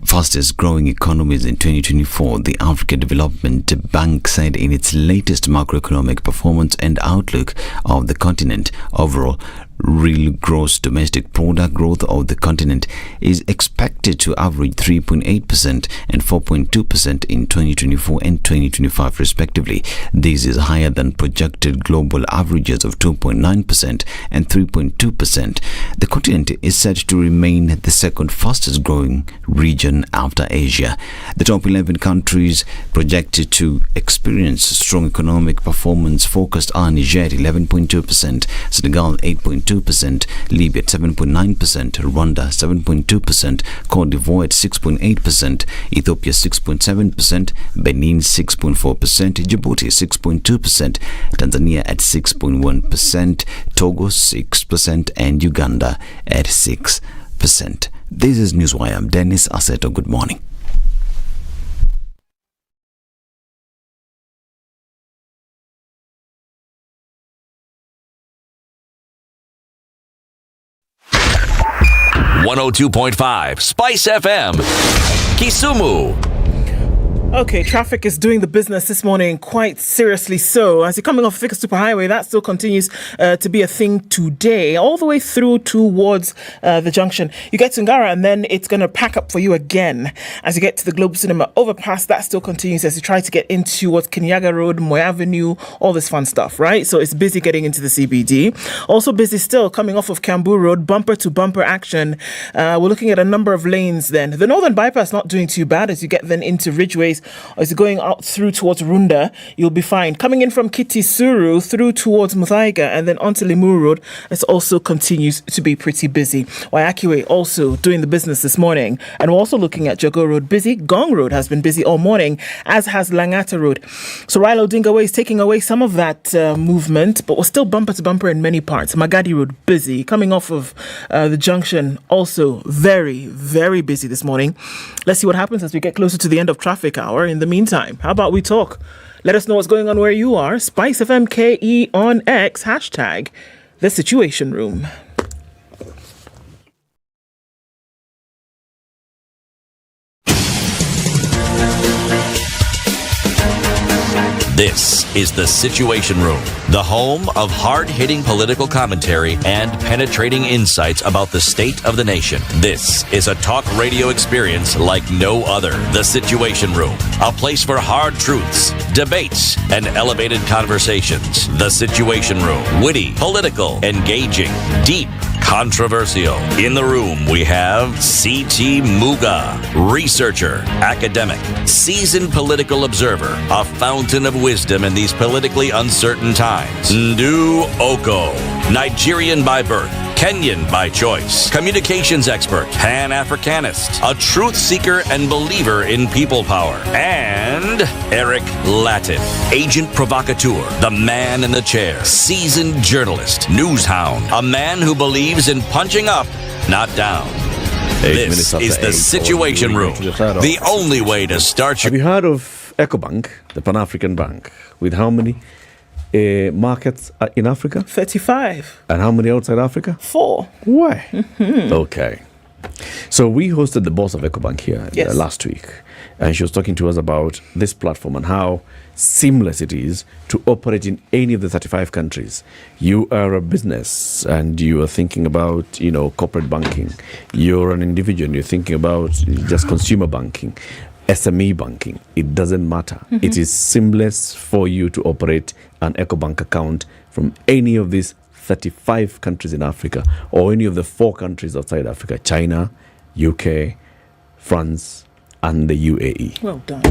fastest growing economies in 2024, the Africa Development Bank said in its latest macroeconomic performance and outlook of the continent. Overall, Real gross domestic product growth of the continent is expected to average 3.8% and 4.2% in 2024 and 2025 respectively. This is higher than projected global averages of 2.9% and 3.2%. The continent is said to remain the second fastest growing region after Asia. The top 11 countries projected to experience strong economic performance focused are Niger 11.2%, Senegal 8.2%, Libya at 7.9%, Rwanda 7.2%, Cote d'Ivoire at 6.8%, Ethiopia 6.7%, Benin 6.4%, Djibouti 6.2%, Tanzania at 6.1%, Togo 6%, and Uganda at 6%. This is Newswire. I'm Dennis Aseto. Good morning. .5 Spice FM, Kisumu. Okay, traffic is doing the business this morning, quite seriously so. As you're coming off Thika Superhighway, that still continues to be a thing today, all the way through towards the junction. You get to Ngara and then it's going to pack up for you again. As you get to the Globe Cinema overpass, that still continues as you try to get into what's Kenyaga Road, Moi Avenue, all this fun stuff, right? So it's busy getting into the CBD. Also busy still coming off of Kiambu Road, bumper to bumper action. We're looking at a number of lanes then. The Northern Bypass not doing too bad as you get then into Ridgeways. As you're going out through towards Runda, you'll be fine. Coming in from Kitisuru through towards Muthaiga and then onto Limuru Road, it also continues to be pretty busy. Waiakiwe also doing the business this morning. And we're also looking at Jago Road busy. Gong Road has been busy all morning, as has Langata Road. So Raila Odinga Way is taking away some of that movement, but we're still bumper to bumper in many parts. Magadi Road busy. Coming off of the junction, also very, very busy this morning. Let's see what happens as we get closer to the end of traffic hour. In the meantime, how about we talk? Let us know what's going on where you are. SpiceFM KE on X, hashtag #TheSituationRoom. This is The Situation Room, the home of hard-hitting political commentary and penetrating insights about the state of the nation. This is a talk radio experience like no other. The Situation Room, a place for hard truths, debates, and elevated conversations. The Situation Room, witty, political, engaging, deep, controversial. In the room, we have C.T. Muga, researcher, academic, seasoned political observer, a fountain of wisdom in these politically uncertain times. Ndu Okoh, Nigerian by birth, Kenyan by choice, communications expert, Pan-Africanist, a truth seeker and believer in people power, and Eric Latiff, agent provocateur, the man in the chair, seasoned journalist, news hound, a man who believes in punching up, not down. This is The Situation Room, the only way to start your... Have you heard of EcoBank, the Pan-African Bank, with how many markets in Africa? 35. And how many outside Africa? 4. Why? Okay. So we hosted the boss of EcoBank here last week, and she was talking to us about this platform and how seamless it is to operate in any of the 35 countries. You are a business and you are thinking about, corporate banking. You're an individual and you're thinking about just consumer banking, SME banking. It doesn't matter. It is seamless for you to operate an EcoBank account from any of these 35 countries in Africa or any of the 4 countries outside Africa: China, UK, France, and the UAE. Well done.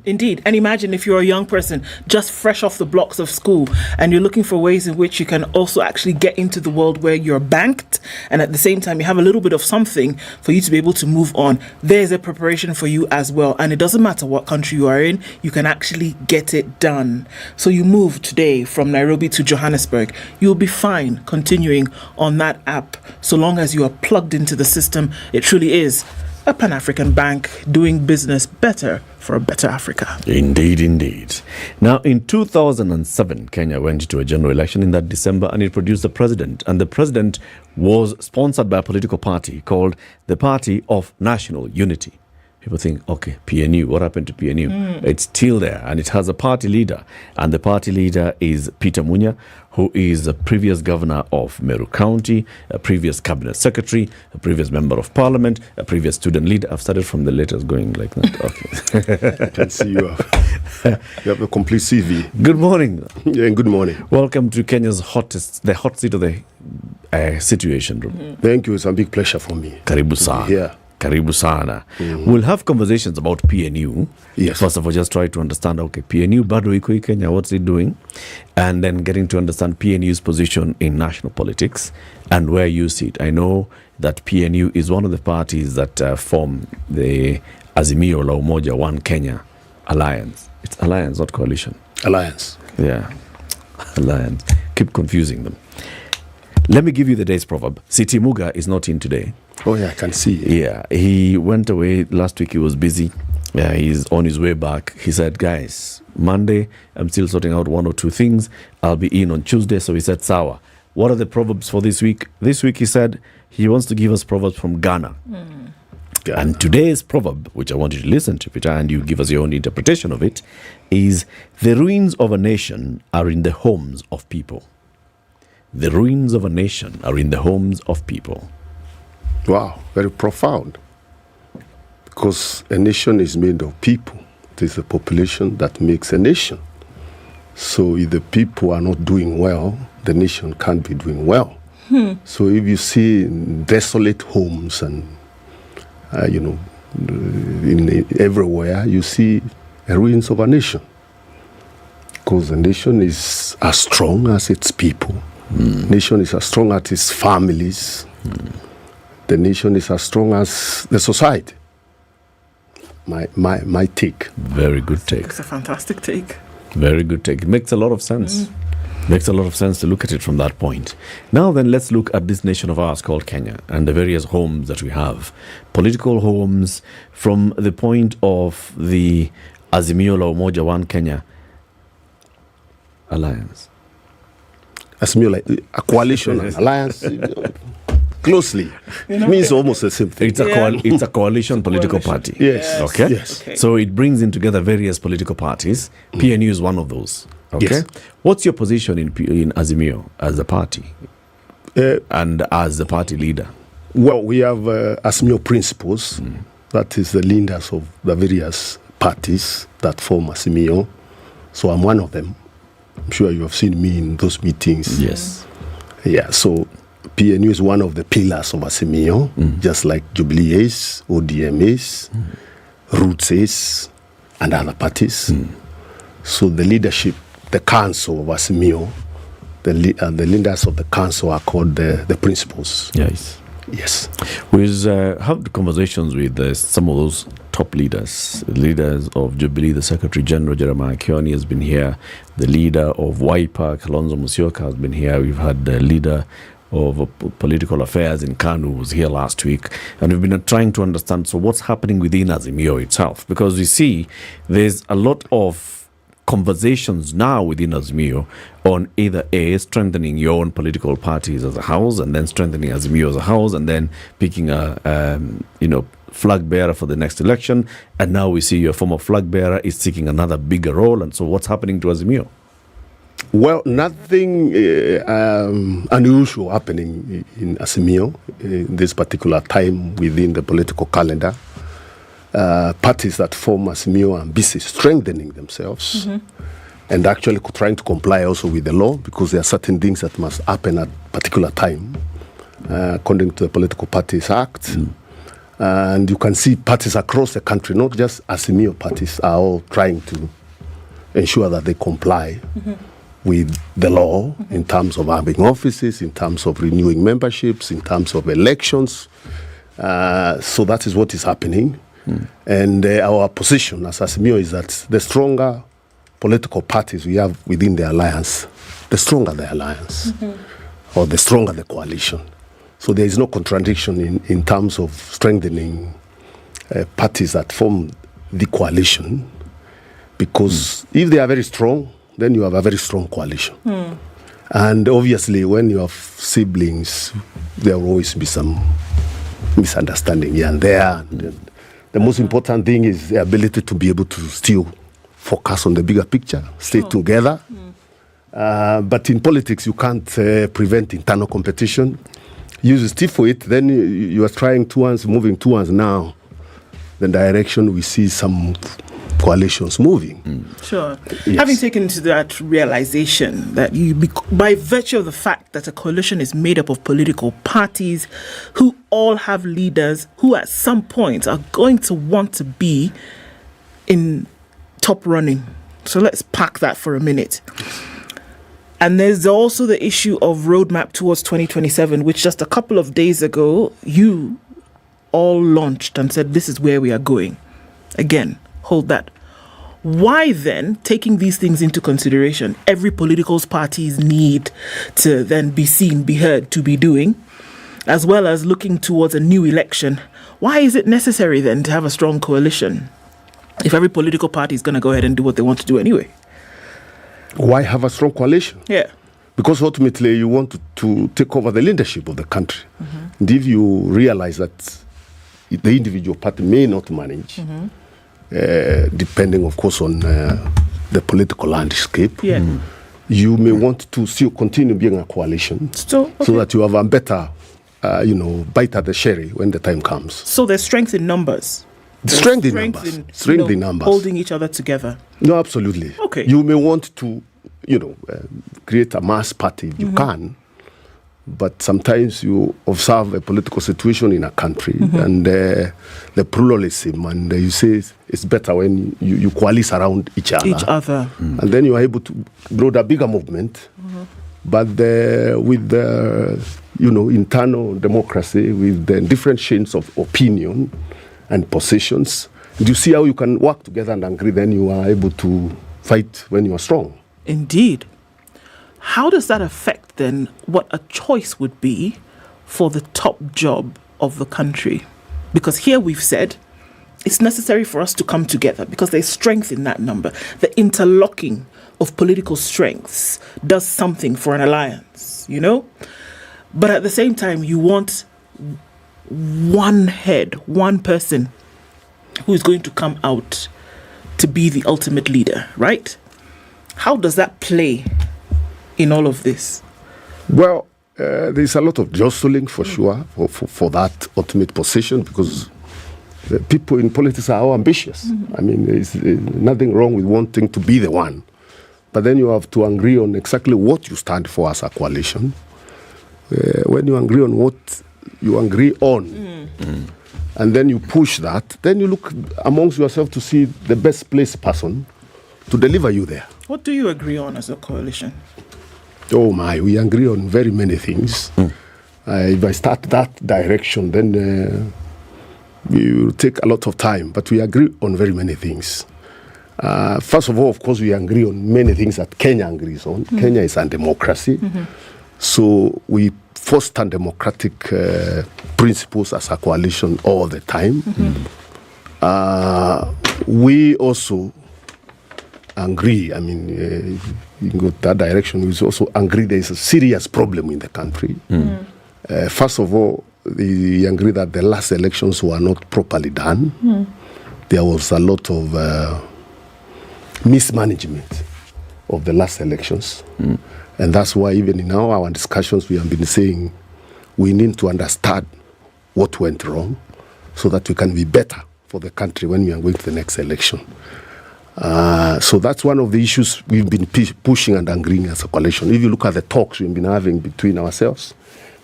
Indeed. And imagine if you're a young person just fresh off the blocks of school and you're looking for ways in which you can also actually get into the world where you're banked and at the same time you have a little bit of something for you to be able to move on. There's a preparation for you as well. And it doesn't matter what country you are in, you can actually get it done. So you move today from Nairobi to Johannesburg. You'll be fine continuing on that app so long as you are plugged into the system. It truly is a Pan-African bank doing business better for a better Africa. Indeed, indeed. Now, in 2007, Kenya went to a general election in that December and it produced a president. And the president was sponsored by a political party called the Party of National Unity. people think, okay, PNU, what happened to PNU? It's still there, and it has a party leader, and the party leader is Peter Munya, who is a previous governor of Meru County, a previous cabinet secretary, a previous member of parliament, a previous student leader. I've started from the letters going like that. Okay. I can see you have a complete CV. Good morning. Yeah, good morning. Welcome to Kenya's hot seat of the Situation Room. Thank you. It's a big pleasure for me. Karibu sana. Yeah. Karibu sana. We'll have conversations about PNU. Yes. First of all, just try to understand, okay, PNU, bado iko hii Kenya, what's it doing? And then getting to understand PNU's position in national politics and where you sit. I know that PNU is one of the parties that form the Azimio la Umoja One Kenya Alliance. It's alliance, not coalition. Alliance. Yeah. Alliance. Keep confusing them. Let me give you the day's proverb. Siti Muga is not in today. Oh, yeah, I can see. Yeah, he went away last week. He was busy. Yeah, he's on his way back. He said, guys, Monday, I'm still sorting out one or two things. I'll be in on Tuesday. So he said, Sawa. What are the proverbs for this week? This week, he said, he wants to give us proverbs from Ghana. And today's proverb, which I want you to listen to, Peter, and you give us your own interpretation of it, is the ruins of a nation are in the homes of people. The ruins of a nation are in the homes of people. Wow, very profound. Because a nation is made of people. It is the population that makes a nation. So if the people are not doing well, the nation can't be doing well. So if you see desolate homes and, everywhere, you see the ruins of a nation. Because a nation is as strong as its people. Nation is as strong as its families. The nation is as strong as the society. My take. Very good take. It's a fantastic take. Very good take. It makes a lot of sense. Makes a lot of sense to look at it from that point. Now then, let's look at this nation of ours called Kenya and the various homes that we have. Political homes from the point of the Azimio la Umoja One Kenya Alliance. Azimio, like a coalition, an alliance, closely. It means almost the same thing. It's a coalition political party. Yes. Okay? Yes. So it brings in together various political parties. PNU is one of those. Okay. Yes. What's your position in Azimio as a party and as the party leader? Well, we have Azimio principles. That is the leaders of the various parties that form Azimio. So I'm one of them. I'm sure you have seen me in those meetings. Yes. Yeah, so PNU is one of the pillars of Azimio, just like Jubilee is, ODM is, Roots is, and other parties. So the leadership, the council of Azimio, the leaders of the council are called the principals. Yes. Yes. We've had conversations with some of those top leaders of Jubilee. The Secretary General, Jeremiah Kioni, has been here. The leader of Wiper, Kalonzo Musyoka, has been here. We've had the leader of political affairs in KANU was here last week. And we've been trying to understand, so what's happening within Azimio itself? Because we see there's a lot of conversations now within Azimio on either strengthening your own political parties as a house, and then strengthening Azimio as a house, and then picking a flag bearer for the next election. And now we see your former flag bearer is seeking another bigger role. And so what's happening to Azimio? Well, nothing unusual happening in Azimio in this particular time within the political calendar. Parties that form Azimio are busy strengthening themselves and actually trying to comply also with the law, because there are certain things that must happen at a particular time according to the Political Parties Act. And you can see parties across the country, not just Azimio parties, are all trying to ensure that they comply with the law in terms of having offices, in terms of renewing memberships, in terms of elections. So that is what is happening. And our position as Azimio is that the stronger political parties we have within the alliance, the stronger the alliance, or the stronger the coalition. So there is no contradiction in terms of strengthening parties that form the coalition, because if they are very strong, then you have a very strong coalition. And obviously, when you have siblings, there will always be some misunderstanding here and there. And The most important thing is the ability to be able to still focus on the bigger picture, stay together. But in politics, you can't prevent internal competition. You stiff for it, then you are trying towards moving towards now the direction we see some coalitions moving. Sure. Yes. Having taken to that realization that by virtue of the fact that a coalition is made up of political parties who all have leaders who at some point are going to want to be in top running. So let's park that for a minute. And there's also the issue of roadmap towards 2027, which just a couple of days ago, you all launched and said, this is where we are going. Again, hold that. Why then, taking these things into consideration, every political party's need to then be seen, be heard, to be doing, as well as looking towards a new election, why is it necessary then to have a strong coalition if every political party is going to go ahead and do what they want to do anyway? Why have a strong coalition? Yeah. Because ultimately you want to take over the leadership of the country. And if you realize that the individual party may not manage, depending, of course, on the political landscape, you may want to still continue being a coalition so that you have a better, bite at the cherry when the time comes. So there's strength in numbers. Strength in numbers. Strength in numbers. Holding each other together. No, absolutely. Okay. You may want to, create a mass party if you can, but sometimes you observe a political situation in a country and the pluralism, and you say it's better when you coalesce around each other. And then you are able to build a bigger movement. But with the, internal democracy, with the different shades of opinion and positions, you see how you can work together and agree, then you are able to fight when you are strong. Indeed. How does that affect then what a choice would be for the top job of the country? Because here we've said it's necessary for us to come together because there's strength in that number. The interlocking of political strengths does something for an alliance, But at the same time, you want one head, one person who is going to come out to be the ultimate leader, right? How does that play in all of this? Well, there's a lot of jostling for sure for that ultimate position because people in politics are all ambitious. I mean, there's nothing wrong with wanting to be the one. But then you have to agree on exactly what you stand for as a coalition. When you agree on what you agree on, and then you push that, then you look amongst yourself to see the best placed person to deliver you there. What do you agree on as a coalition? Oh my, we agree on very many things. If I start that direction, then it will take a lot of time, but we agree on very many things. First of all, of course, we agree on many things that Kenya agrees on. Kenya is a democracy. So we foster democratic principles as a coalition all the time. We also agree, you go that direction, we also agree there is a serious problem in the country. First of all, we agree that the last elections were not properly done. There was a lot of mismanagement of the last elections. And that's why even in our discussions we have been saying we need to understand what went wrong so that we can be better for the country when we are going to the next election. So that's one of the issues we've been pushing and agreeing as a coalition. If you look at the talks we've been having between ourselves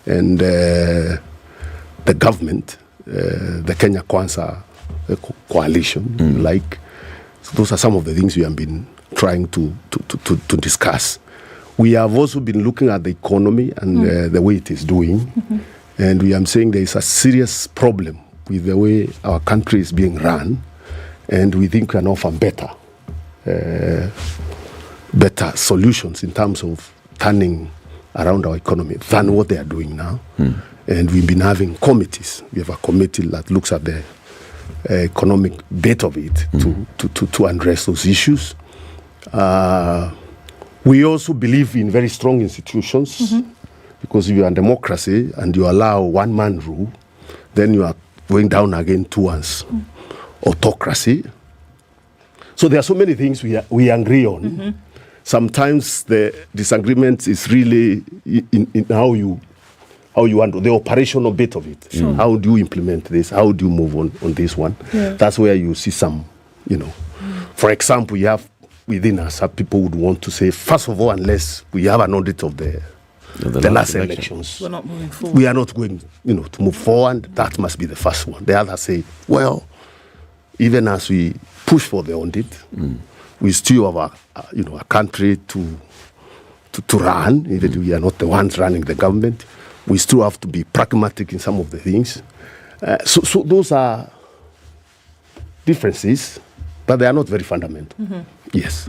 and the government, the Kenya Kwanza coalition, those are some of the things we have been trying to discuss. We have also been looking at the economy and the way it is doing. And we are saying there is a serious problem with the way our country is being run. And we think we can offer better solutions in terms of turning around our economy than what they are doing now. And we've been having committees. We have a committee that looks at the economic bit of it to address those issues. We also believe in very strong institutions because if you are a democracy and you allow one-man rule, then you are going down again towards autocracy. So there are so many things we agree on. Sometimes the disagreement is really in how you handle the operational bit of it. Sure. How do you implement this? How do you move on this one? Yeah. That's where you see some, For example, you have within us, people would want to say, first of all, unless we have an audit of the last elections, we're not moving forward. We are not going, to move forward. That must be the first one. The other say, well, even as we push for the audit, we still have a country to run. Even we are not the ones running the government, we still have to be pragmatic in some of the things. So those are differences, but they are not very fundamental. Yes.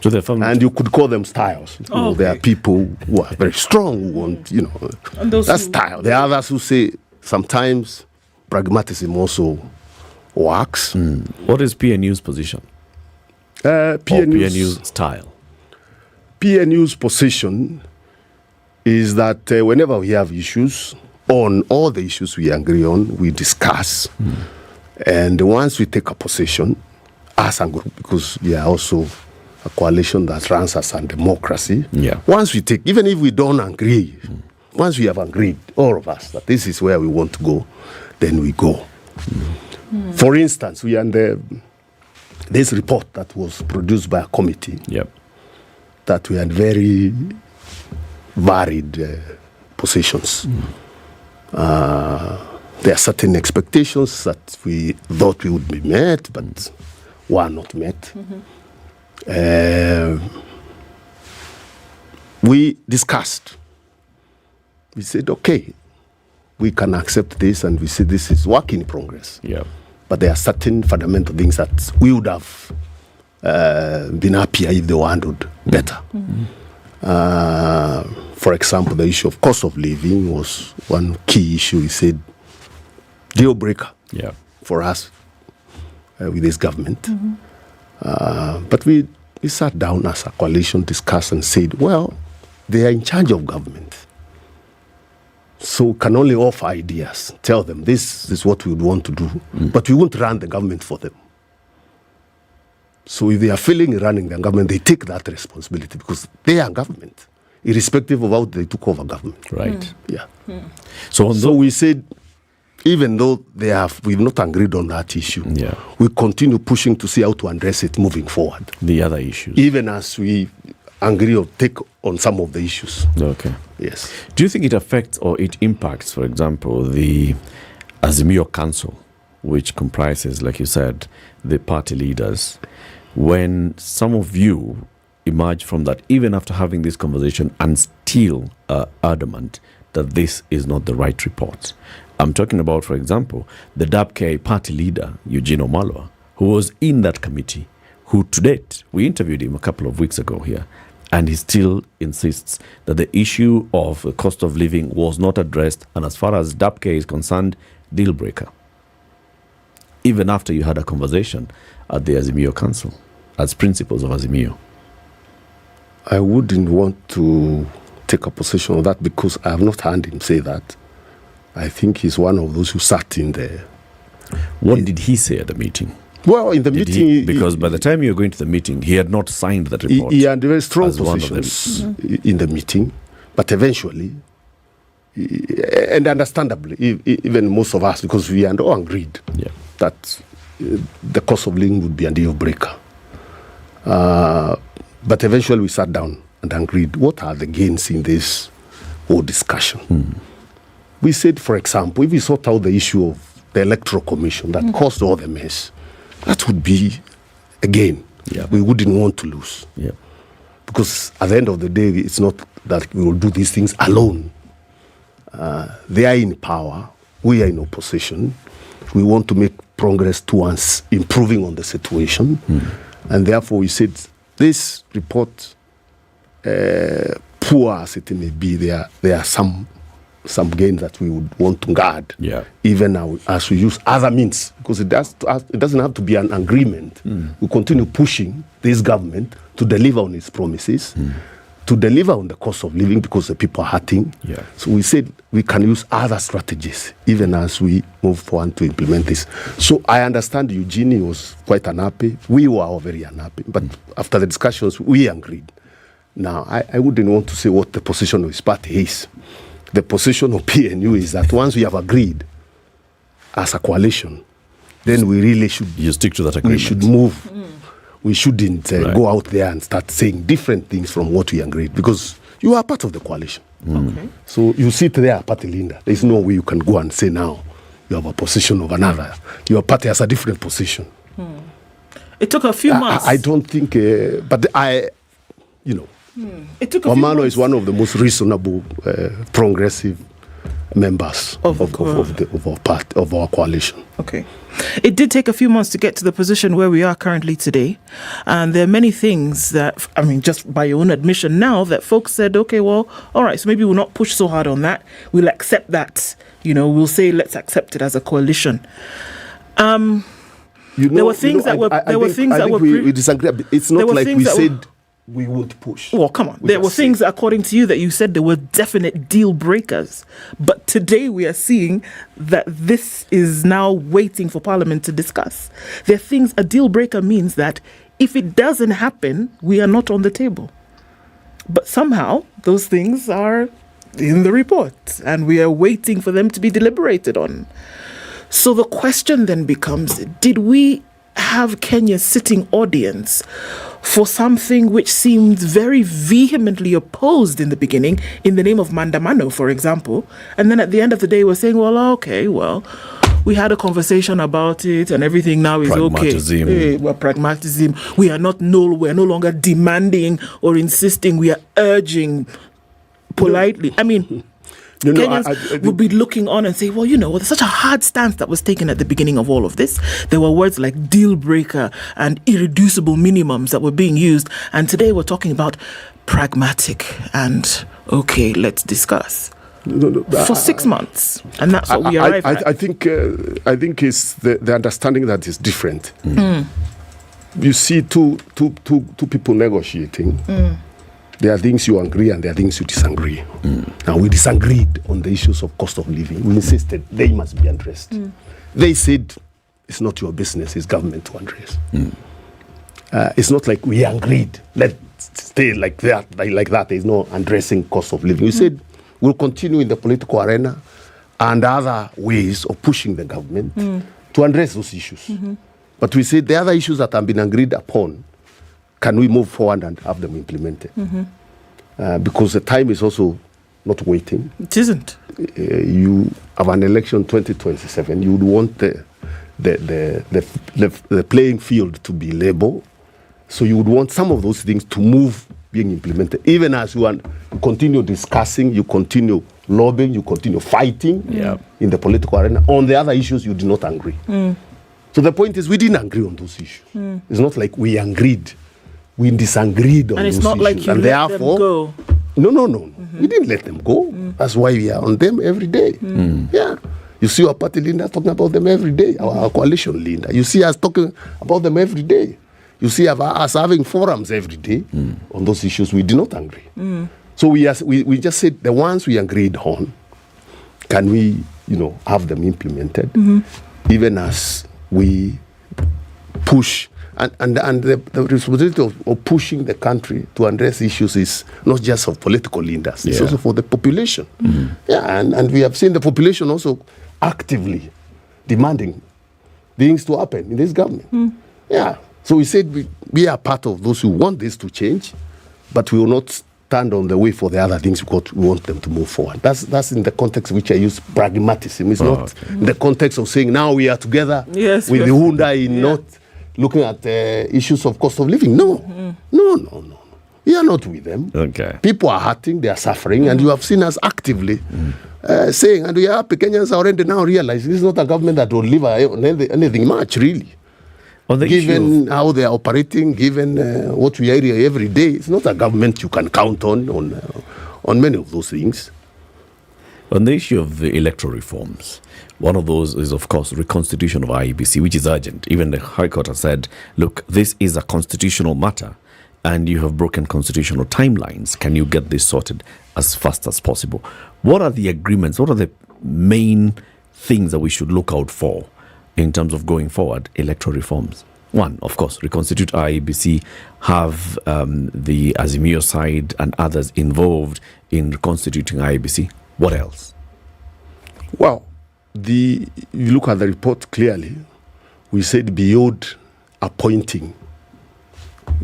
So and you could call them styles. There are people who are very strong, who want, that's style. There are others who say sometimes pragmatism also works. What is PNU's position? PNU's style? PNU's position is that whenever we have issues, on all the issues we agree on, we discuss. And once we take a position, as a group, because we are also a coalition that runs as a democracy. Yeah. Once we take, even if we don't agree, once we have agreed, all of us, that this is where we want to go, then we go. For instance, we under this report that was produced by a committee. That we had very varied positions. There are certain expectations that we thought we would be met, but were not met. We discussed. We said, okay, we can accept this, and we said this is work in progress. But there are certain fundamental things that we would have been happier if they were handled better. For example, the issue of cost of living was one key issue. We said, deal breaker for us with this government. But we sat down as a coalition, discussed and said, well, they are in charge of government. So we can only offer ideas, tell them this is what we would want to do, but we won't run the government for them. So if they are feeling running the government, they take that responsibility because they are government, irrespective of how they took over government. Right. Yeah. So we said, even though we've not agreed on that issue, we continue pushing to see how to address it moving forward. The other issues. Even as we agree or take on some of the issues. Okay. Yes. Do you think it affects or it impacts, for example, the Azimio Council, which comprises, like you said, the party leaders, when some of you emerge from that, even after having this conversation, and still adamant that this is not the right report? I'm talking about, for example, the DAPK party leader, Eugene Wamalwa, who was in that committee, who to date, we interviewed him a couple of weeks ago here, and he still insists that the issue of the cost of living was not addressed, and as far as DAPK is concerned, deal breaker. Even after you had a conversation at the Azimio Council, as principals of Azimio. I wouldn't want to take a position on that because I have not heard him say that. I think he's one of those who sat in there. What did he say at the meeting? Well, in the meeting... Because by the time you were going to the meeting, he had not signed that report. He had very strong positions in the meeting, but eventually, and understandably, even most of us, because we had all agreed that the cost of living would be a deal breaker. But eventually we sat down and agreed, what are the gains in this whole discussion? We said, for example, if we sort out the issue of the Electoral Commission that caused all the mess, that would be a gain. We wouldn't want to lose. Because at the end of the day, it's not that we will do these things alone. They are in power. We are in opposition. We want to make progress towards improving on the situation. And therefore, we said, this report, poor as it may be, there are some gains that we would want to guard, even now, as we use other means, because it doesn't have to be an agreement. We continue pushing this government to deliver on its promises, to deliver on the cost of living because the people are hurting. Yeah. So we said we can use other strategies even as we move forward to implement this. So I understand Eugene was quite unhappy. We were all very unhappy. But after the discussions, we agreed. Now, I wouldn't want to say what the position of his party is. The position of PNU is that once we have agreed as a coalition, then we really should... You stick to that agreement. We should move. We shouldn't go out there and start saying different things from what we agreed, because you are part of the coalition. Okay. So you sit there, Party Linda. There's no way you can go and say now you have a position of another. Your party has a different position. It took a few months. I don't think, but It took a few Omano months. is one of the most reasonable, progressive members of our party, of our coalition. Okay. It did take a few months to get to the position where we are currently today. And there are many things that, just by your own admission now, that folks said, okay, well, all right, so maybe we'll not push so hard on that. We'll accept that. We'll say, let's accept it as a coalition. There were things that were... We disagree. It's not like we said we would push. Well, come on. There were things, according to you, that you said there were definite deal breakers. But today we are seeing that this is now waiting for Parliament to discuss. There are things, a deal breaker means that if it doesn't happen, we are not on the table. But somehow those things are in the report and we are waiting for them to be deliberated on. So the question then becomes, did we have Kenya's sitting audience for something which seemed very vehemently opposed in the beginning, in the name of Mandamano, for example, and then at the end of the day we're saying, well, okay, well, we had a conversation about it and everything now is Pragmatism. okay. Pragmatism. We're no longer demanding or insisting, we are urging politely. Kenyans would be looking on and say, well, there's such a hard stance that was taken at the beginning of all of this. There were words like deal breaker and irreducible minimums that were being used. And today we're talking about pragmatic and, okay, let's discuss. For 6 months. And that's what we arrived at. I think it's the understanding that is different. You see two people negotiating. There are things you agree and there are things you disagree. Now, we disagreed on the issues of cost of living. We insisted they must be addressed. They said, it's not your business, it's government to address. It's not like we agreed, let's stay like that. There's no addressing cost of living. We said, we'll continue in the political arena and other ways of pushing the government to address those issues. But we said the other issues that have been agreed upon, can we move forward and have them implemented? Because the time is also not waiting. It isn't. You have an election 2027. You would want the playing field to be level. So you would want some of those things to move being implemented. Even as you continue discussing, you continue lobbying, you continue fighting in the political arena. On the other issues, you do not agree. So the point is, we didn't agree on those issues. It's not like we agreed. We disagreed on those issues. And it's not like you let them go. No. We didn't let them go. That's why we are on them every day. Yeah. You see our party leader talking about them every day, our coalition leader. You see us talking about them every day. You see us having forums every day on those issues. We did not agree. So we just said the ones we agreed on, can we, have them implemented, even as we push. And the responsibility of pushing the country to address issues is not just of political leaders, it's also for the population. And we have seen the population also actively demanding things to happen in this government. So we said we are part of those who want this to change, but we will not stand on the way for the other things because we want them to move forward. That's in the context which I use pragmatism. It's not in the context of saying now we are together with the Hyundai, not looking at issues of cost of living. No. We are not with them. Okay. People are hurting, they are suffering, and you have seen us actively saying, and we are happy. Kenyans are already now realizing this is not a government that will deliver anything much, really. Given how they are operating, given what we hear every day, it's not a government you can count on many of those things. On the issue of the electoral reforms, one of those is, of course, reconstitution of IEBC, which is urgent. Even the High Court has said, look, this is a constitutional matter, and you have broken constitutional timelines. Can you get this sorted as fast as possible? What are the agreements? What are the main things that we should look out for in terms of going forward electoral reforms? One, of course, reconstitute IEBC, have the Azimio side and others involved in reconstituting IEBC. What else? Well, if you look at the report clearly, we said beyond appointing,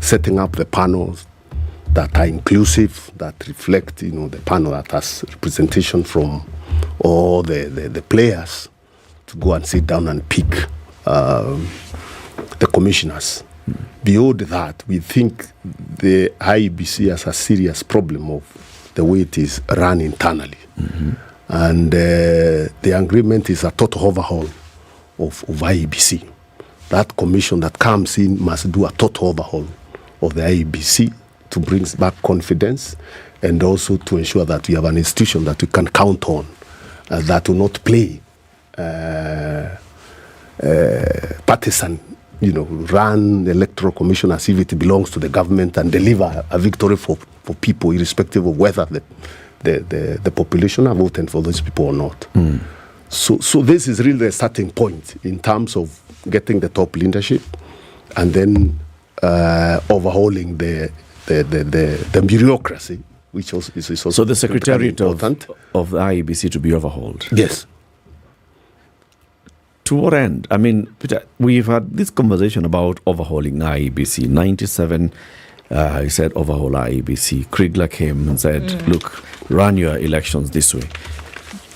setting up the panels that are inclusive, that reflect, the panel that has representation from all the players to go and sit down and pick the commissioners. Beyond that, we think the IEBC has a serious problem of the way it is run internally. And the agreement is a total overhaul of IEBC. That commission that comes in must do a total overhaul of the IEBC to bring back confidence and also to ensure that we have an institution that we can count on, that will not play partisan, run the electoral commission as if it belongs to the government and deliver a victory for people, irrespective of whether the population are voting for those people or not. So this is really the starting point in terms of getting the top leadership and then overhauling the bureaucracy, which also is also so the secretariat of the IEBC to be overhauled. Yes. To what end? I mean, Peter, we've had this conversation about overhauling IEBC. 97, he said overhaul IEBC. Kriegler came and said, look, run your elections this way.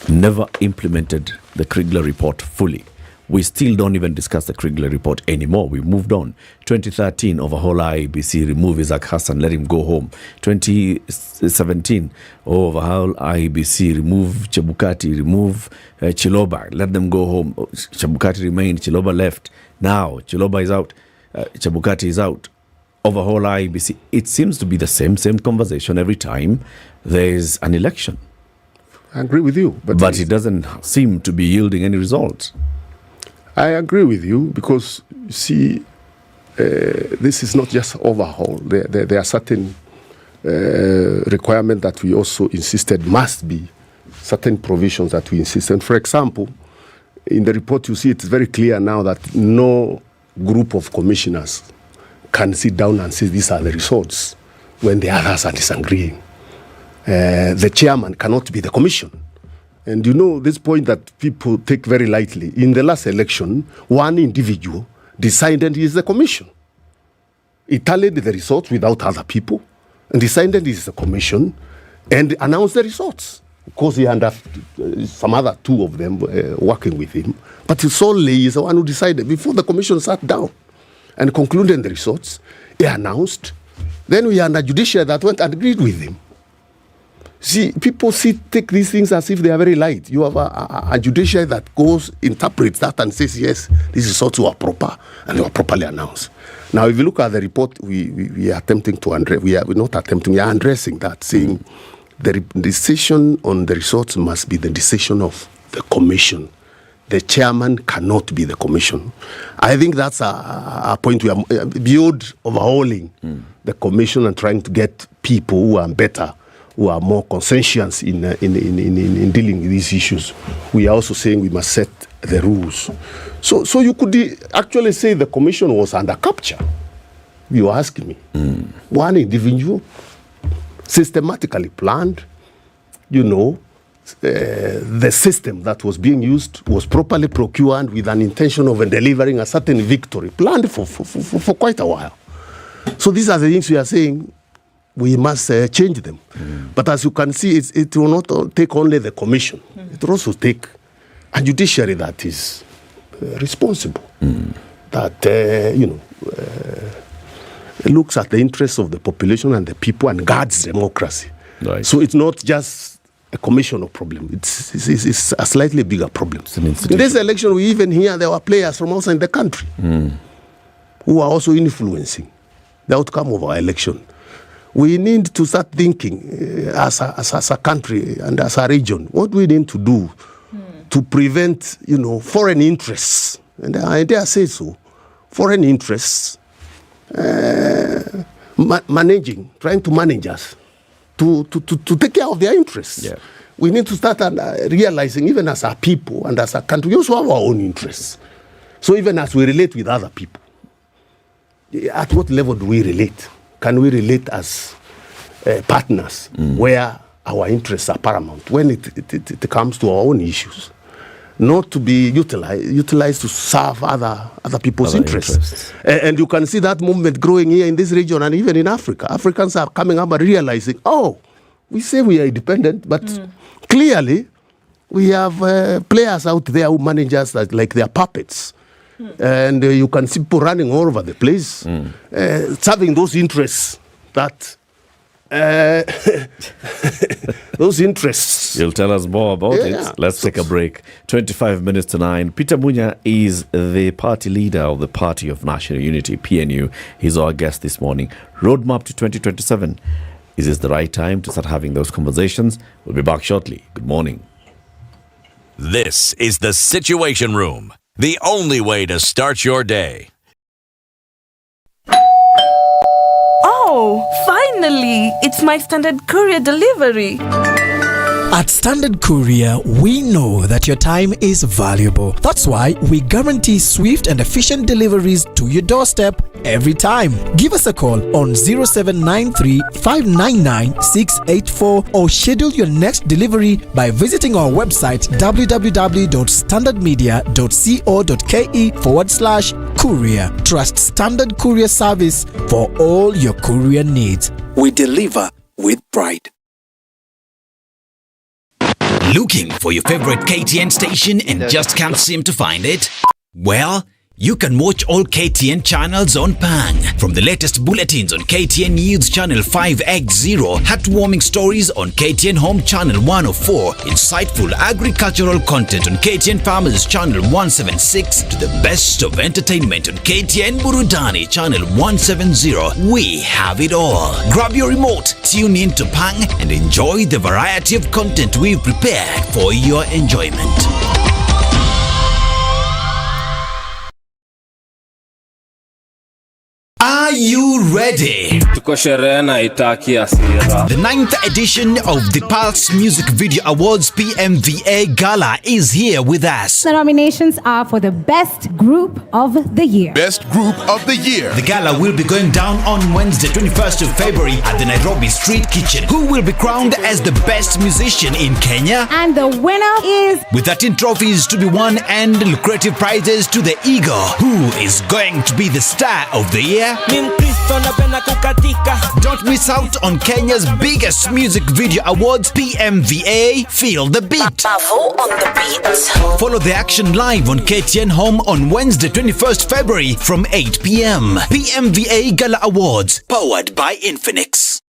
Never implemented the Kriegler report fully. We still don't even discuss the Kriegler report anymore. We moved on. 2013, overhaul IEBC, remove Isaac Hassan, let him go home. 2017, overhaul IEBC, remove Chebukati, remove Chiloba, let them go home. Chebukati remained, Chiloba left. Now, Chiloba is out, Chebukati is out. Overhaul IEBC. It seems to be the same conversation every time there's an election. I agree with you. But it doesn't seem to be yielding any results. I agree with you because, you see, this is not just overhaul. There are certain requirements that we also insisted must be, certain provisions that we insisted. For example, in the report you see it's very clear now that no group of commissioners can sit down and say these are the results when the others are disagreeing. The chairman cannot be the commission. And this point that people take very lightly. In the last election, one individual decided he is the commission. He tallied the results without other people and decided he is the commission and announced the results. Of course, he had some other two of them working with him. But solely is the one who decided before the commission sat down and concluded the results. He announced. Then we had a judiciary that went and agreed with him. See, people take these things as if they are very light. You have a judiciary that goes, interprets that and says, yes, these results were proper and they were properly announced. Now, if you look at the report, we are attempting to address, we are addressing that, saying the decision on the results must be the decision of the commission. The chairman cannot be the commission. I think that's a point we are beyond overhauling the commission and trying to get people who are better, who are more conscientious in dealing with these issues. We are also saying we must set the rules. So you could actually say the commission was under capture. You are asking me. One individual, systematically planned, the system that was being used was properly procured with an intention of delivering a certain victory, planned for quite a while. So these are the things we are saying we must change them. But as you can see, it will not take only the commission. It will also take a judiciary that is responsible, that looks at the interests of the population and the people and guards democracy. Right. So it's not just a commissioner problem. It's a slightly bigger problem. In this election, we even hear there were players from outside the country who are also influencing the outcome of our election. We need to start thinking as a country and as a region, what we need to do to prevent, foreign interests. And I dare say so. Foreign interests trying to manage us, to take care of their interests. Yeah. We need to start realizing, even as a people and as a country, we also have our own interests. So even as we relate with other people, at what level do we relate? Can we relate as partners where our interests are paramount when it comes to our own issues? Not to be utilized to serve other people's interests. And you can see that movement growing here in this region and even in Africa. Africans are coming up and realizing, we say we are independent, but clearly we have players out there who manage us like they are puppets. And you can see people running all over the place, serving those interests that... those interests. You'll tell us more about it. Let's take a break. 25 minutes to 9. Peter Munya is the party leader of the Party of National Unity, PNU. He's our guest this morning. Roadmap to 2027. Is this the right time to start having those conversations? We'll be back shortly. Good morning. This is the Situation Room, the only way to start your day. Oh, finally! It's my Standard Courier delivery. At Standard Courier, we know that your time is valuable. That's why we guarantee swift and efficient deliveries to your doorstep every time. Give us a call on 0793 599 684 or schedule your next delivery by visiting our website www.standardmedia.co.ke/courier. Trust Standard Courier service for all your courier needs. We deliver with pride. Looking for your favorite KTN station and just can't seem to find it? Well, you can watch all KTN channels on Pang. From the latest bulletins on KTN News Channel 5X0, heartwarming stories on KTN Home Channel 104, insightful agricultural content on KTN Farmers Channel 176, to the best of entertainment on KTN Burudani Channel 170. We have it all. Grab your remote, tune in to Pang and enjoy the variety of content we've prepared for your enjoyment. Are you ready? The 9th edition of the Pulse Music Video Awards PMVA Gala is here with us. The nominations are for the Best Group of the Year. Best Group of the Year. The gala will be going down on Wednesday, 21st of February at the Nairobi Street Kitchen. Who will be crowned as the best musician in Kenya? And the winner is... With 13 trophies to be won and lucrative prizes to the Eagle. Who is going to be the star of the year? Don't miss out on Kenya's biggest music video awards, PMVA. Feel the beat. Follow the action live on KTN Home on Wednesday, 21st February from 8 p.m. PMVA Gala Awards, powered by Infinix.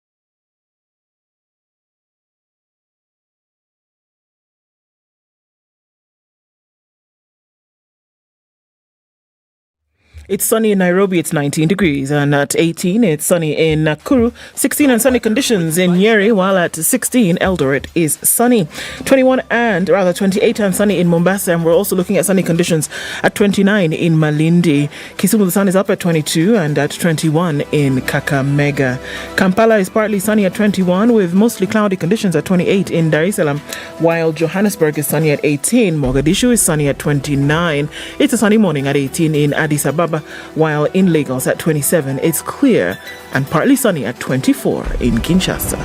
It's sunny in Nairobi, it's 19 degrees, and at 18 it's sunny in Nakuru, 16 and sunny conditions in Nyeri, while at 16 Eldoret is sunny, 28 and sunny in Mombasa, and we're also looking at sunny conditions at 29 in Malindi. Kisumu, the sun is up at 22 and at 21 in Kakamega. Kampala is partly sunny at 21 with mostly cloudy conditions at 28 in Dar es Salaam, while Johannesburg is sunny at 18. Mogadishu is sunny at 29. It's a sunny morning at 18 in Addis Ababa, while in Lagos at 27 it's clear and partly sunny at 24 in Kinshasa.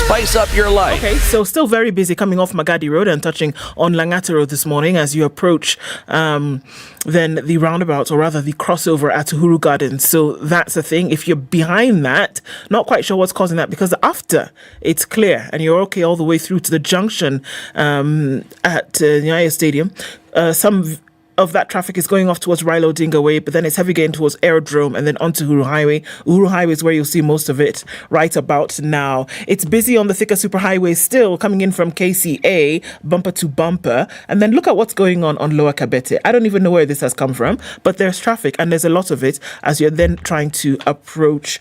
Spice up your life. Okay, so still very busy coming off Magadi Road and touching on Langata Road this morning as you approach then the roundabout, or rather the crossover at Uhuru Gardens. So that's the thing. If you're behind that, not quite sure what's causing that, because after it's clear and you're okay all the way through to the junction at Nyayo Stadium, some of that traffic is going off towards Raila Odinga Way, but then it's heavy getting towards Aerodrome and then onto Uhuru Highway. Uhuru Highway is where you'll see most of it right about now. It's busy on the thicker superhighways still, coming in from KCA, bumper to bumper. And then look at what's going on Lower Kabete. I don't even know where this has come from, but there's traffic and there's a lot of it as you're then trying to approach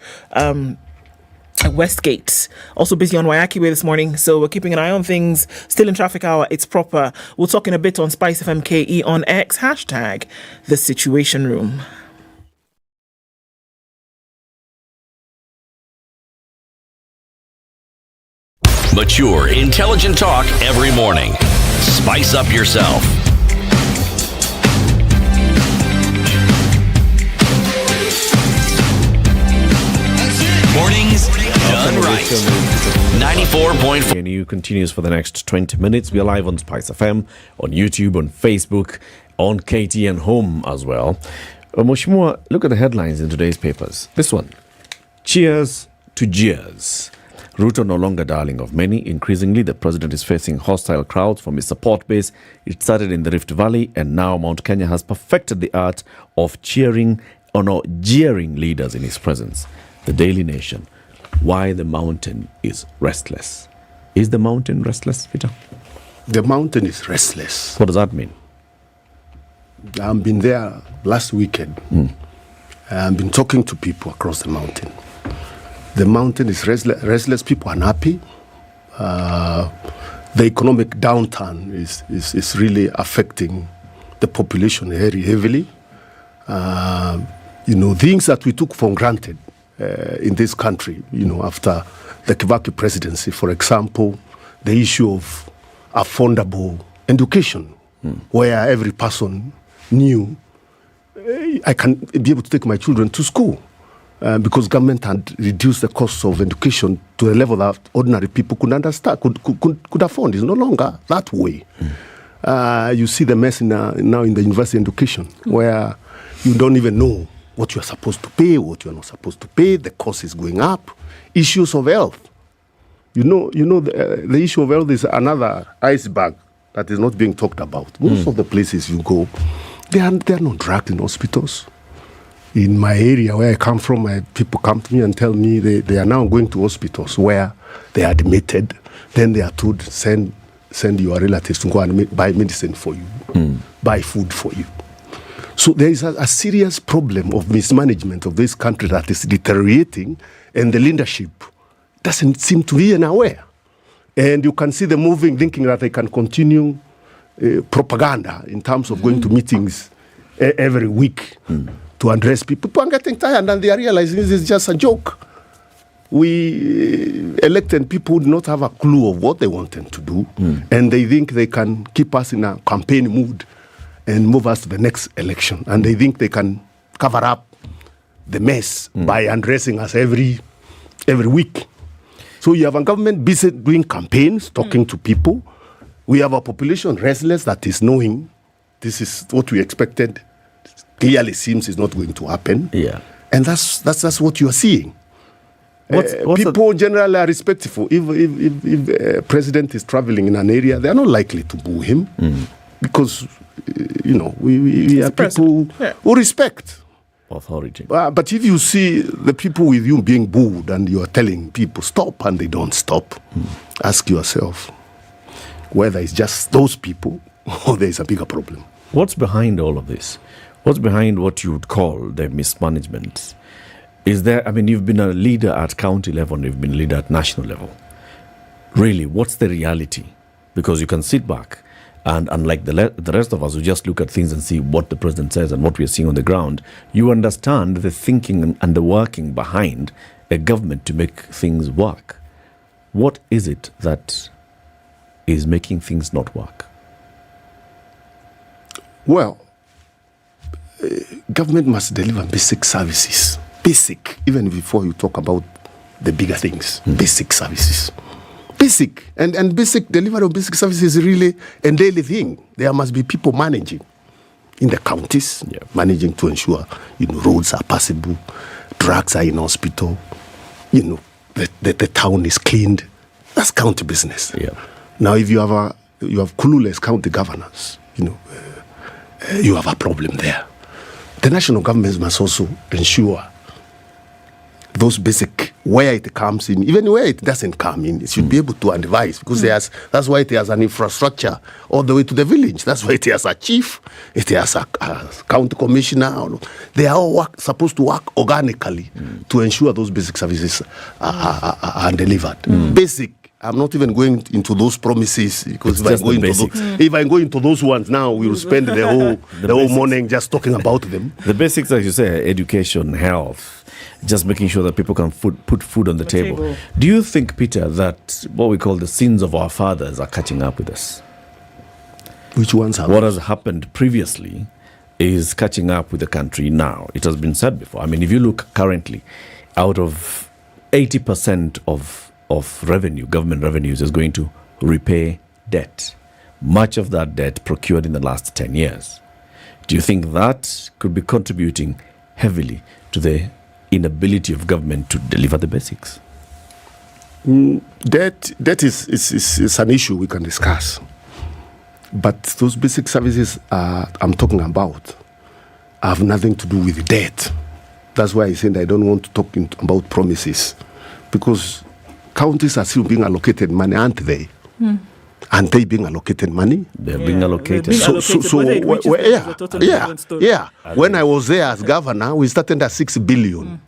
Westgate. Also busy on Wayaki Way this morning, so we're keeping an eye on things. Still in traffic hour, it's proper. We'll talk in a bit on SpiceFM KE on X, hashtag TheSituationRoom. Mature, intelligent talk every morning. Spice up yourself. Mornings done right. 94.4. KTNU continues for the next 20 minutes. We are live on SpiceFM, on YouTube, on Facebook, on KTN Home as well. Mheshimiwa, look at the headlines in today's papers. This one, cheers to jeers. Ruto no longer darling of many. Increasingly, the president is facing hostile crowds from his support base. It started in the Rift Valley, and now Mount Kenya has perfected the art of jeering leaders in his presence. The Daily Nation, why the mountain is restless. Is the mountain restless, Peter? The mountain is restless. What does that mean? I've been there last weekend. I've been talking to people across the mountain. The mountain is restless. People are unhappy. The economic downturn is really affecting the population very heavily. Things that we took for granted in this country, after the Kibaki presidency, for example, the issue of affordable education, where every person knew I can be able to take my children to school because government had reduced the cost of education to a level that ordinary people could understand, could afford. It's no longer that way. You see the mess now in the university education, where you don't even know what you're supposed to pay, what you're not supposed to pay, the cost is going up. Issues of health. The issue of health is another iceberg that is not being talked about. Most of the places you go, they are not drugged in hospitals. In my area where I come from, people come to me and tell me they are now going to hospitals where they are admitted. Then they are told, send your relatives to go and buy medicine for you, buy food for you. So there is a serious problem of mismanagement of this country that is deteriorating, and the leadership doesn't seem to be aware. And you can see them moving, thinking that they can continue propaganda in terms of going to meetings every week to address people. People are getting tired and they are realizing this is just a joke. We elected people who do not have a clue of what they wanted to do, and they think they can keep us in a campaign mood and move us to the next election. And they think they can cover up the mess by addressing us every week. So you have a government busy doing campaigns, talking to people. We have a population restless that is knowing this is what we expected. Clearly seems is not going to happen. Yeah. And that's what you are seeing. People generally are respectful. If a president is traveling in an area, they are not likely to boo him because we are people who respect authority. But if you see the people with you being booed and you are telling people stop and they don't stop, ask yourself whether it's just those people or there is a bigger problem. What's behind all of this? What's behind what you would call the mismanagement? Is there, you've been a leader at county level and you've been a leader at national level. Really, what's the reality? Because you can sit back and unlike the rest of us who just look at things and see what the president says and what we are seeing on the ground, you understand the thinking and the working behind a government to make things work. What is it that is making things not work? Well, government must deliver basic services. Basic, even before you talk about the bigger things. Basic services. Basic. And basic delivery of basic services is really a daily thing. There must be people managing in the counties, managing to ensure roads are passable, drugs are in hospital, the town is cleaned. That's county business. Yeah. Now, if you have clueless county governors, you have a problem there. The national governments must also ensure those basic, where it comes in, even where it doesn't come in, it should be able to advise, because that's why it has an infrastructure all the way to the village. That's why it has a chief, it has a county commissioner. They are all supposed to work organically to ensure those basic services are delivered. Basic. I'm not even going into those promises, because if I go into those ones now, we will spend the whole morning just talking about them. The basics, as you say, education, health, just making sure that people can put food on the table. Do you think, Peter, that what we call the sins of our fathers are catching up with us? Which ones are? What has happened previously is catching up with the country now. It has been said before. I mean, if you look currently, out of 80% of revenue, government revenues, is going to repay debt. Much of that debt procured in the last 10 years. Do you think that could be contributing heavily to the inability of government to deliver the basics? Debt is an issue we can discuss. But those basic services I'm talking about have nothing to do with debt. That's why I said I don't want to talk about promises. Because counties are still being allocated money, aren't they? Aren't they being allocated money? They're being allocated. When I was there as governor, we started at 6 billion.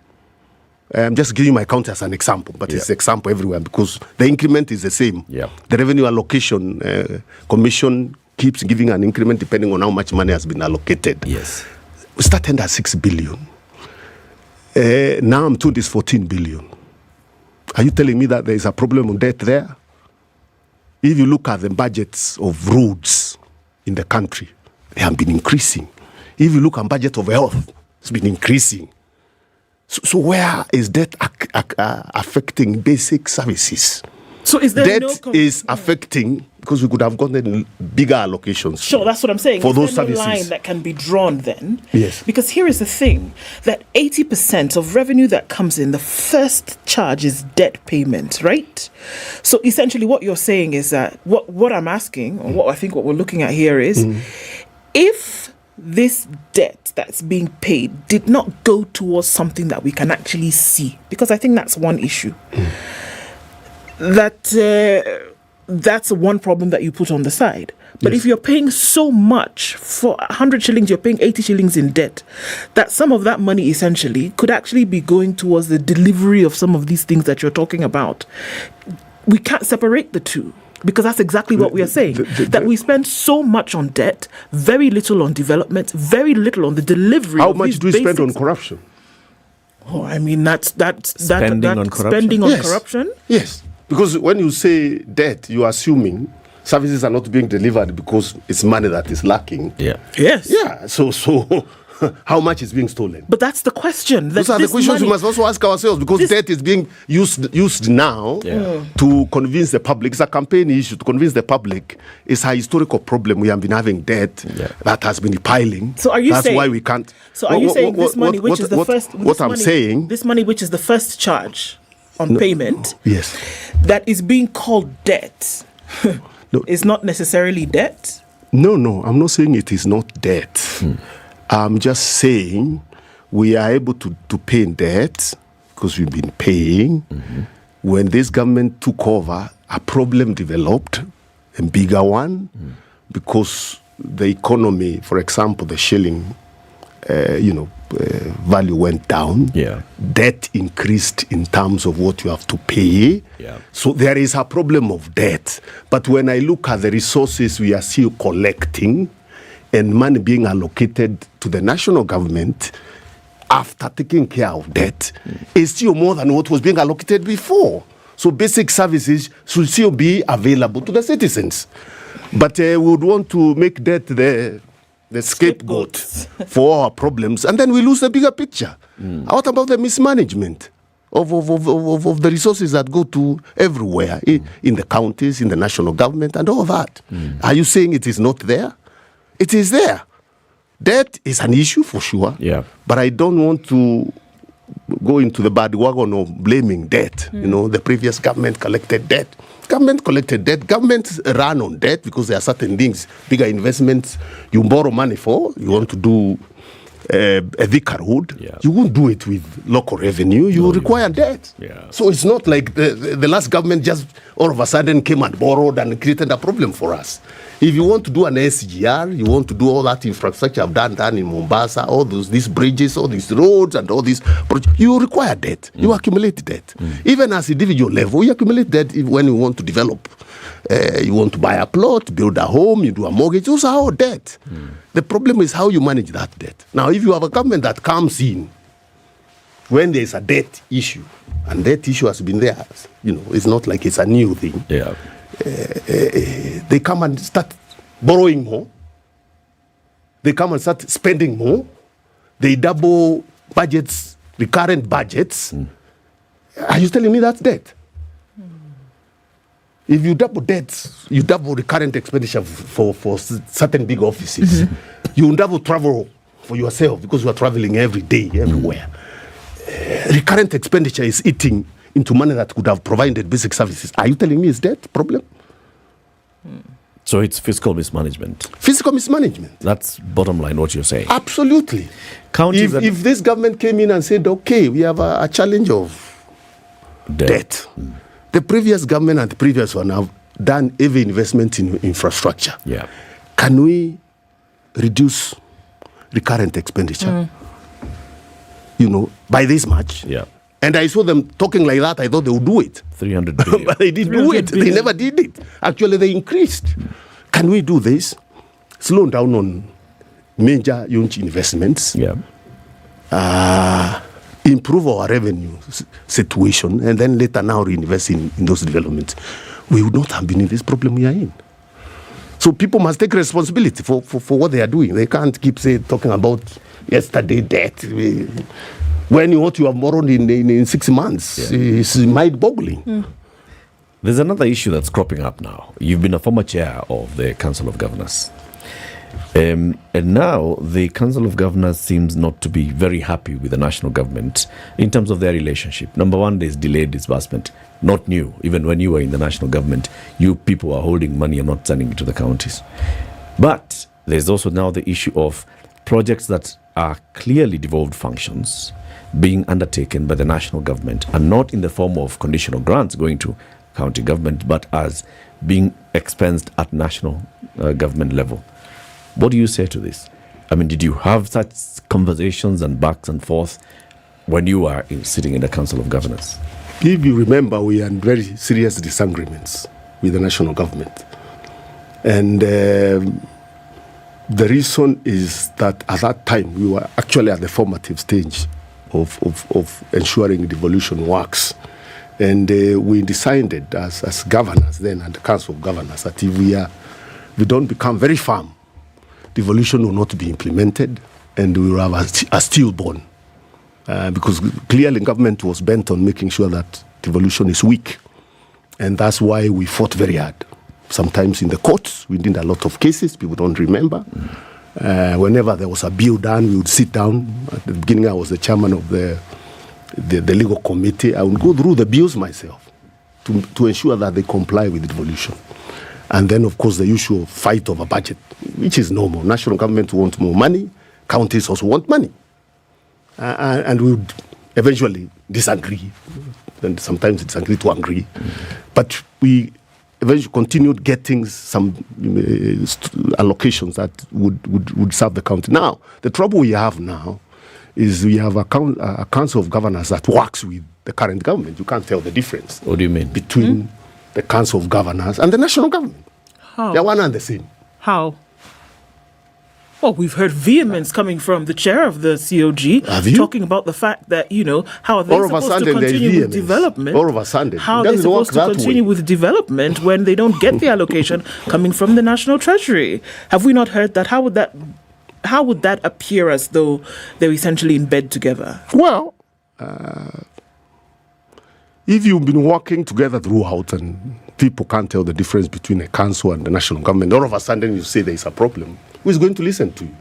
I'm just giving my county as an example, but it's an example everywhere, because the increment is the same. The revenue allocation commission keeps giving an increment depending on how much money has been allocated. Yes. We started at 6 billion. Now I'm told it's 14 billion. Are you telling me that there is a problem of debt there? If you look at the budgets of roads in the country, they have been increasing. If you look at budget of health, it's been increasing. So where is debt affecting basic services? So is there debt is affecting, because we could have gotten bigger allocations. Sure, that's what I'm saying. For those is there services. No line that can be drawn then? Yes. Because here is the thing, that 80% of revenue that comes in, the first charge is debt payment, right? So essentially what you're saying is that, what I'm asking, or what I think what we're looking at here is, if this debt that's being paid did not go towards something that we can actually see, because I think that's one issue. That's one problem that you put on the side. But if you're paying so much, for 100 shillings, you're paying 80 shillings in debt, that some of that money essentially could actually be going towards the delivery of some of these things that you're talking about. We can't separate the two, because that's exactly what we are saying. That we spend so much on debt, very little on development, very little on the delivery of these How much do we spend on corruption? Oh, I mean, that's spending on corruption. Spending on corruption? Yes. Because when you say debt, you're assuming services are not being delivered because it's money that is lacking. Yes. Yeah. So how much is being stolen? But that's the question. Those are the questions we must also ask ourselves, because debt is being used now to convince the public. It's a campaign issue to convince the public. It's a historical problem. We have been having debt that has been piling. So are you That's saying, why we can't. So are you saying this money, which is the first? This money, which is the first charge on payment, yes, that is being called debt, is not necessarily debt? No, I'm not saying it is not debt. I'm just saying we are able to pay in debt because we've been paying. When this government took over, a problem developed, a bigger one, because the economy, for example, the shilling, value went down. Debt increased in terms of what you have to pay. So there is a problem of debt. But when I look at the resources we are still collecting and money being allocated to the national government after taking care of debt, is still more than what was being allocated before. So basic services should still be available to the citizens. But we would want to make debt the scapegoat for our problems, and then we lose the bigger picture. What about the mismanagement of the resources that go to everywhere, in the counties, in the national government, and all that? Are you saying it is not there? It is there. Debt is an issue for sure, but I don't want to go into the bandwagon of blaming debt. You know, the previous government collected debt. Government collected debt. Governments run on debt because there are certain things, bigger investments you borrow money for. You want to do a Thika road. You won't do it with local revenue. You require debt. So it's not like the last government just all of a sudden came and borrowed and created a problem for us. If you want to do an SGR, you want to do all that infrastructure I've done in Mombasa, all these bridges, all these roads and all these projects, you require debt. You accumulate debt. Even as individual level, you accumulate debt when you want to develop. You want to buy a plot, build a home, you do a mortgage, those are all debt. The problem is how you manage that debt. Now, if you have a government that comes in when there is a debt issue, and that issue has been there, you know, it's not like it's a new thing. They come and start borrowing more. They come and start spending more. They double budgets, recurrent budgets. Are you telling me that's debt? If you double debt, you double recurrent expenditure for certain big offices. You double travel for yourself because you are traveling every day, everywhere. Recurrent expenditure is eating into money that could have provided basic services. Are you telling me it's debt problem? So it's fiscal mismanagement. Fiscal mismanagement. That's bottom line what you're saying. Absolutely. If this government came in and said, okay, we have a challenge of debt. The previous government and the previous one have done heavy investment in infrastructure. Can we reduce recurrent expenditure? You know, by this much. And I saw them talking like that. I thought they would do it. 300 billion. But they didn't do it. They never did it. Actually, they increased. Can we do this? Slow down on major huge investments. Improve our revenue situation, and then later now reinvest in those developments. We would not have been in this problem we are in. So people must take responsibility for what they are doing. They can't keep talking about yesterday debt. When what you have borrowed in 6 months is mind-boggling. There's another issue that's cropping up now. You've been a former chair of the Council of Governors. And now the Council of Governors seems not to be very happy with the national government in terms of their relationship. Number one, there's delayed disbursement. Not new. Even when you were in the national government, you people are holding money and not sending it to the counties. But there's also now the issue of projects that are clearly devolved functions being undertaken by the national government and not in the form of conditional grants going to county government, but as being expensed at national government level. What do you say to this? I mean, did you have such conversations and backs and forth when you were sitting in the Council of Governors? If you remember, we had very serious disagreements with the national government. And the reason is that at that time, we were actually at the formative stage of ensuring devolution works. And we decided as governors then, and the Council of Governors, that if we don't become very firm, devolution will not be implemented, and we will have a stillborn. Because clearly government was bent on making sure that devolution is weak. And that's why we fought very hard. Sometimes in the courts, we did a lot of cases, people don't remember. Whenever there was a bill done, we would sit down. At the beginning, I was the chairman of the legal committee. I would go through the bills myself to ensure that they comply with the devolution. And then, of course, the usual fight over budget, which is normal. National government want more money. Counties also want money. And we would eventually disagree. And sometimes disagree to agree. But we eventually continued getting some allocations that would serve the county. Now, the trouble we have now is we have a Council of Governors that works with the current government. You can't tell the difference. What do you mean? Between the Council of Governors and the national government. How? They're one and the same. How? Well, we've heard vehemence coming from the chair of the COG talking about the fact that, how are they supposed to continue with development? All of a sudden. How are they supposed to continue with development when they don't get the allocation coming from the National Treasury? Have we not heard that? How would that appear as though they're essentially in bed together? Well, if you've been working together throughout and people can't tell the difference between a council and the national government, all of a sudden you say there is a problem, who is going to listen to you?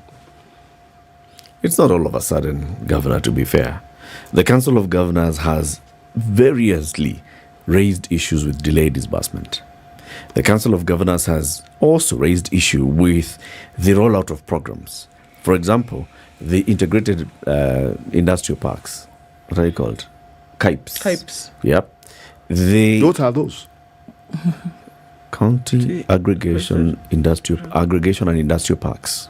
It's not all of a sudden, Governor, to be fair. The Council of Governors has variously raised issues with delayed disbursement. The Council of Governors has also raised issue with the rollout of programs. For example, the integrated industrial parks. What are they called? KIPES. Yep. What are those? County Aggregation and Industrial Parks.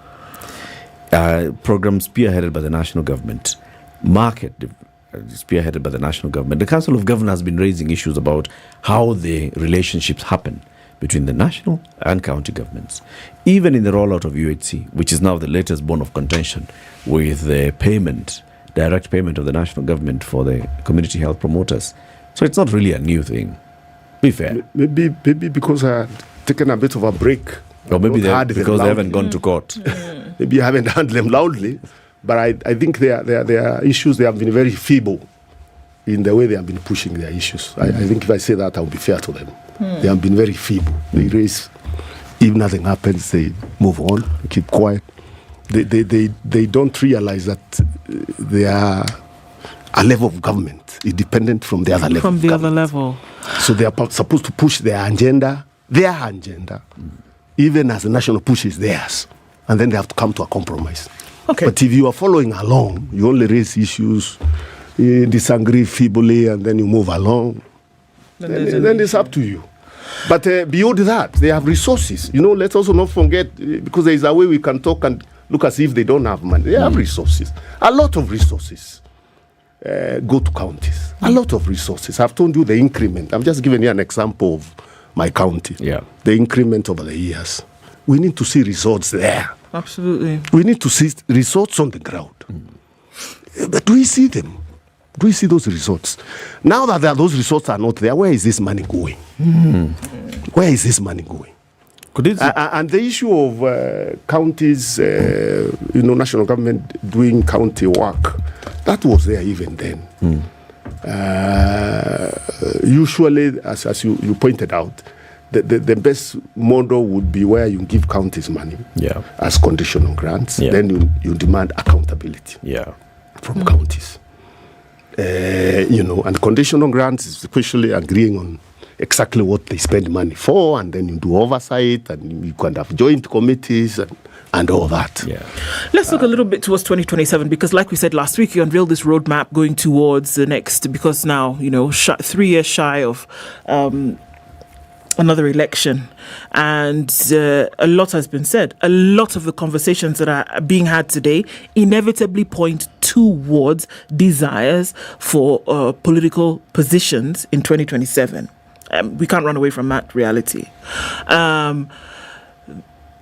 Programs spearheaded by the national government. Spearheaded by the national government. The Council of Governors has been raising issues about how the relationships happen between the national and county governments. Even in the rollout of UHC, which is now the latest bone of contention with the direct payment of the national government for the community health promoters. So it's not really a new thing. Be fair. Maybe because I had taken a bit of a break. Or maybe because they haven't gone to court. Maybe I haven't handled them loudly. But I think there are issues. They have been very feeble in the way they have been pushing their issues. I think if I say that, I'll be fair to them. They have been very feeble. They raise, if nothing happens, they move on, keep quiet. They don't realize that they are a level of government independent from the other level. From the other level. So they are supposed to push their agenda, even as the national pushes theirs. And then they have to come to a compromise. Okay. But if you are following along, you only raise issues, you disagree feebly, and then you move along, then it's up to you. But beyond that, they have resources. Let's also not forget, because there is a way we can talk and look as if they don't have money. They have resources. A lot of resources go to counties. A lot of resources. I've told you the increment. I'm just giving you an example of my county. Yeah. The increment over the years. We need to see results there. Absolutely. We need to see results on the ground. But do we see them? Do we see those results? Now that those results are not there, where is this money going? Where is this money going? And the issue of counties, national government doing county work, that was there even then. Usually, as you pointed out, the best model would be where you give counties money as conditional grants. Then you demand accountability from counties. And conditional grants is especially agreeing on exactly what they spend money for, and then you do oversight, and you can have joint committees and all that. Let's look a little bit towards 2027, because like we said last week, you unveiled this roadmap going towards the next, because now, 3 years shy of another election, and a lot has been said. A lot of the conversations that are being had today inevitably point towards desires for political positions in 2027. We can't run away from that reality.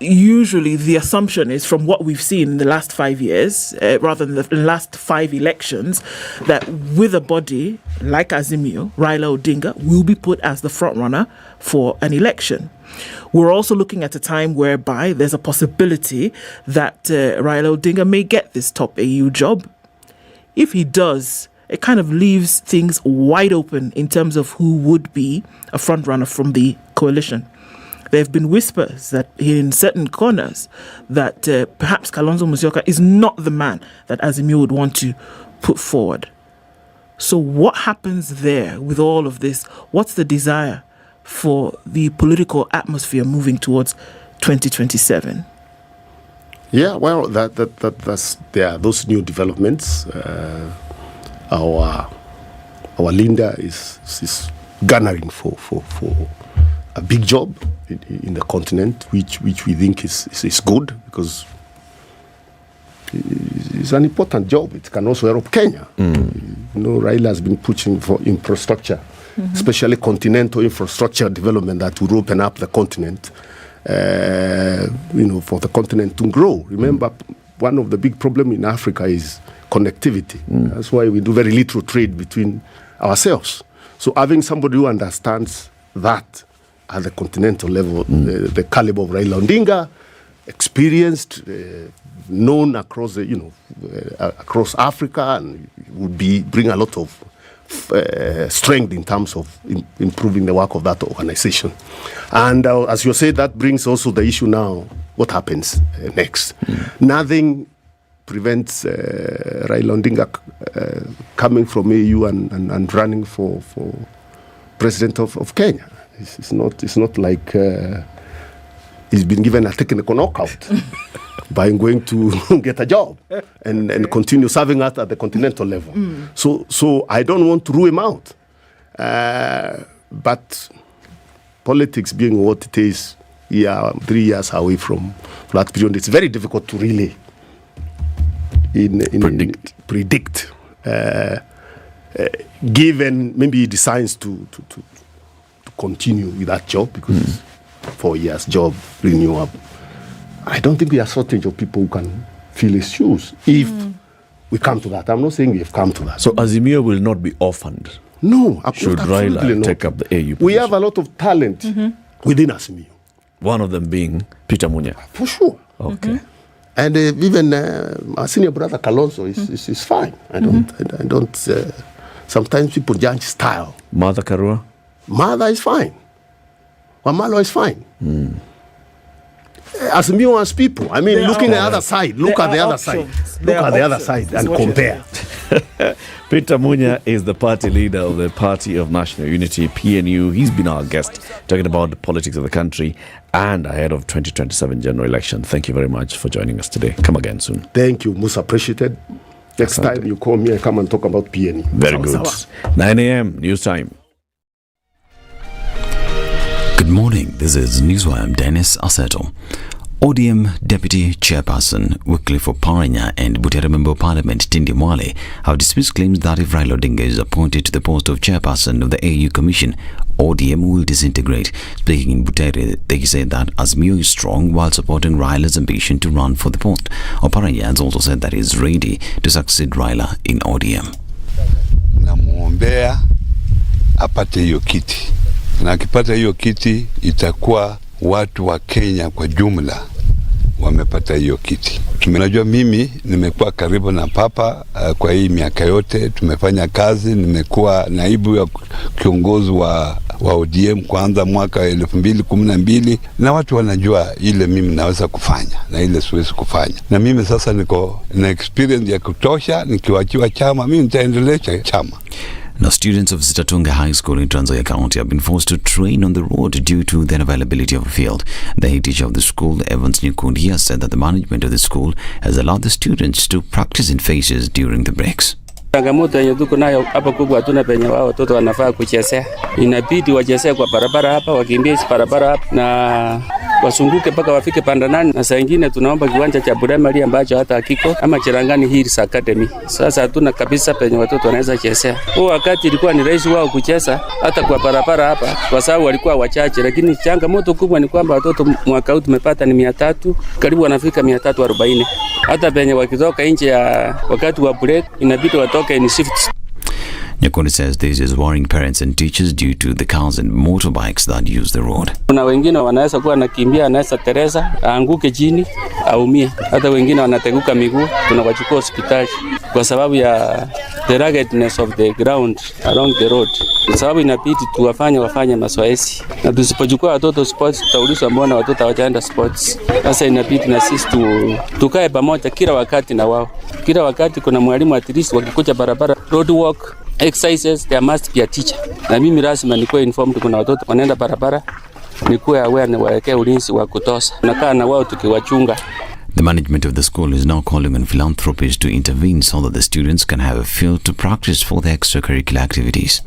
Usually the assumption is, from what we've seen in the last 5 years, rather than the last 5 elections, that with a body like Azimio, Raila Odinga will be put as the front runner for an election. We're also looking at a time whereby there's a possibility that Raila Odinga may get this top AU job. If he does, it kind of leaves things wide open in terms of who would be a front runner from the coalition. There have been whispers that in certain corners that perhaps Kalonzo Musyoka is not the man that Azimio would want to put forward. So what happens there with all of this? What's the desire for the political atmosphere moving towards 2027? Yeah, well, there are those new developments. Our Linda is garnering for a big job in the continent, which we think is good, because it's an important job. It can also help Kenya. Raila has been pushing for infrastructure, especially continental infrastructure development that would open up the continent, for the continent to grow. Remember, one of the big problems in Africa is connectivity. That's why we do very little trade between ourselves. So having somebody who understands that at the continental level, the caliber of Raila Odinga, experienced, known across across Africa, and would bring a lot of strength in terms of improving the work of that organization. And as you say, that brings also the issue now: what happens next? Nothing prevents Raila Odinga coming from AU and running for president of Kenya. It's not like he's been given a technical knockout by going to get a job and continue serving us at the continental level. So I don't want to rule him out. But politics being what it is, 3 years away from that period, it's very difficult to really predict. Given maybe he decides to continue with that job because 4 years job renewal. I don't think we are shortage of people who can fill his shoes if we come to that. I'm not saying we have come to that. So Azimio will not be orphaned. No, should Raila take up the AU position? We have a lot of talent within Azimio. One of them being Peter Munya. For sure. Okay. And even our senior brother Kalonzo is fine. I don't. Sometimes people judge style. Martha Karua? Martha is fine. Wamalo is fine. Azimio as people. I mean, looking at the other side. Look at the other side. Look at the other side and compare. Peter Munya is the party leader of the Party of National Unity, PNU. He's been our guest talking about the politics of the country and ahead of 2027 general election. Thank you very much for joining us today. Come again soon. Thank you, most appreciated. Next time you call me, I come and talk about PNU. Very good. 9 a.m. news time. Good morning. This is Newswire. I'm Dennis Aseto. ODM Deputy Chairperson Wycliffe Oparanya and Butere Member of Parliament Tindi Mwale have dismissed claims that if Raila Odinga is appointed to the post of Chairperson of the AU Commission, ODM will disintegrate. Speaking in Butere, they said that Azimio is strong while supporting Raila's ambition to run for the post. Oparanya has also said that he is ready to succeed Raila in ODM. Namuombea apate hiyo kiti. Na akipata hiyo kiti itakuwa watu wa Kenya kwa jumla wamepata hiyo kiti. Tunajua mimi nimekuwa karibu na papa kwa hii miaka yote, tumefanya kazi, nimekuwa naibu ya kiongozi wa ODM kuanza mwaka 2012 na watu wanajua ile mimi naweza kufanya na ile siwezi kufanya. Na mimi sasa niko na experience ya kutosha, nikiwachiwa chama mimi nitaendelea chama. Now, students of Sitatunga High School in Trans Nzoia County have been forced to train on the road due to the unavailability of a field. The head teacher of the school, Evans Nyukundi, has said that the management of the school has allowed the students to practice in phases during the breaks. Changamoto yenye tuko nayo hapa kubwa, hatuna penye wao watoto wanafaa kuchezea. Inabidi wachezee kwa barabara hapa, wakimbie barabara hapa na wasunguke mpaka wafike Pandanani, na saa nyingine tunaomba kiwanja cha primary ambacho hata hakiko, ama Cherangani Hills Academy. Sasa hatuna kabisa penye watoto wanaweza chezea. Huo wakati ilikuwa ni rahisi wao kucheza hata kwa barabara hapa kwa sababu walikuwa wachache, lakini changamoto kubwa ni kwamba watoto mwaka huu tumepata ni 300, karibu wanafika 340. Hata penye wakitoka nje ya wakati wa break inabidi watoke in shifts. Nyakoni says this is worrying parents and teachers due to the cars and motorbikes that use the road. Kuna wengine wanaweza kuwa nakimbia, anaweza tereza, aanguke chini, aumie. Hata wengine wanateguka miguu, tunawachukua hospitali kwa sababu ya the ruggedness of the ground along the road. Kwa sababu inabidi wafanye mazoezi. Na tusipochukua watoto sports, tutaulizwa mbona watoto hawajaenda sports. Sasa inabidi na sisi tukae pamoja kila wakati na wao. Kila wakati kuna mwalimu at least wakikuja barabara, road walk exercises, there must be a teacher. Na mimi lazima nikuwe informed kuna watoto wanaenda barabara, nikuwe aware na waekee ulinzi wa kutosha. Nakaa na wao tukiwachunga. The management of the school is now calling on philanthropists to intervene so that the students can have a field to practice for their extracurricular activities.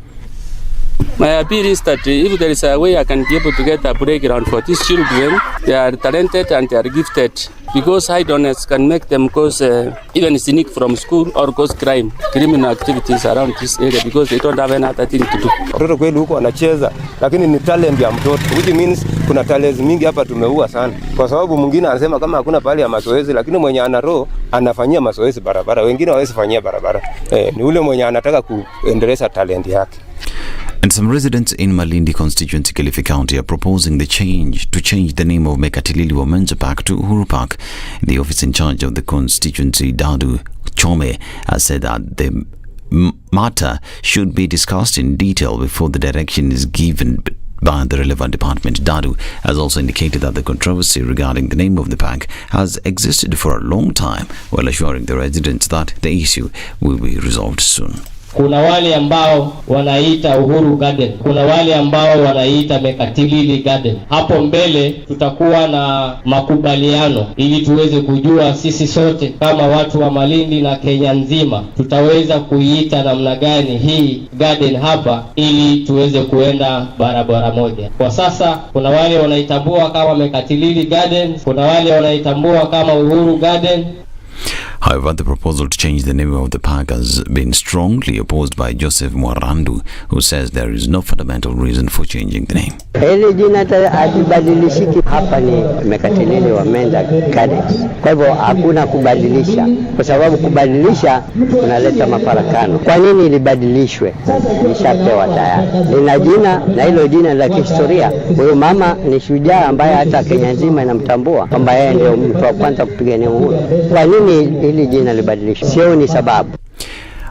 My appeal is that if there is a way I can be able to get a playground for these children, they are talented and they are gifted. Because idleness can make them cause even sneak from school or cause criminal activities around this area because they don't have any other thing to do. Watoto kweli huko wanacheza, lakini ni talent ya mtoto, which means kuna talents mingi hapa tumeua sana. Kwa sababu mwingine anasema kama hakuna pahali ya mazoezi, lakini mwenye ana roho anafanyia mazoezi barabara, wengine hawezi fanyia barabara. Ni ule mwenye anataka kuendeleza talent yake. And some residents in Malindi constituency, Kilifi County, are proposing to change the name of Mekatilili Women's Park to Uhuru Park. The office in charge of the constituency, Dadu Chome, has said that the matter should be discussed in detail before the direction is given by the relevant department. Dadu has also indicated that the controversy regarding the name of the park has existed for a long time, while assuring the residents that the issue will be resolved soon. Kuna wale ambao wanaita Uhuru Garden, kuna wale ambao wanaita Mekatilili Garden. Hapo mbele tutakuwa na makubaliano ili tuweze kujua sisi sote kama watu wa Malindi na Kenya nzima tutaweza kuiita namna gani hii garden hapa ili tuweze kuenda barabara moja. Kwa sasa kuna wale wanaitambua kama Mekatilili Garden, kuna wale wanaitambua kama Uhuru Garden. However, the proposal to change the name of the park has been strongly opposed by Joseph Mwarandu, who says there is no fundamental reason for changing the name. Hili jina hatibadilishiki, hapa ni Mekatilili Wamenda Gardens. Kwa hivyo hakuna kubadilisha, kwa sababu kubadilisha kunaleta mafarakano. Kwa nini ilibadilishwe? Lishapewa tayari. Lina jina na hilo jina la kihistoria. Huyo mama ni shujaa ambaye hata Kenya nzima inamtambua kwamba yeye ndio mtu wa kwanza kupigania uhuru. Kwa nini hili jina libadilishwe? Sio ni sababu.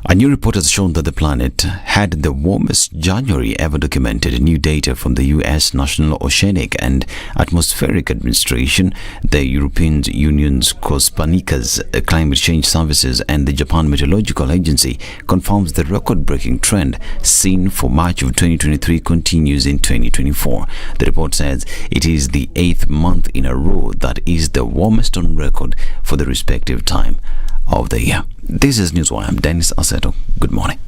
A new report has shown that the planet had the warmest January ever documented. New data from the U.S. National Oceanic and Atmospheric Administration, the European Union's Copernicus Climate Change Services, and the Japan Meteorological Agency confirms the record-breaking trend seen for March of 2023 continues in 2024. The report says it is the 8th month in a row that is the warmest on record for the respective time of the year. This is Newswire. I'm Dennis Aseto. Good morning.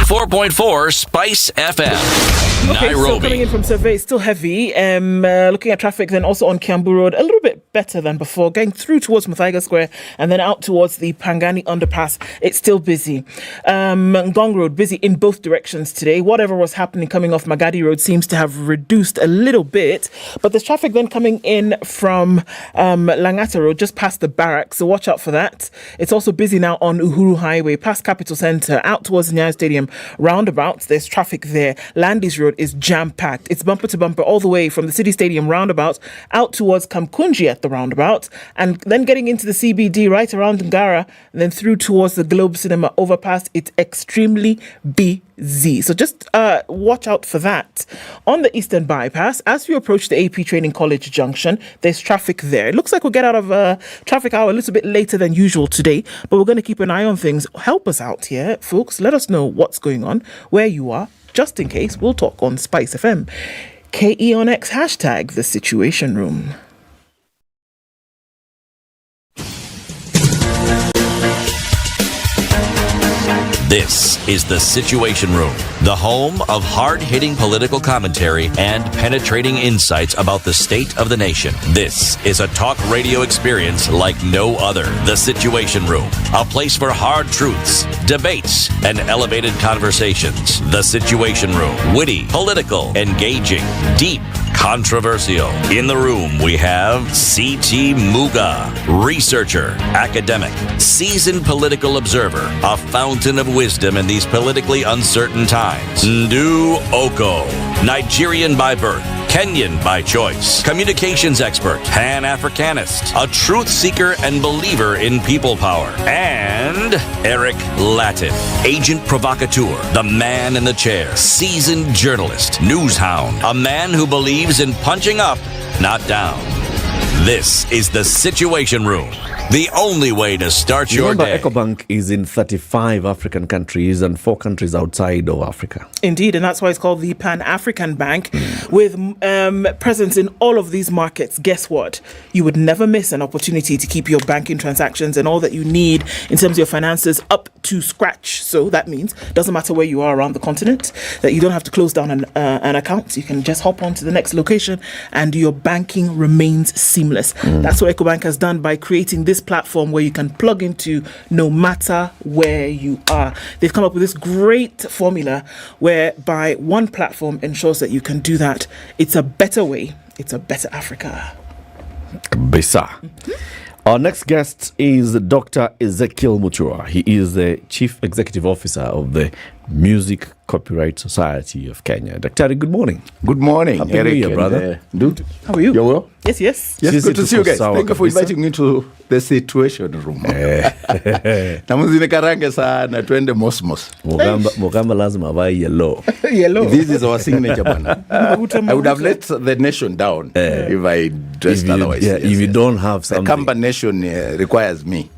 .4 Spice FM, Okay, Nairobi. so coming in from survey, still heavy. Looking at traffic then also on Kiambu Road, a little bit better than before. Going through towards Muthaiga Square and then out towards the Pangani Underpass, it's still busy. Ngong Road, busy in both directions today. Whatever was happening coming off Magadi Road seems to have reduced a little bit. But there's traffic then coming in from Langata Road, just past the barracks, so watch out for that. It's also busy now on Uhuru Highway, past Capital Centre, out towards the Nyeri Stadium roundabout. There's traffic there. Landis Road is jam-packed. It's bumper to bumper all the way from the City Stadium roundabout out towards Kamkunji at the roundabout, and then getting into the CBD right around Ngara, and then through towards the Globe Cinema overpass. It's extremely busy. So just watch out for that. On the Eastern Bypass, as we approach the AP Training College Junction, there's traffic there. It looks like we'll get out of traffic hour a little bit later than usual today, but we're going to keep an eye on things. Help us out here, folks. Let us know what's going on, where you are. Just in case, we'll talk on Spice FM. KE on X, hashtag The Situation Room. This is The Situation Room, the home of hard-hitting political commentary and penetrating insights about the state of the nation. This is a talk radio experience like no other. The Situation Room, a place for hard truths, debates, and elevated conversations. The Situation Room, witty, political, engaging, deep, controversial. In the room, we have C.T. Muga, researcher, academic, seasoned political observer, a fountain of wisdom in these politically uncertain times. Ndu Okoh, Nigerian by birth, Kenyan by choice, communications expert, Pan-Africanist, a truth seeker and believer in people power, and Eric Latiff, agent provocateur, the man in the chair, seasoned journalist, news hound, a man who believes in punching up, not down. This is The Situation Room, the only way to start your Remember, day. EcoBank is in 35 African countries and 4 countries outside of Africa. Indeed, and that's why it's called the Pan-African Bank, with presence in all of these markets. Guess what? You would never miss an opportunity to keep your banking transactions and all that you need in terms of your finances up to scratch. So that means it doesn't matter where you are around the continent, that you don't have to close down an account. You can just hop on to the next location and your banking remains seamless. That's what EcoBank has done by creating this platform where you can plug into no matter where you are. They've come up with this great formula whereby one platform ensures that you can do that. It's a better way. It's a better Africa. Bisa. Our next guest is Dr. Ezekiel Mutua. He is the Chief Executive Officer of the Music Copyright Society of Kenya. Daktari, good morning. Good morning, Happy Eric. New Year, brother. Dude, how are you? You're well? Yes. Yes, good to see you guys. Thank you for inviting me to the Situation Room. Na mzinikarange sana, twende mosmos. Mugamba lazima avae yellow. Yellow. This is our signature, man. I would have let the nation down if I dressed otherwise. Yeah, if you don't have something. The Kamba nation requires me.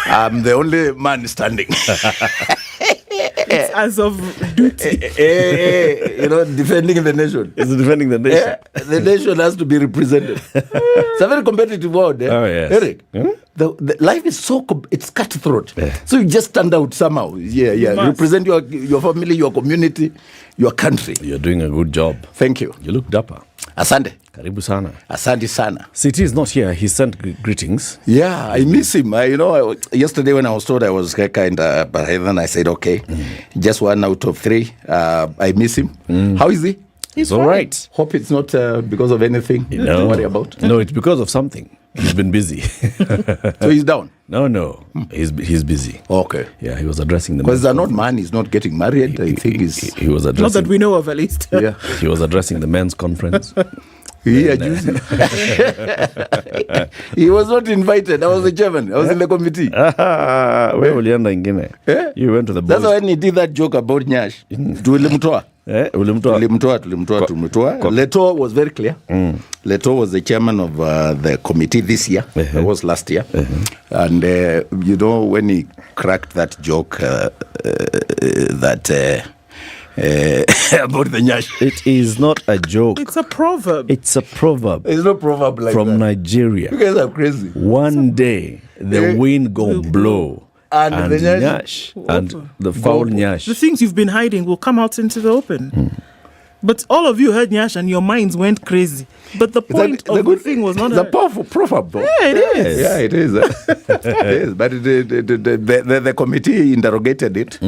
I'm the only man standing. It's as of duty. Defending the nation. It's defending the nation. The nation has to be represented. It's a very competitive world. Oh, yes. Eric, the life is it's cutthroat. So you just stand out somehow. Represent your family, your community, your country. You're doing a good job. Thank you. You look dapper. Asante. Karibu sana. Asante sana. City is not here. He sent greetings. Yeah, I miss him. Yesterday when I was told I was kind, but then I said, okay, just 1 out of 3. I miss him. How is he? He's all right. Hope it's not because of anything to worry about. No, it's because of something. He's been busy. So he's down? No. He's busy. Okay. Yeah, he was addressing the... Because he's an old man. He's not getting married. I think he was addressing... Not that we know of, at least. Yeah. He was addressing the men's conference. Yeah, he was not invited. I was the chairman. I was in the committee. Where ulienda ingine? You went to the boys. That's when he did that joke about Nyash. Tulimtoa. Leto was very clear. Leto was the chairman of the committee this year. It was last year. And, when he cracked that joke about the Nyash. It is not a joke. It's a proverb. It's a proverb. It's no proverb like from that. Nigeria. You guys are crazy. One day, the wind go blow. And the Nyash. And the foul Nyash. The things you've been hiding will come out into the open. But all of you heard Nyash and your minds went crazy. But the point of the thing was not... It's a powerful proverb, though. Yeah, it is. Yeah, it is. It is. But the committee interrogated it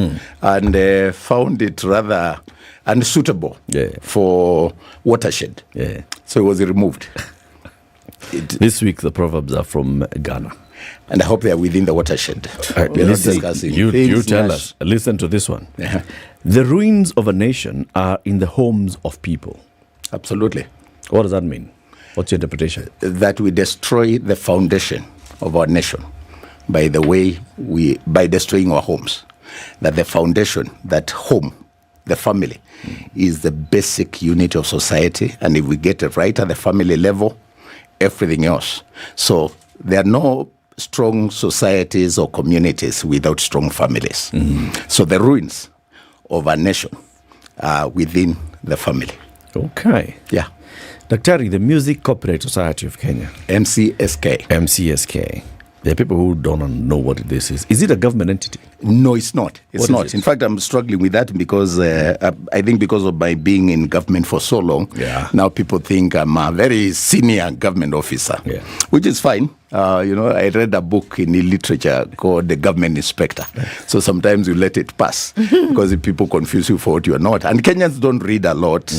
and found it rather unsuitable for watershed. Yeah. So it was removed. This week, the proverbs are from Ghana. And I hope they are within the watershed. You tell us. Listen to this one. Yeah. The ruins of a nation are in the homes of people. Absolutely. What does that mean? What's your interpretation? That we destroy the foundation of our nation by destroying our homes. That the foundation, that home, the family, is the basic unit of society. And if we get it right at the family level, everything else. So there are no strong societies or communities without strong families. So the ruins of a nation are within the family. Okay. Yeah. Daktari, the Music Copyright Society of Kenya. MCSK. There are people who don't know what this is. Is it a government entity? No, it's not. It's not. It? In fact, I'm struggling with that because I think because of my being in government for so long, now people think I'm a very senior government officer, which is fine. I read a book in literature called The Government Inspector. So sometimes you let it pass because if people confuse you for what you're not. And Kenyans don't read a lot.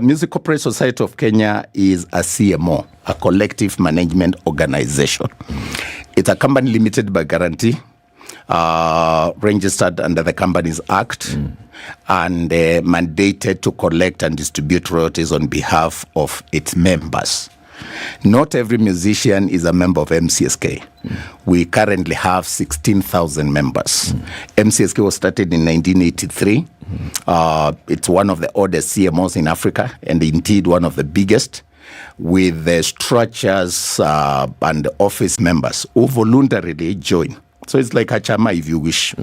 Music Copyright Society of Kenya is a CMO, a collective management organization. It's a company limited by guarantee, registered under the Companies Act, and mandated to collect and distribute royalties on behalf of its members. Not every musician is a member of MCSK. We currently have 16,000 members. MCSK was started in 1983. It's one of the oldest CMOs in Africa, and indeed one of the biggest, with the structures and the office members who voluntarily join. So it's like a chama, if you wish.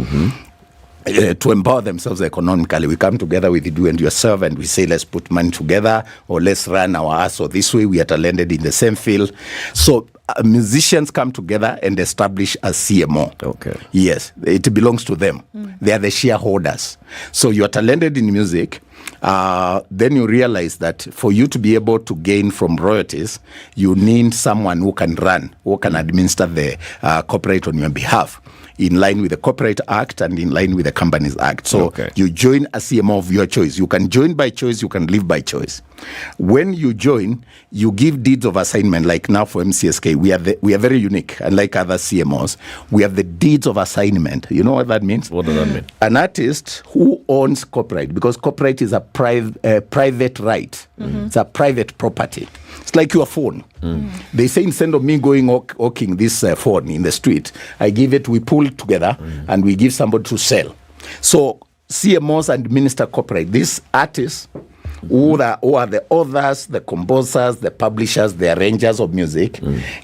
To empower themselves economically. We come together with you and yourself and we say, let's put money together or let's run our ass. So this way we are talented in the same field. So musicians come together and establish a CMO. Okay. Yes, it belongs to them. They are the shareholders. So you are talented in music. Then you realize that for you to be able to gain from royalties, you need someone who can run, who can administer the copyright on your behalf, in line with the Copyright Act and in line with the Companies Act. So you join a CMO of your choice. You can join by choice, you can leave by choice. When you join, you give deeds of assignment. Like now for MCSK, we are very unique. Unlike other CMOs, we have the deeds of assignment. You know what that means? What does that mean? An artist who owns copyright, because copyright is a private right. It's a private property. It's like your phone. They say instead of me going hawking this phone in the street, we pull together and we give somebody to sell. So CMOs administer copyright. These artists who are the authors, the composers, the publishers, the arrangers of music,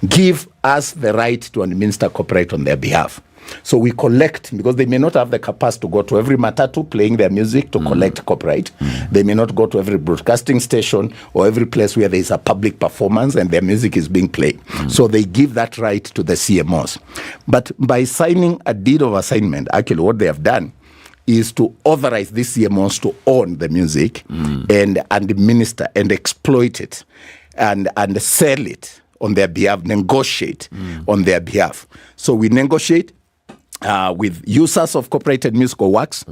give us the right to administer copyright on their behalf. So we collect, because they may not have the capacity to go to every matatu playing their music to collect copyright. They may not go to every broadcasting station or every place where there is a public performance and their music is being played. So they give that right to the CMOs. But by signing a deed of assignment, actually what they have done is to authorize these CMOs to own the music and administer and exploit it and sell it on their behalf, negotiate on their behalf. So we negotiate with users of copyrighted musical works,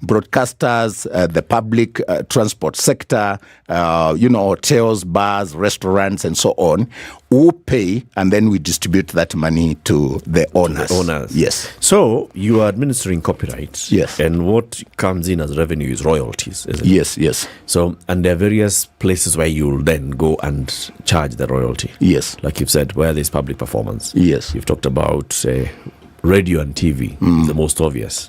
broadcasters, the public transport sector, hotels, bars, restaurants, and so on, who pay, and then we distribute that money to the owners. Yes. So you are administering copyrights. Yes. And what comes in as revenue is royalties, isn't it? Yes. So, and there are various places where you'll then go and charge the royalty. Yes. Like you've said, where there's public performance. Yes. You've talked about radio and TV, the most obvious.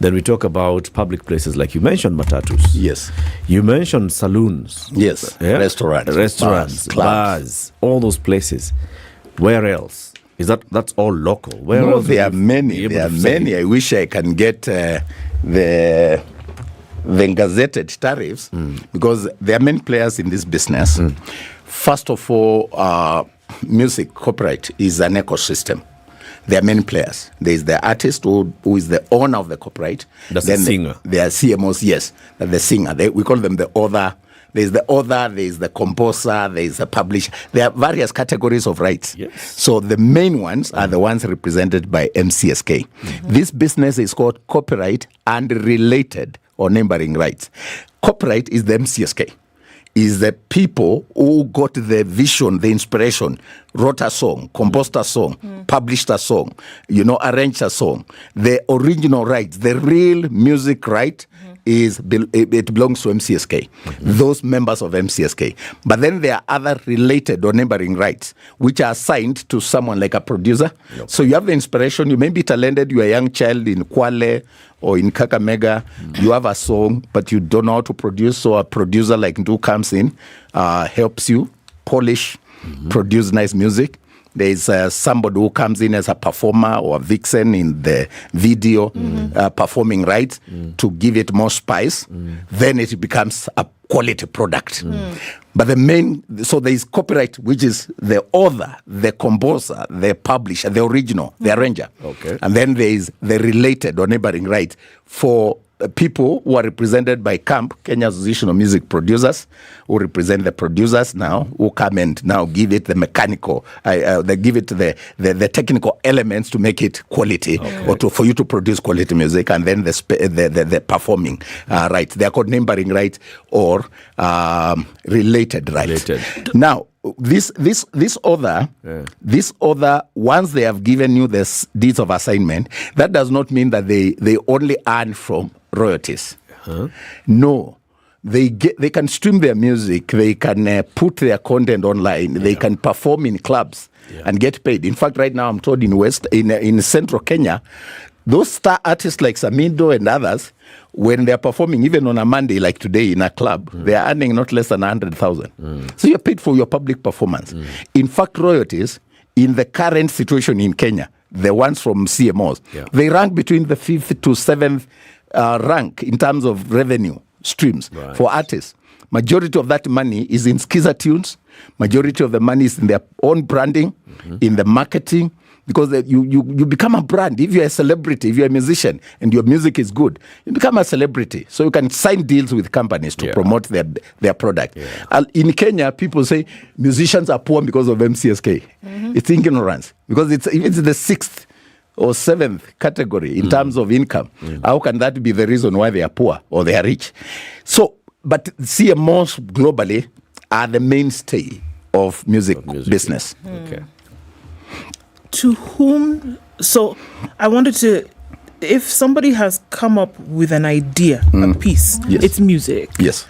Then we talk about public places, like you mentioned matatus. Yes. You mentioned saloons. Yes. Yeah? Restaurants, bars, all those places. Where else? That's all local? Where no, else? There are many. I wish I can get the gazetted tariffs, because there are many players in this business. First of all, music copyright is an ecosystem. There are many players. There is the artist who is the owner of the copyright. That's the singer. There are CMOs, yes. The singer. We call them the author. There is the author, there is the composer, there is the publisher. There are various categories of rights. Yes. So the main ones are the ones represented by MCSK. This business is called copyright and related or neighboring rights. Copyright is the MCSK. Is the people who got the vision, the inspiration, wrote a song, composed a song, published a song, arranged a song. The original rights, the real music right, it belongs to MCSK, those members of MCSK. But then there are other related or neighboring rights, which are assigned to someone like a producer. So you have the inspiration, you may be talented, you are a young child in Kwale or in Kakamega, you have a song, but you don't know how to produce, so a producer like Ndu comes in, helps you polish, produce nice music. There is somebody who comes in as a performer or a vixen in the video, performing rights to give it more spice. Then it becomes a quality product. But so there is copyright, which is the author, the composer, the publisher, the original, the arranger. Okay. And then there is the related or neighboring right for people who are represented by CAMP, Kenya Association of Music Producers, who represent the producers now, who come and now give it the mechanical, they give it the technical elements to make it quality, or for you to produce quality music, and then the performing rights. They are called neighboring rights or related rights. Now, this other, once they have given you the deeds of assignment, that does not mean that they only earn from royalties. No, they can stream their music, they can put their content online, they can perform in clubs and get paid. In fact, right now I'm told in central Kenya, those star artists like Samido and others, when they're performing, even on a Monday like today in a club, they're earning not less than 100,000. So you're paid for your public performance. In fact, royalties, in the current situation in Kenya, the ones from CMOs, they rank between the 5th to 7th rank in terms of revenue streams for artists. Majority of that money is in Skiza tunes. Majority of the money is in their own branding, in the marketing, because you become a brand. If you're a celebrity, if you're a musician and your music is good, you become a celebrity. So you can sign deals with companies to promote their product. In Kenya, people say musicians are poor because of MCSK. It's ignorance, because it's the 6th or 7th category in terms of income. How can that be the reason why they are poor or they are rich? So, but CMOs globally are the mainstay of music business. Okay. To whom? So I wanted to, if somebody has come up with an idea, a piece, it's music. Yes.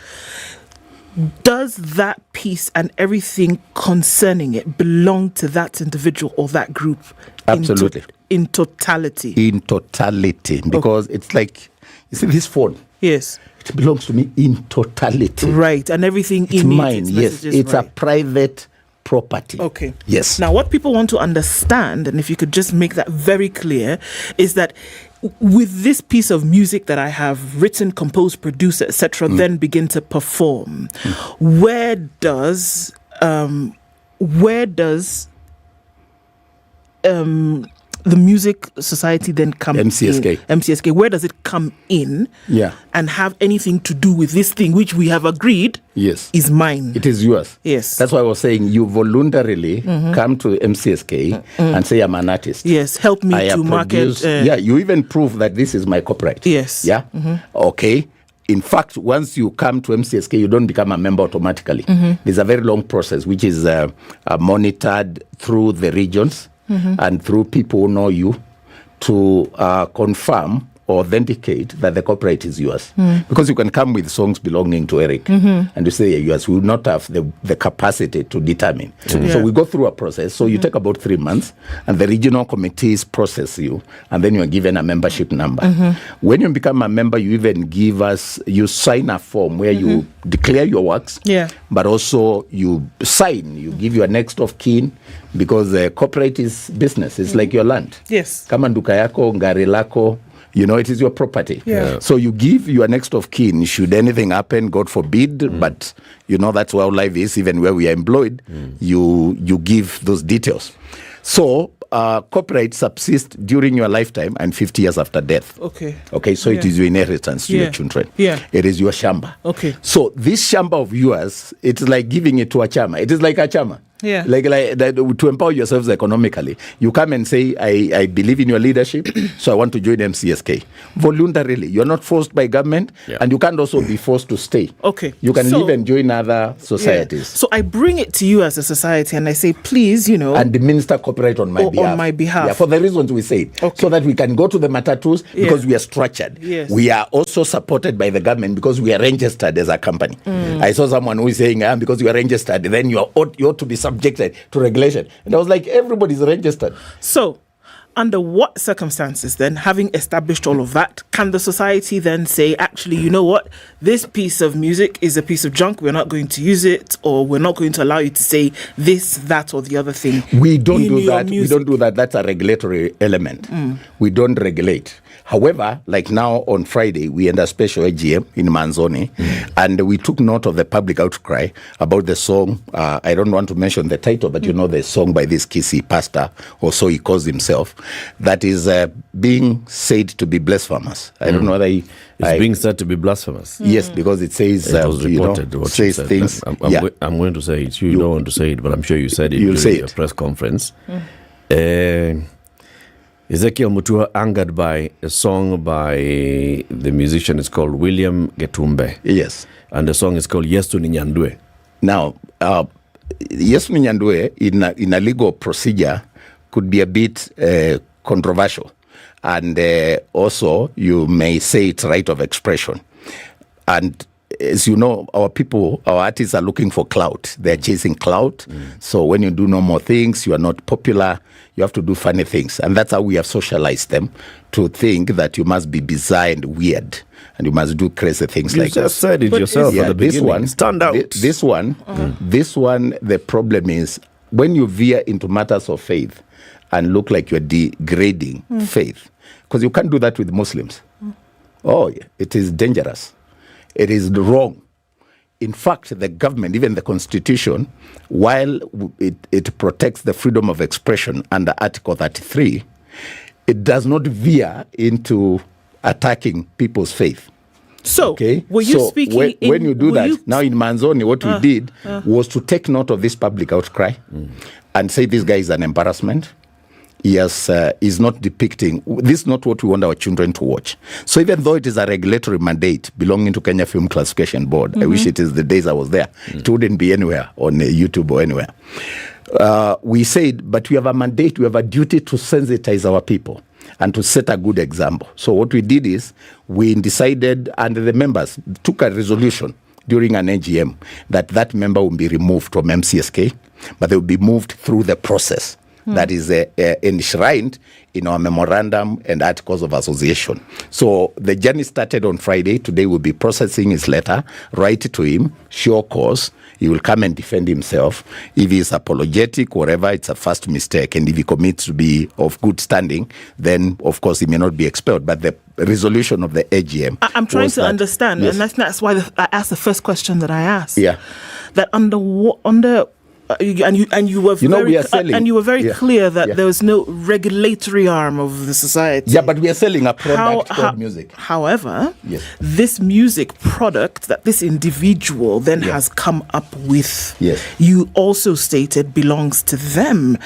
Does that piece and everything concerning it belong to that individual or that group? Absolutely. In totality. In totality. Because it's like, you see this phone? Yes. It belongs to me in totality. Right. And everything it's in mine. it. Yes. It's a private property. Okay. Yes. Now, what people want to understand, and if you could just make that very clear, is that with this piece of music that I have written, composed, produced, etc., then begin to perform, where does the Music Society then come MCSK. in? MCSK. Where does it come in? Yeah. And have anything to do with this thing, which we have agreed is mine? It is yours. Yes. That's why I was saying you voluntarily come to MCSK and say, I'm an artist. Yes. Help me to market. You even prove that this is my copyright. Yes. Yeah. Okay. In fact, once you come to MCSK, you don't become a member automatically. There's a very long process, which is monitored through the regions. And through people who know you to confirm or authenticate that the copyright is yours. Because you can come with songs belonging to Eric and you say yours. We will not have the capacity to determine. So we go through a process. So you take about 3 months and the regional committees process you and then you are given a membership number. When you become a member, you even you sign a form where you declare your works, but also you sign, you give your next of kin, because copyright is business. It's like your land. Yes. Kama nduka yako, ngari lako, it is your property. So you give your next of kin, should anything happen, God forbid, but that's how life is, even where we are employed, you give those details. So copyright subsists during your lifetime and 50 years after death. Okay, so it is your inheritance to your children. It is your shamba. So this shamba of yours, it's like giving it to a chama. It is like a chama. Like to empower yourselves economically. You come and say, I believe in your leadership, so I want to join MCSK. Voluntarily. You're not forced by government, and you can't also be forced to stay. You can leave and join other societies. So I bring it to you as a society and I say, please, and administer copyright on my behalf. On my behalf. Yeah, for the reasons we said. So that we can go to the matatus because we are structured. We are also supported by the government because we are registered as a company. I saw someone who is saying, because you are registered, then you ought to be subjected to regulation. And I was like, everybody's registered. So, under what circumstances then, having established all of that, can the society then say, actually, you know what, this piece of music is a piece of junk, we're not going to use it, or we're not going to allow you to say this, that, or the other thing? We don't do that. We don't do that. That's a regulatory element. We don't regulate. However, like now on Friday, we had a special AGM in Manzoni, and we took note of the public outcry about the song. I don't want to mention the title, but the song by this Kisi pastor, or so he calls himself, that is being said to be blasphemous. I don't know whether it's being said to be blasphemous. Yes, because it says it was reported. What says said. Things. I'm going to say it. You don't want to say it, but I'm sure you said it during your press conference. Ezekiel Mutua angered by a song by the musician. It's called William Getumbe. Yes. And the song is called Yesu Ninyandwe. Now, Yesu Ninyandwe in a legal procedure could be a bit controversial. And also, you may say it's right of expression. And as you know, our artists are looking for clout. They're chasing clout. So when you do normal things, you are not popular, you have to do funny things. And that's how we have socialized them, to think that you must be bizarre and weird. And you must do crazy things like that. You just said it yourself at the beginning. Stand out. This one, the problem is when you veer into matters of faith and look like you're degrading faith. Because you can't do that with Muslims. It is dangerous. It is wrong. In fact, the government, even the Constitution, while it protects the freedom of expression under Article 33, it does not veer into attacking people's faith. So, were you speaking when you do that, now in Manzoni, what we did was to take note of this public outcry and say this guy is an embarrassment. is not depicting, this is not what we want our children to watch. So even though it is a regulatory mandate belonging to Kenya Film Classification Board, I wish it is the days I was there, it wouldn't be anywhere on YouTube or anywhere. We said, but we have a mandate, we have a duty to sensitize our people and to set a good example. So what we did is we decided, and the members took a resolution during an AGM that member will be removed from MCSK, but they will be moved through the process that is enshrined in our memorandum and articles of association. So the journey started on Friday. Today we'll be processing his letter, write it to him, show cause. He will come and defend himself. If he is apologetic, whatever, it's a first mistake. And if he commits to be of good standing, then, of course, he may not be expelled. But the resolution of the AGM... I'm trying to understand, yes. And that's why I asked the first question that I asked. Yeah. That under and you were very clear that there was no regulatory arm of the society. Yeah, but we are selling a product called music. However, this music product that this individual then has come up with, you also stated belongs to them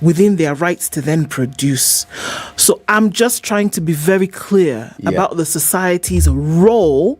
within their rights to then produce. So I'm just trying to be very clear about the society's role.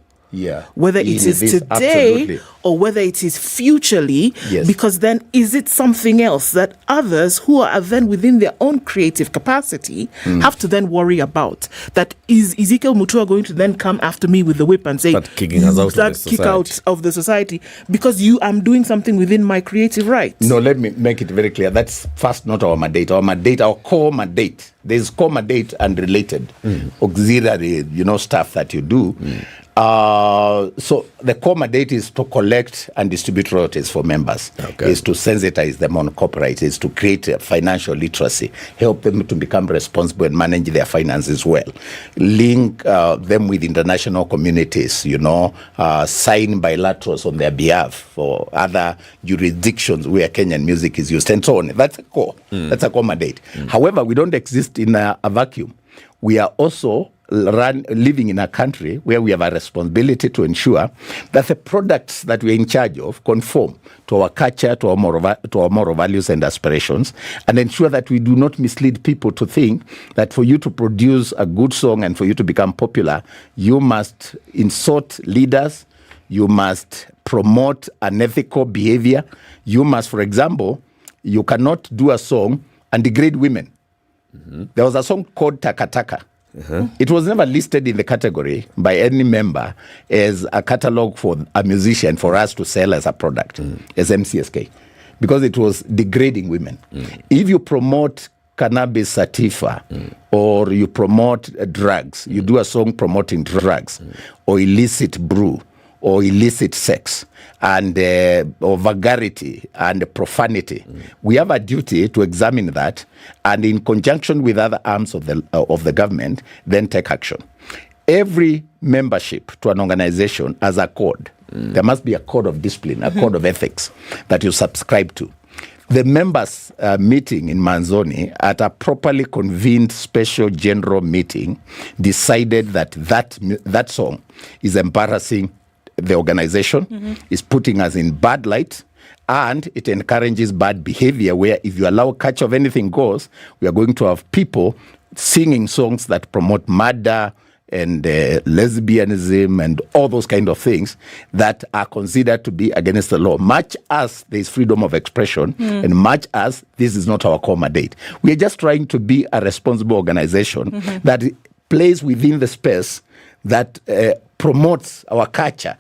Whether it is today or whether it is futurely, because then is it something else that others who are then within their own creative capacity have to then worry about? That is Ezekiel Mutua going to then come after me with the whip and say, kick out of the society because I'm doing something within my creative rights? No, let me make it very clear. That's first not our mandate. Our core mandate. There's core mandate and related auxiliary, stuff that you do. So the core mandate is to collect and distribute royalties for members, is to sensitize them on copyright, is to create financial literacy, help them to become responsible and manage their finances well, link them with international communities, sign bilaterals on their behalf for other jurisdictions where Kenyan music is used, and so on. That's a core. That's a core mandate. However, we don't exist in a vacuum. We are also living in a country where we have a responsibility to ensure that the products that we're in charge of conform to our culture, to our moral values and aspirations, and ensure that we do not mislead people to think that for you to produce a good song and for you to become popular, you must insult leaders, you must promote unethical behavior, you must, for example, you cannot do a song and degrade women. There was a song called Taka Taka. It was never listed in the category by any member as a catalog for a musician for us to sell as a product, as MCSK, because it was degrading women. If you promote cannabis sativa or you promote drugs, you do a song promoting drugs or illicit brew or illicit sex and or vulgarity and profanity, we have a duty to examine that and in conjunction with other arms of the government, then take action. Every membership to an organization has a code. There must be a code of discipline, a code of ethics that you subscribe to. The members' meeting in Manzoni at a properly convened special general meeting decided that song is embarrassing the organization, is putting us in bad light, and it encourages bad behavior where if you allow Catch of Anything Goes, we are going to have people singing songs that promote murder and lesbianism and all those kind of things that are considered to be against the law, much as there is freedom of expression and much as this is not our core mandate. We are just trying to be a responsible organization that plays within the space that promotes our culture.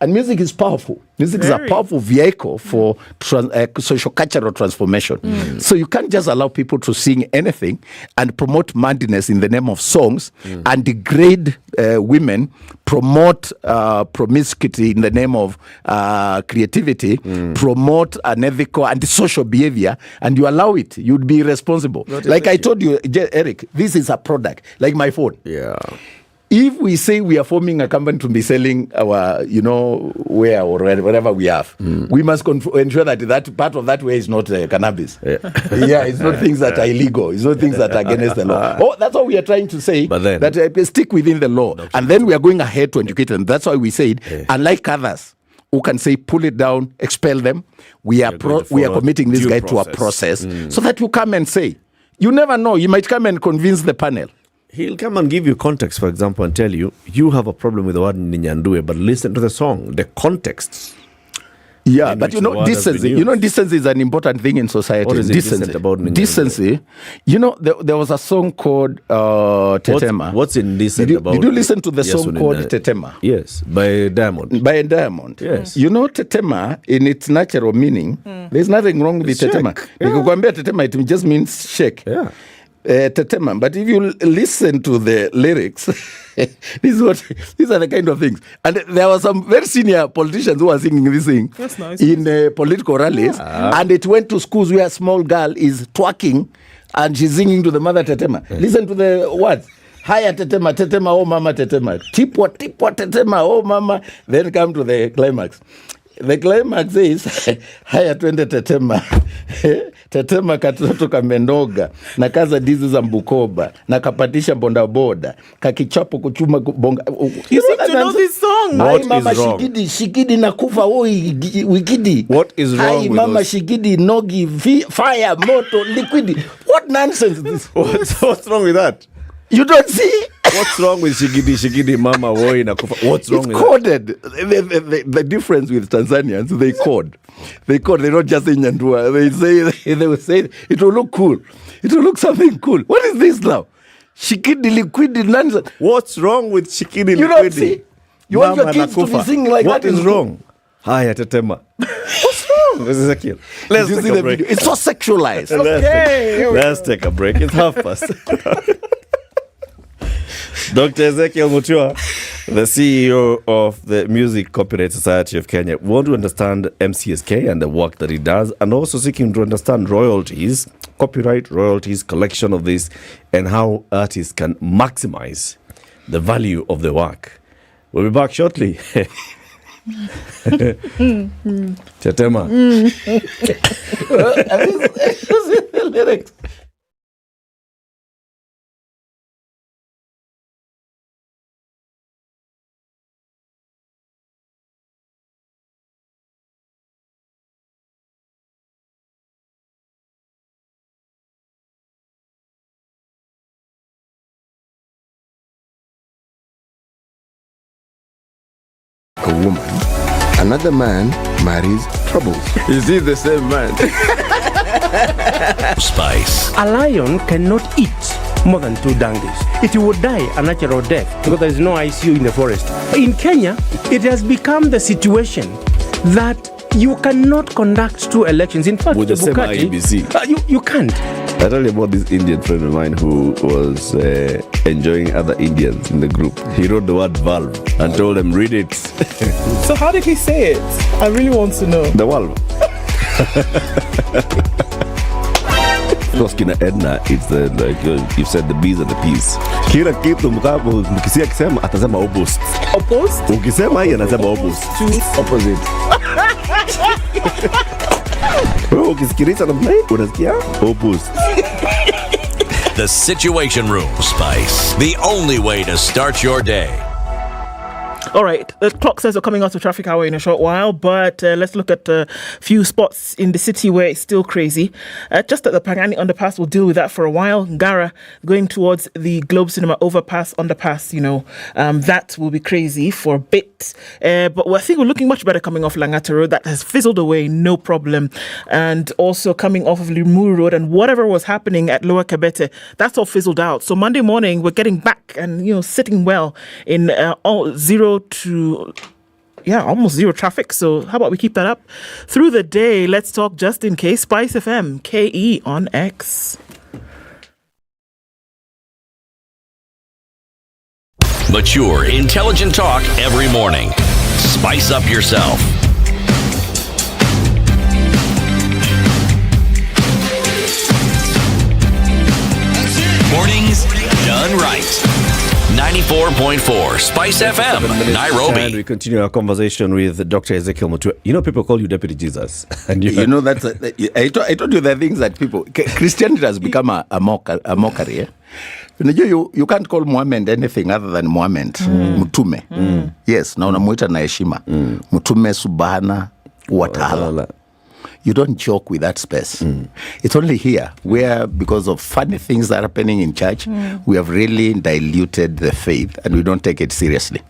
And music is powerful. Music is a powerful vehicle for social cultural transformation. So you can't just allow people to sing anything and promote madness in the name of songs and degrade women, promote promiscuity in the name of creativity, promote unethical and social behavior, and you allow it. You'd be responsible. Like I told you, Eric, this is a product, like my phone. If we say we are forming a company to be selling our, where or wherever we have, we must ensure that part of that way is not cannabis. It's not things that are illegal. It's not things that are against the law. That's what we are trying to say, but then, that stick within the law. And then we are going ahead to educate them. That's why we said, unlike others who can say, pull it down, expel them, we are committing this guy to a process so that you come and say, You never know. He might come and convince the panel. He'll come and give you context, for example, and tell you, you have a problem with the word Ninyandue, but listen to the song, the context. Yeah, but decency. Decency is an important thing in society. What is decency about Ninyandue? Decency. There was a song called Tetema. What's indecent about? Did you listen to the song called Tetema? Yes, by Diamond. By Diamond. Yes. Tetema, in its natural meaning, there's nothing wrong with Tetema. Nikukwambia Tetema, it just means shake. Yeah. Tetema. But if you listen to the lyrics, these are the kind of things. And there were some very senior politicians who were singing this thing in political rallies. And it went to schools where a small girl is twerking and she's singing to the mother Tetema. Listen to the words. Haya Tetema, Tetema, oh mama Tetema. Tipwa, tipwa, Tetema, oh mama. Then come to the climax. The climax is haya twende Tetema. Tetema katoto kamenoga na kaza dizi za Mbukoba na kapatisha bodaboda kakichapo kuchuma bonga. You seem to know this song. What mama is wrong? Shigidi nakufa wikidi. What is wrong with mama those? Shigidi nogi fire moto liquidi. What nonsense is this? What's wrong with that? You don't see? What's wrong with Shigidi Mama Woi Nakufa? What's wrong with coded. The difference with Tanzanians, they code. They don't just say Nyandua. They will say it will look cool. It will look something cool. What is this now? Shikidi liquidi nonsense. What's wrong with Shikidi liquidi? You don't see? You want your kids to be singing like what that? What is wrong? Haya Tetema. What's wrong? Ezekiel. Let's take a break. It's so sexualized. Let's take a break. It's past. Dr. Ezekiel Mutua, the CEO of the Music Copyright Society of Kenya, we want to understand MCSK and the work that it does, and also seeking to understand royalties, copyright royalties, collection of this, and how artists can maximize the value of the work. We'll be back shortly. Tetema. Lyrics. A woman, another man marries troubles. Is he the same man? Spice. A lion cannot eat more than 2 donkeys. It would die a natural death because there is no ICU in the forest. In Kenya, it has become the situation that you cannot conduct 2 elections. In fact, with the same IEBC. You can't. I tell you about this Indian friend of mine who was enjoying other Indians in the group. He wrote the word valve and told them, read it. So how did he say it? I really want to know. The valve. Because kina Ednah, it's the, like you said, the bees and the peas. Kila kitu mkisia kisema atasema opposite. Opposite? Ukisema hii anasema opposite. Opposite. Ukisikiliza namna hii unasikia opposite. The Situation Room, Spice. The only way to start your day. All right, the clock says we're coming out of traffic hour in a short while, but let's look at a few spots in the city where it's still crazy. Just at the Pangani underpass, we'll deal with that for a while. Ngara going towards the Globe Cinema overpass, underpass, that will be crazy for a bit. But I think we're looking much better coming off Langata Road. That has fizzled away, no problem. And also coming off of Limuru Road and whatever was happening at Lower Kabete, that's all fizzled out. So Monday morning, we're getting back and, sitting well in all 0 to almost zero traffic. So how about we keep that up through the day? Let's talk just in case. SpiceFM KE on X. Mature, intelligent talk every morning. Spice up yourself. Mornings done right. 94.4 Spice FM, Nairobi. And we continue our conversation with Dr. Ezekiel Mutua. People call you Deputy Jesus. And that's I told you the things that people... Christianity has become a mockery. You can't call Muhammad anything other than Muhammad. Mutume. Yes, na unamuita na heshima. Mutume subhana wa ta'ala. you don't joke with that space. It's only here where, because of funny things that are happening in church, we have really diluted the faith and we don't take it seriously.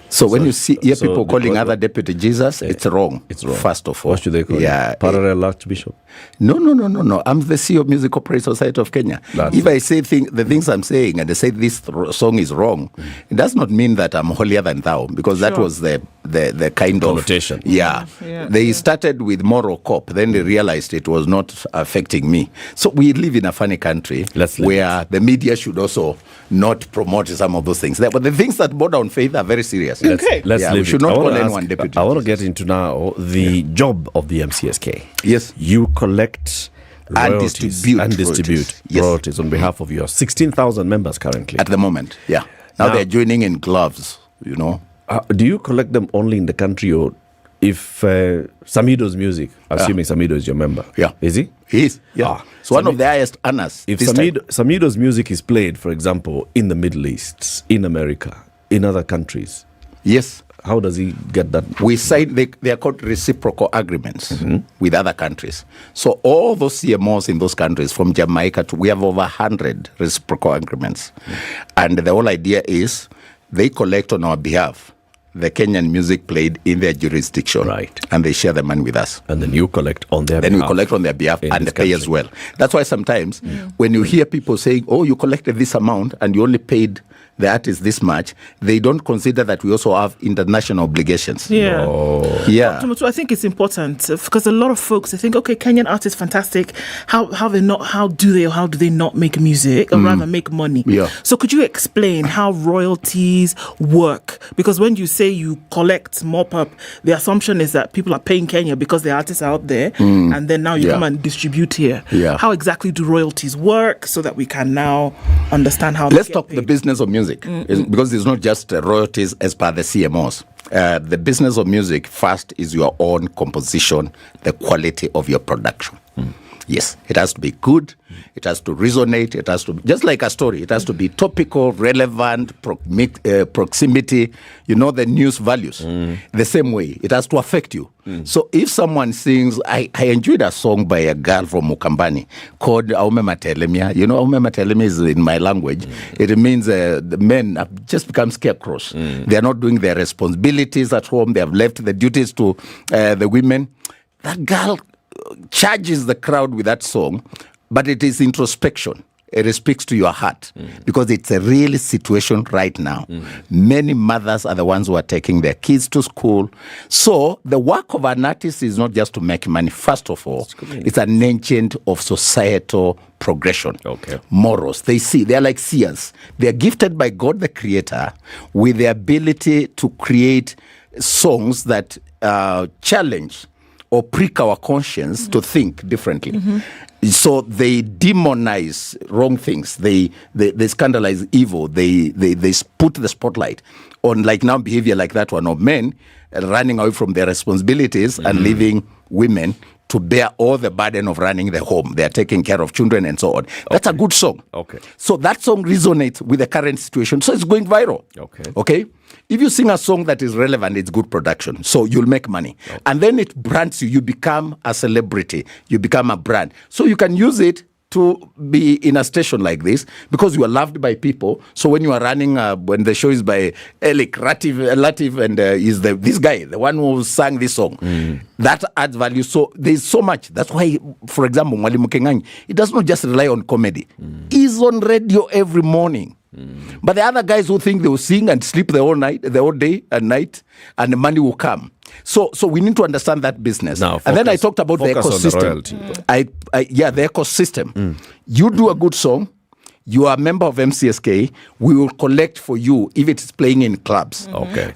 So when you hear people calling other deputy Jesus, it's wrong. It's wrong. First of all. What should they call it? Parallel Archbishop? No. I'm the CEO of Music Opera Society of Kenya. If I say the things I'm saying and they say this song is wrong, it does not mean that I'm holier than thou, because that was the kind connotation. They started with moral cop, then they realized it was not affecting me. So we live in a funny country where the media should also not promote some of those things. But the things that border on faith are very serious. Let's leave we should not call anyone ask, deputy. I want to get into now the job of the MCSK. Yes. You collect royalties and distribute royalties on behalf of your 16,000 members currently. At the moment, Now they're joining in gloves, Do you collect them only in the country, or if Samido's music, assuming Samido is your member? Yeah. Is he? He is, So one of the highest earners. If Samido's music is played, for example, in the Middle East, in America, in other countries, yes. How does he get that? We sign, they are called reciprocal agreements with other countries. So all those CMOs in those countries, from Jamaica we have over 100 reciprocal agreements. And the whole idea is they collect on our behalf the Kenyan music played in their jurisdiction. Right. And they share the money with us. And then you collect on their behalf. Then we collect on their behalf and they pay as well. That's why sometimes when you hear people saying, oh, you collected this amount and you only paid the artist this much, they don't consider that we also have international obligations. I think it's important because a lot of folks, they think, okay, Kenyan artists, fantastic. How do they not make music, or rather make money? So could you explain how royalties work? Because when you say you collect mop up, the assumption is that people are paying Kenya because the artists are out there, and then now you come and distribute here. How exactly do royalties work, so that we can now understand how? Let's talk the business of music. Because it's not just royalties as per the CMOs. The business of music first is your own composition, the quality of your production. Yes, it has to be good, it has to resonate, it has to be, just like a story, it has to be topical, relevant, proximity, the news values. The same way, it has to affect you. So if someone sings, I enjoyed a song by a girl from Mukambani called Aume Matelemia. Aume Matelemia is in my language. It means the men have just become scarecrows. They are not doing their responsibilities at home. They have left the duties to the women. That girl charges the crowd with that song, but it is introspection. It speaks to your heart because it's a real situation right now. Many mothers are the ones who are taking their kids to school. So the work of an artist is not just to make money. First of all, it's an agent of societal progression. Morals. They are like seers. They are gifted by God the Creator with the ability to create songs that challenge or prick our conscience to think differently. So they demonize wrong things. They scandalize evil. They put the spotlight on, like now, behavior like that one of men running away from their responsibilities and leaving women to bear all the burden of running the home. They are taking care of children and so on. That's a good song. So that song resonates with the current situation. So it's going viral. Okay? If you sing a song that is relevant, it's good production. So you'll make money. And then it brands you. You become a celebrity. You become a brand. So you can use it to be in a station like this because you are loved by people. So when you are running, when the show is by Latiff and is this guy, the one who sang this song, that adds value. So there's so much. That's why, for example, Mwalimu Kenganyi, he does not just rely on comedy. He's on radio every morning. But the other guys who think they will sing and sleep the whole day and night, and the money will come. So we need to understand that business. Now, and then I talked about the ecosystem. The ecosystem. You do a good song, you are a member of MCSK, we will collect for you if it's playing in clubs.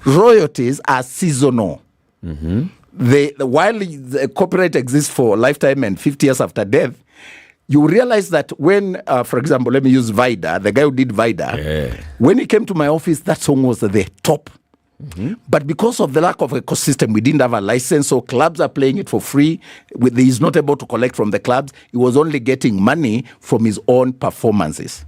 Royalties are seasonal. While the copyright exists for lifetime and 50 years after death, you realize that when, for example, let me use Vida, the guy who did Vida, when he came to my office, that song was the top But because of the lack of ecosystem, we didn't have a license, so clubs are playing it for free. He is not able to collect from the clubs. He was only getting money from his own performances.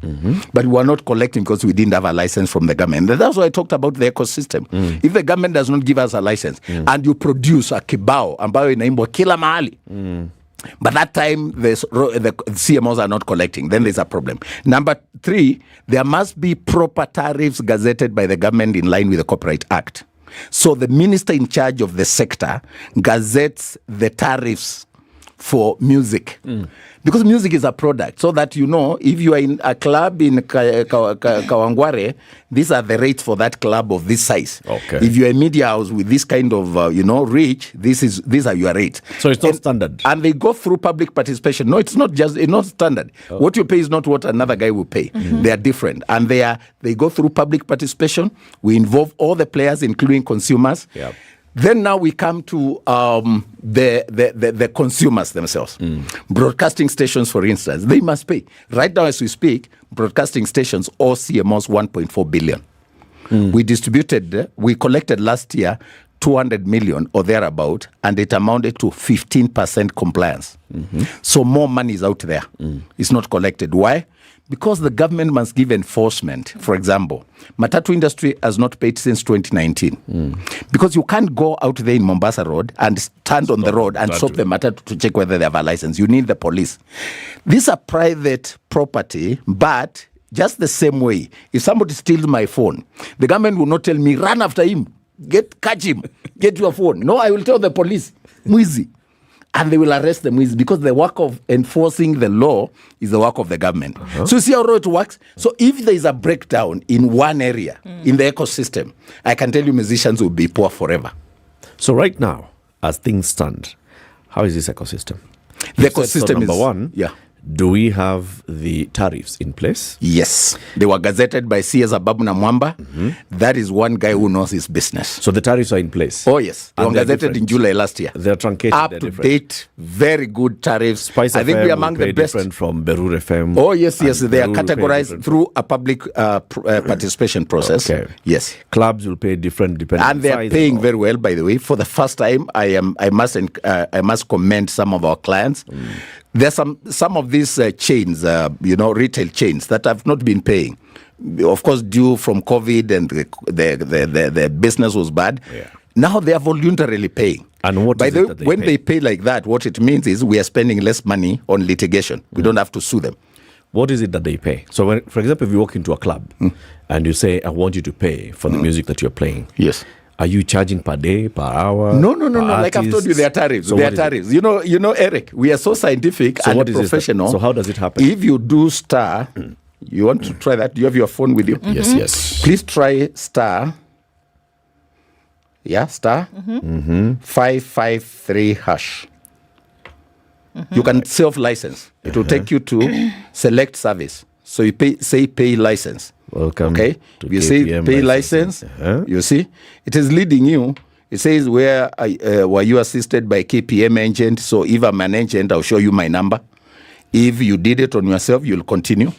But we were not collecting because we didn't have a license from the government. And that's why I talked about the ecosystem. If the government does not give us a license and you produce a kibao ambayo inaimbwa kila mahali, but that time the CMOs are not collecting, then there's a problem. Number 3, there must be proper tariffs gazetted by the government in line with the Copyright Act. So the minister in charge of the sector gazettes the tariffs for music. Because music is a product, so that you know, if you are in a club in Kawangware, these are the rates for that club of this size. If you're a media house with this kind of, reach, these are your rates. So it's not standard. And they go through public participation. No, it's not standard. What you pay is not what another guy will pay. They are different. And they go through public participation. We involve all the players, including consumers. Then now we come to the consumers themselves. Broadcasting stations, for instance, they must pay. Right now as we speak, broadcasting stations owe CMOs 1.4 billion. We collected last year 200 million or thereabout, and it amounted to 15% compliance. So more money is out there. It's not collected. Why? Because the government must give enforcement. For example, matatu industry has not paid since 2019. Because you can't go out there in Mombasa Road and stand on the road and stop the matatu to check whether they have a license. You need the police. These are private property, but just the same way, if somebody steals my phone, the government will not tell me, run after him, catch him, get your phone. No, I will tell the police, Mwizi. And they will arrest them because the work of enforcing the law is the work of the government. So you see how it works? So if there is a breakdown in one area, in the ecosystem, I can tell you musicians will be poor forever. So right now, as things stand, how is this ecosystem? The ecosystem number is... one, Yeah. do we have the tariffs in place? Yes. They were gazetted by CS Ababu na Mwamba. That is one guy who knows his business. So the tariffs are in place? Oh, yes. They And were they're gazetted in different. July last year. They're truncated. Up they're to different. date, very good tariffs. SpiceFM I think we are among the best. different from Berur FM. Oh, yes. They are Berur will pay categorized different. through a public participation process. Okay. Yes. Clubs will pay different depending And on they are size paying or- very well, by the way. For the first time, I must commend some of our clients. There's some of these chains, retail chains that have not been paying. Of course, due from COVID and the business was bad. Now they are voluntarily paying. And what By is the it way, that they when pay? they pay like that, what it means is we are spending less money on litigation. We don't have to sue them. What is it that they pay? So, when, for example, if you walk into a club and you say, I want you to pay for the music that you're playing. Yes. Are you charging per day, per hour? No. per Like I've told you, there are tariffs. So There are what is it? tariffs. You know, Eric, we are so scientific So and what is this that- professional. so how does it happen? If you do star, you want to try that? Do you have your phone with you? Yes. Please try star. Yeah, star 553 hash. You can self-license. It will take you to select service. So you pay license. Welcome. Okay. to You say KPM pay license. license. You see, it is leading you. It says were you assisted by KPM agent? So if I'm an agent, I'll show you my number. If you did it on yourself, you'll continue.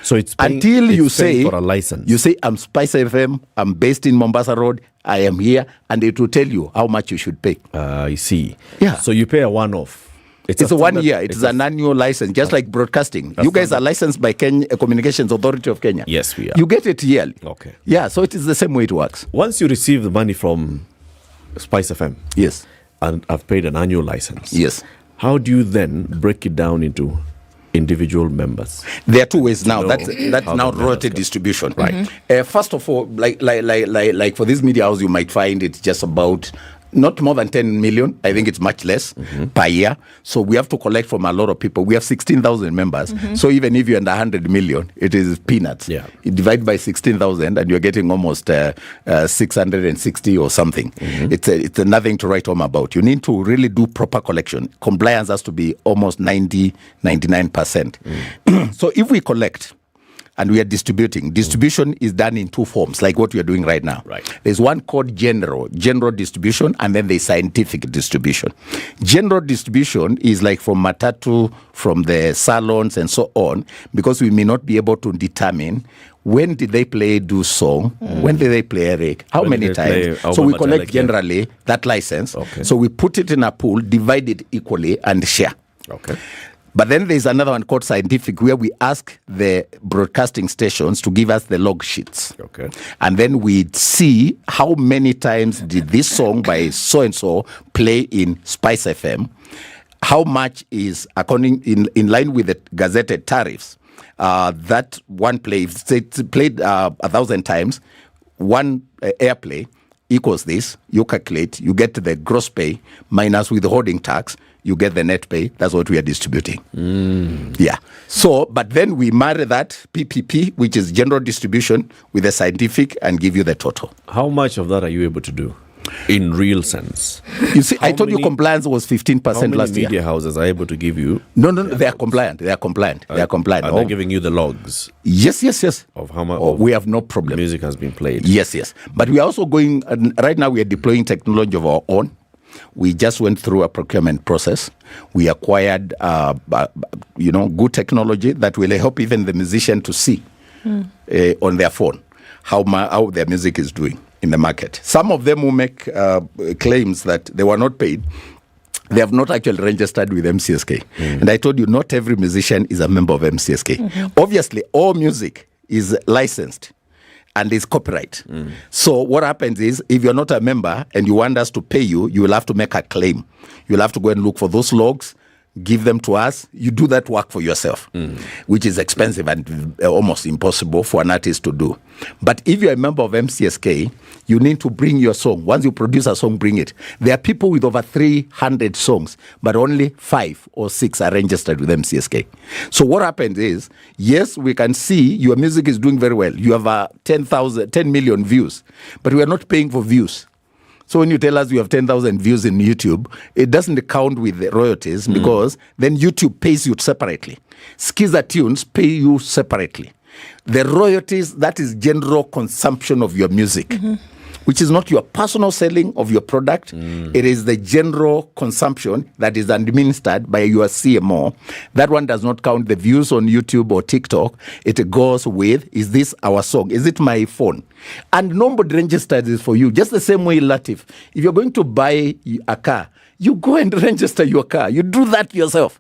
So it's paying, Until it's you paying say for a license. You say I'm SpiceFM. I'm based in Mombasa Road. I am here, and it will tell you how much you should pay. I see. Yeah. So you pay a one-off. It's a 1 standard- year. It's an annual license, just like broadcasting. You guys are licensed by Kenya Communications Authority of Kenya. Yes, we are. You get it yearly. Okay. Yeah, so it is the same way it works. Once you receive the money from SpiceFM, yes, and I've paid an annual license, yes, how do you then break it down into individual members? There are two ways now. know That's how now the royalty members distribution. Right. First of all, like for this media house, you might find it's just about not more than 10 million. I think it's much less per year. So we have to collect from a lot of people. We have 16,000 members. So even if you're under 100 million, it is peanuts. Yeah. You divide by 16,000 and you're getting almost 660 or something. It's nothing to write home about. You need to really do proper collection. Compliance has to be almost 99%. So if we collect, and we are distributing. Distribution is done in two forms, like what we are doing right now. Right. There's one called general distribution, and then there's scientific distribution. General distribution is like from Matatu, from the salons and so on, because we may not be able to determine when did they play do song, when did they play Eric, how When many did they times. play So we Albert collect Alec, generally that license. Okay. So we put it in a pool, divide it equally, and share. Okay. But then there's another one called scientific, where we ask the broadcasting stations to give us the log sheets. Okay. And then we see how many times did this song by so-and-so play in SpiceFM, how much is according in line with the gazetted tariffs. That one play, if it's played 1,000 times, one airplay equals this. You calculate, you get the gross pay minus withholding tax, you get the net pay. That's what we are distributing. Yeah. So, but then we marry that PPP, which is general distribution, with the scientific and give you the total. How much of that are you able to do in real sense? You see, I told you compliance was 15% last year. How many media houses are able to give you? No, they are compliant. They are compliant. Are they giving you the logs? Yes. Of how much? We have no problem. Music has been played. Yes. But we are also going, right now we are deploying technology of our own. We just went through a procurement process. We acquired, good technology that will help even the musician to see on their phone how their music is doing in the market. Some of them will make claims that they were not paid. They have not actually registered with MCSK. And I told you, not every musician is a member of MCSK. Obviously, all music is licensed and is copyright. So what happens is, if you're not a member and you want us to pay you, you will have to make a claim. You'll have to go and look for those logs, give them to us. You do that work for yourself, which is expensive and almost impossible for an artist to do. But if you're a member of MCSK, you need to bring your song. Once you produce a song, bring it. There are people with over 300 songs, but only 5 or 6 are registered with MCSK. So what happens is, yes, we can see your music is doing very well. You have 10 million views, but we are not paying for views. So when you tell us you have 10,000 views in YouTube, it doesn't count with the royalties because then YouTube pays you separately. Skiza Tunes pay you separately. The royalties, that is general consumption of your music, which is not your personal selling of your product. It is the general consumption that is administered by your CMO. That one does not count the views on YouTube or TikTok. It goes with, is this our song? Is it my phone? And nobody registers this for you. Just the same way, Latiff. If you're going to buy a car, you go and register your car. You do that yourself.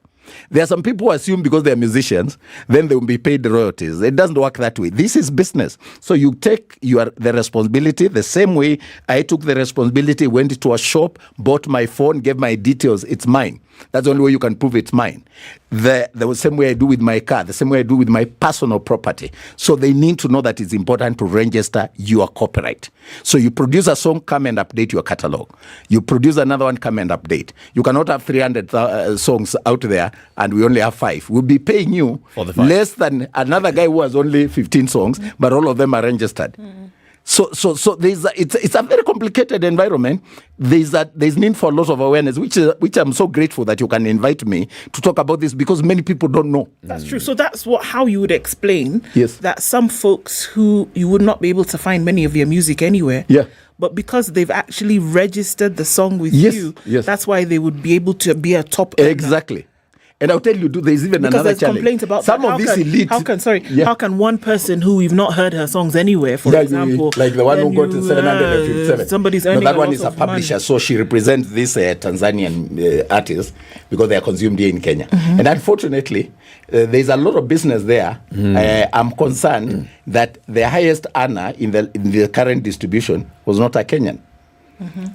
There are some people who assume because they're musicians, then they will be paid the royalties. It doesn't work that way. This is business. So you take the responsibility the same way I took the responsibility, went to a shop, bought my phone, gave my details. It's mine. That's the only way you can prove it's mine. The same way I do with my car, the same way I do with my personal property. So they need to know that it's important to register your copyright. So you produce a song, come and update your catalog. You produce another one, come and update. You cannot have 300 songs out there and we only have 5. We'll be paying you less than another guy who has only 15 songs, but all of them are registered. So it's a very complicated environment. There's need for a lot of awareness, which I'm so grateful that you can invite me to talk about this because many people don't know. That's true. So that's how you would explain yes. that some folks who you would not be able to find many of your music anywhere. Yeah. But because they've actually registered the song with you, that's why they would be able to be a top earner. Exactly. And I'll tell you, there's even because another there's challenge. Complaints about some that. of these elite. How can one person who we've not heard her songs anywhere, for example, like the one who got to 757, somebody's earning that one lot is a of publisher, money. so she represents this Tanzanian artist because they are consumed here in Kenya. And unfortunately, there's a lot of business there. I'm concerned that the highest earner in the current distribution was not a Kenyan.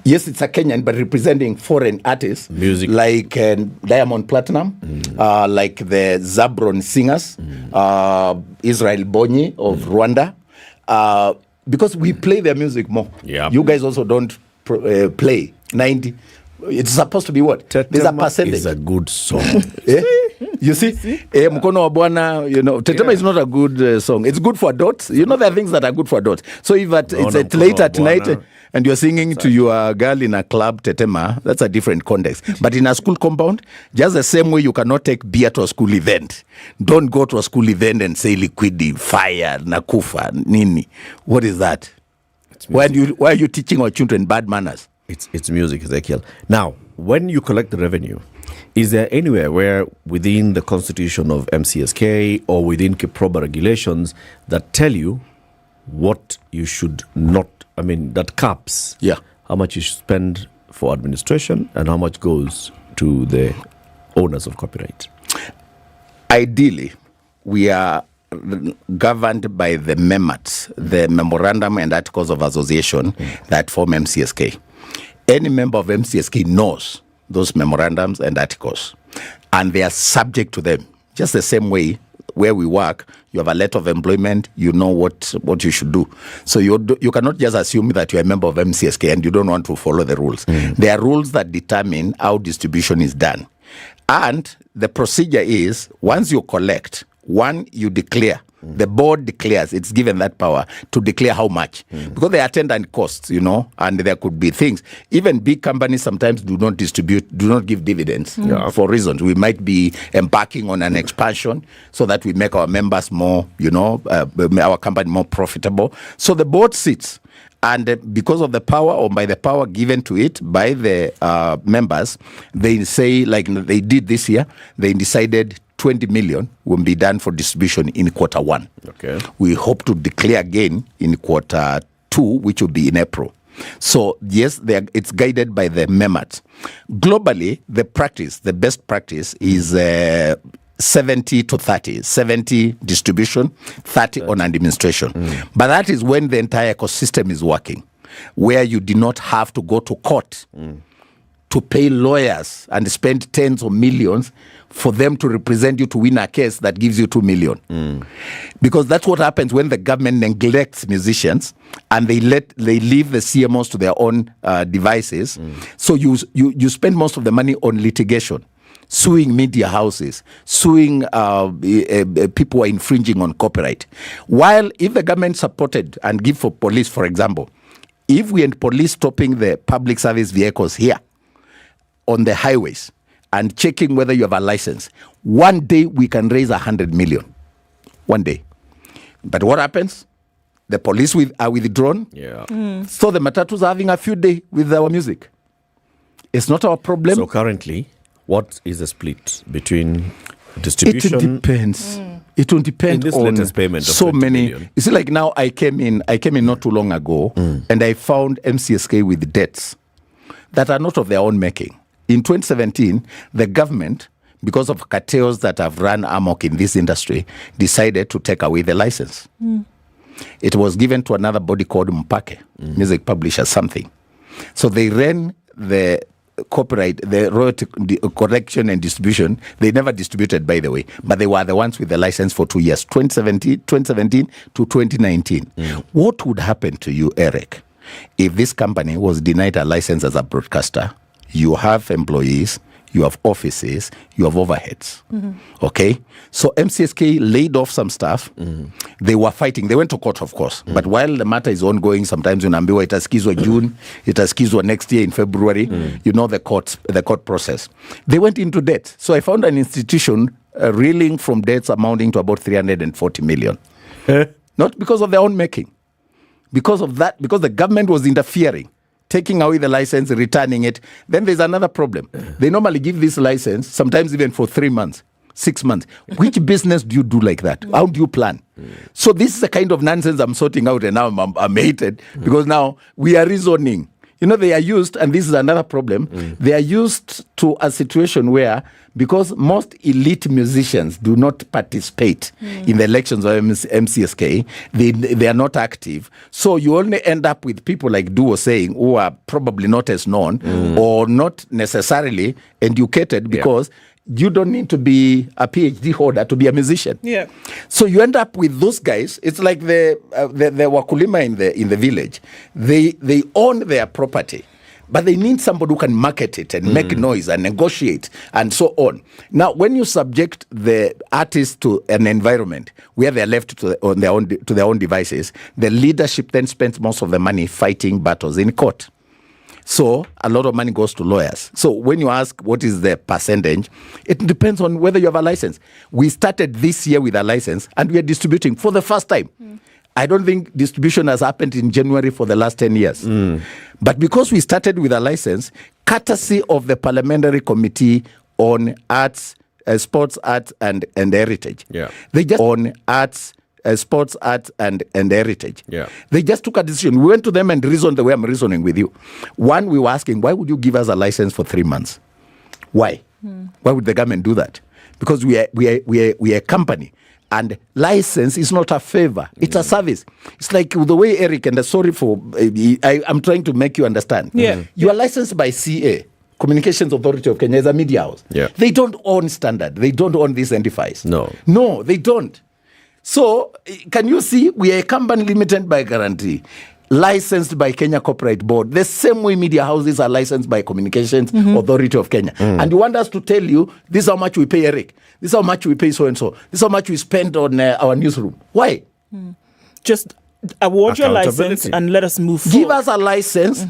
Yes, it's a Kenyan, but representing foreign artists, music like Diamond Platinum, like the Zabron singers, Israel Bonyi of Rwanda, because we play their music more. Yeah. You guys also don't play 90. It's supposed to be what? There's a percentage. It's a good song. You see, Mkono wa Bwana, Tetema is not a good song. It's good for adults. There are things that are good for adults. So if it's late at night, and you're singing to your girl in a club, Tetema, that's a different context. But in a school compound, just the same way you cannot take beer to a school event. Don't go to a school event and say liquidi, fire, nakufa, nini. What is that? Why are you teaching our children bad manners? It's music, Ezekiel. Now, when you collect the revenue, is there anywhere where within the constitution of MCSK or within Kiproba regulations that tell you what you should not, that caps how much you should spend for administration and how much goes to the owners of copyright? Ideally, we are governed by the MEMAT, the Memorandum and Articles of Association that form MCSK. Any member of MCSK knows those memorandums and articles, and they are subject to them. Just the same way where we work, you have a letter of employment, you know what you should do. So you cannot just assume that you're a member of MCSK and you don't want to follow the rules. There are rules that determine how distribution is done. And the procedure is, once you collect, you declare. The board declares, it's given that power to declare how much. Because they attend and costs, and there could be things. Even big companies sometimes do not give dividends for reasons. We might be embarking on an expansion so that we make our members more, our company more profitable. So the board sits. And because of the power, or by the power given to it by the members, they say, like they did this year, they decided 20 million will be done for distribution in quarter 1. Okay. We hope to declare again in quarter 2, which will be in April. So, yes, it's guided by the MEMAT. Globally, the best practice is 70 to 30. 70 distribution, 30 on administration. But that is when the entire ecosystem is working, where you do not have to go to court to pay lawyers and spend tens of millions for them to represent you to win a case that gives you 2 million. Because that's what happens when the government neglects musicians and they leave the CMOs to their own devices. So you spend most of the money on litigation, suing media houses, suing people who are infringing on copyright. While if the government supported and give for police, for example, if we had police stopping the public service vehicles here on the highways and checking whether you have a license, one day we can raise 100 million. One day. But what happens? The police are withdrawn. So the matatus are having a few days with our music. It's not our problem. So currently, what is the split between distribution? It depends. It will depend in this on latest payment of so many. Million. You see, like now I came in not too long ago, and I found MCSK with debts that are not of their own making. In 2017, the government, because of cartels that have run amok in this industry, decided to take away the license. It was given to another body called Mpake, music publisher, something. So they ran the copyright, the royalty collection and distribution. They never distributed, by the way, but they were the ones with the license for 2 years, 2017 to 2019. What would happen to you, Eric, if this company was denied a license as a broadcaster? You have employees, you have offices, you have overheads. Okay? So MCSK laid off some staff. They were fighting. They went to court, of course. But while the matter is ongoing, sometimes unaambiwa itasikizwa June, itasikizwa next year in February. You know the court process. They went into debt. So I found an institution reeling from debts amounting to about 340 million. Not because of their own making. Because of that, because the government was interfering, taking away the license, returning it. Then there's another problem. They normally give this license, sometimes even for 3 months, 6 months. Which business do you do like that? How do you plan? So this is the kind of nonsense I'm sorting out, and now I'm hated because now we are reasoning. They are used, and this is another problem, they are used to a situation where, because most elite musicians do not participate in the elections of MCSK, they are not active. So you only end up with people like Duo saying, who are probably not as known or not necessarily educated, because you don't need to be a PhD holder to be a musician. So you end up with those guys. It's like the wakulima in the village. They own their property, But they need somebody who can market it and make noise and negotiate and so on. Now, when you subject the artists to an environment where they are left to their own devices, the leadership then spends most of the money fighting battles in court. So a lot of money goes to lawyers. So when you ask what is the percentage, it depends on whether you have a license. We started this year with a license and we are distributing for the first time. I don't think distribution has happened in January for the last 10 years. But because we started with a license, courtesy of the Parliamentary Committee on Arts, Sports, Arts and Heritage. They just on arts, sports, arts and heritage. They just took a decision. We went to them and reasoned the way I'm reasoning with you. One, we were asking, why would you give us a license for 3 months? Why? Why would the government do that? Because we are a company. And license is not a favor. It's a service. It's like the way Eric, and sorry for, I'm trying to make you understand. You are licensed by CA, Communications Authority of Kenya, as a media house. They don't own Standard. They don't own these entities. No, they don't. So, can you see, we are a company limited by guarantee, licensed by Kenya Corporate Board, the same way media houses are licensed by Communications Authority of Kenya. And you want us to tell you, this is how much we pay Eric, this is how much we pay so-and-so, this is how much we spend on our newsroom. Why? Just award your license and let us move forward. Give us a license.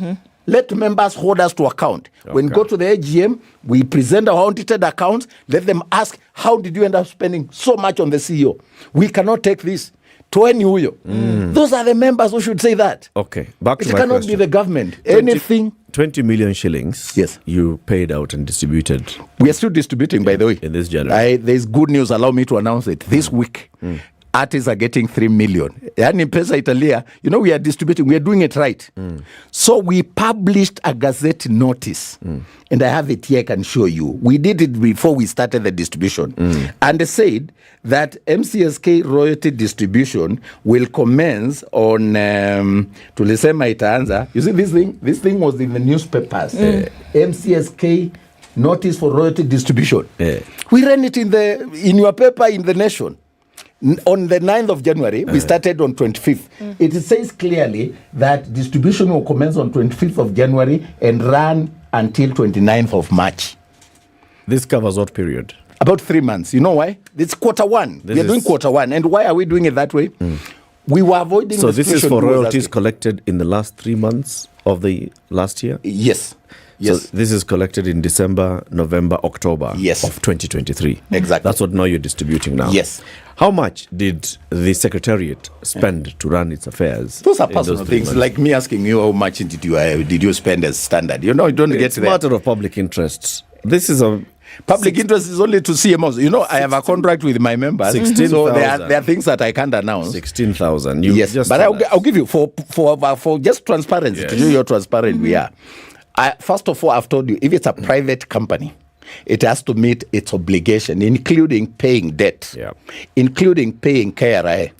Let members hold us to account. When we go to the AGM, we present our audited accounts. Let them ask, how did you end up spending so much on the CEO? We cannot take this. Those are the members who should say that. Okay, back to it my cannot question. be the government. Anything. 20 million shillings. Yes. You paid out and distributed. We are still distributing, by the way. In this January. There's good news. Allow me to announce it. This week, artists are getting 3 million. Yani pesa Italia, we are distributing. We are doing it right. So we published a Gazette notice. And I have it here, I can show you. We did it before we started the distribution. And they said that MCSK royalty distribution will commence on, tulisema itaanza. You see this thing was in the newspapers. MCSK notice for royalty distribution. We ran it in your paper in The Nation. On the 9th of January, we started on 25th. It says clearly that distribution will commence on 25th of January and run until 29th of March. This covers what period? About 3 months. You know why? It's quarter one. We are doing quarter one. And why are we doing it that way? We were avoiding So this is for royalties collected in the last 3 months of the last year? Yes. So this is collected in December, November, October of 2023. Exactly. That's what now you're distributing now. Yes. How much did the Secretariat spend to run its affairs? Those are personal things, like me asking you how much did you spend as Standard. You don't get it's a matter of public interest. This is a... Public interest is only to CMOs. I have a contract with my members. 16,000. So there are things that I can't announce. 16,000. Yes, but I'll give you for just transparency, to show how transparent we are. First of all, I've told you, if it's a private company, it has to meet its obligation, including paying debt, including paying KRA.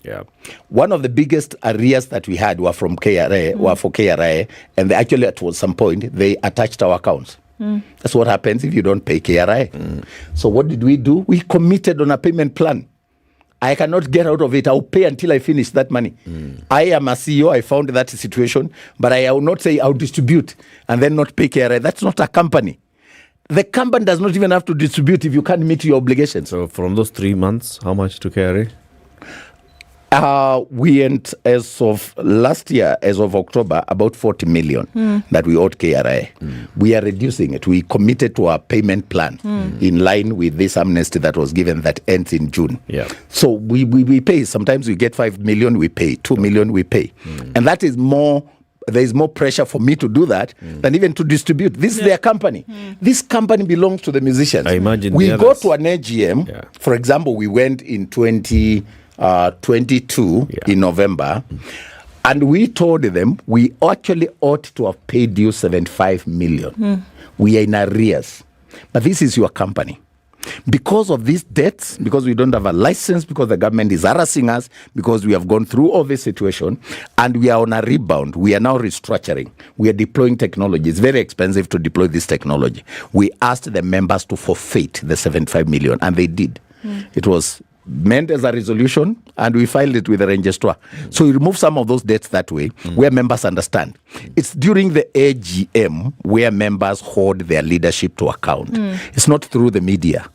One of the biggest arrears that we had were from KRA, were for KRA, and they actually, at some point, they attached our accounts. That's what happens if you don't pay KRA. So what did we do? We committed on a payment plan. I cannot get out of it. I'll pay until I finish that money. I am a CEO. I found that situation, but I will not say I'll distribute and then not pay KRA. That's not a company. The company does not even have to distribute if you can't meet your obligations. So from those 3 months, how much to KRA? We went, as of last year, as of October, about 40 million that we owed KRA. We are reducing it. We committed to our payment plan in line with this amnesty that was given that ends in June. So we pay. Sometimes we get 5 million, we pay. 2 million, we pay. And that is more. There is more pressure for me to do that than even to distribute. This is their company. This company belongs to the musicians. I imagine we go to an AGM. For example, we went in 2022 in November, and we told them we actually ought to have paid you 75 million. We are in arrears. But this is your company. Because of these debts, because we don't have a license, because the government is harassing us, because we have gone through all this situation, and we are on a rebound. We are now restructuring. We are deploying technology. It's very expensive to deploy this technology. We asked the members to forfeit the 75 million, and they did. It was meant as a resolution and we filed it with the registrar. So we remove some of those dates that way where members understand. It's during the AGM where members hold their leadership to account. It's not through the media.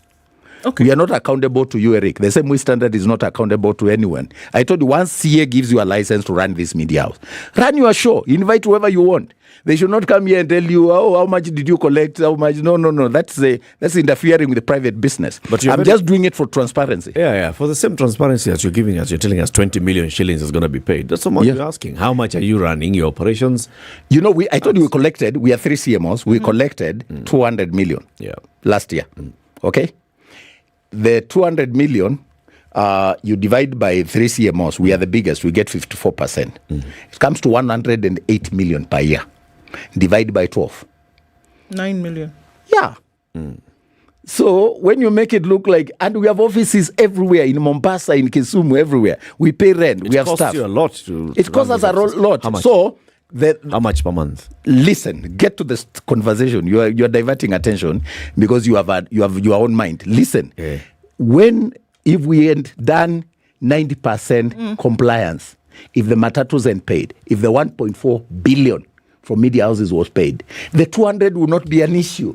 Okay. We are not accountable to you, Eric. The same way Standard is not accountable to anyone. I told you, once CA gives you a license to run this media house, run your show, invite whoever you want. They should not come here and tell you, oh, how much did you collect? How much? No. That's interfering with the private business. But I'm just doing it for transparency. Yeah. For the same transparency as you're giving us, you're telling us 20 million shillings is going to be paid. That's how much you're asking. How much are you running your operations? You know, I told you we collected, we are 3 CMOs, we collected 200 million last year. Okay? The 200 million, you divide by 3 CMOs, we are the biggest, we get 54%. It comes to 108 million per year. Divide by 12. 9 million. Yeah. So when you make it look like, and we have offices everywhere, in Mombasa, in Kisumu, everywhere. We pay rent, we have staff. It costs you a lot It costs us a lot. How much? So how much per month? Listen, get to this conversation. You are diverting attention because you have your own mind. Listen, if we had done 90% compliance, if the matatus ain't paid, if the 1.4 billion from media houses was paid, the 200 will not be an issue.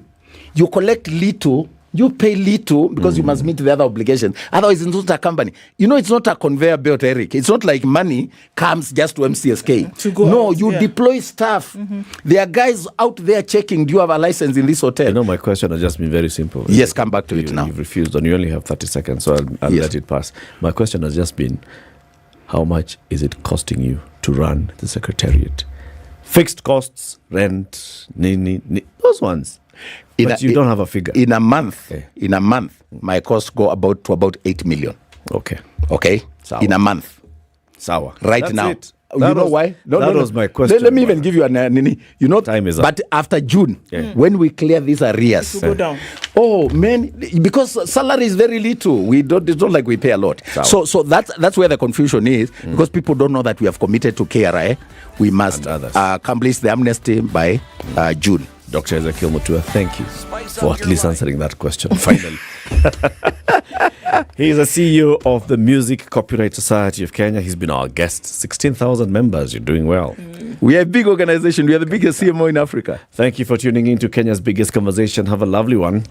You collect little. You pay little because you must meet the other obligations. Otherwise, it's not a company. You know, it's not a conveyor belt, Eric. It's not like money comes just to MCSK. You deploy staff. There are guys out there checking, do you have a license in this hotel? You know, my question has just been very simple. Yes, come back to it now. You've refused, and you only have 30 seconds, so I'll let it pass. My question has just been, how much is it costing you to run the Secretariat? Fixed costs, rent, those ones. But you don't have a figure. In a month, my costs go to about 8 million. Okay. Sour. In a month. Sour. Right That's now. it. You know why? That was my question. Let me even give you time is up. But after June, when we clear these arrears, it will go down. Oh man, because salary is very little. It's not like we pay a lot. So that's where the confusion is, because people don't know that we have committed to KRI. We must accomplish the amnesty by June. Dr. Ezekiel Mutua, thank you for at least answering that question, finally. He is the CEO of the Music Copyright Society of Kenya. He's been our guest. 16,000 members. You're doing well. We are a big organization. We are the biggest CMO in Africa. Thank you for tuning in to Kenya's biggest conversation. Have a lovely one.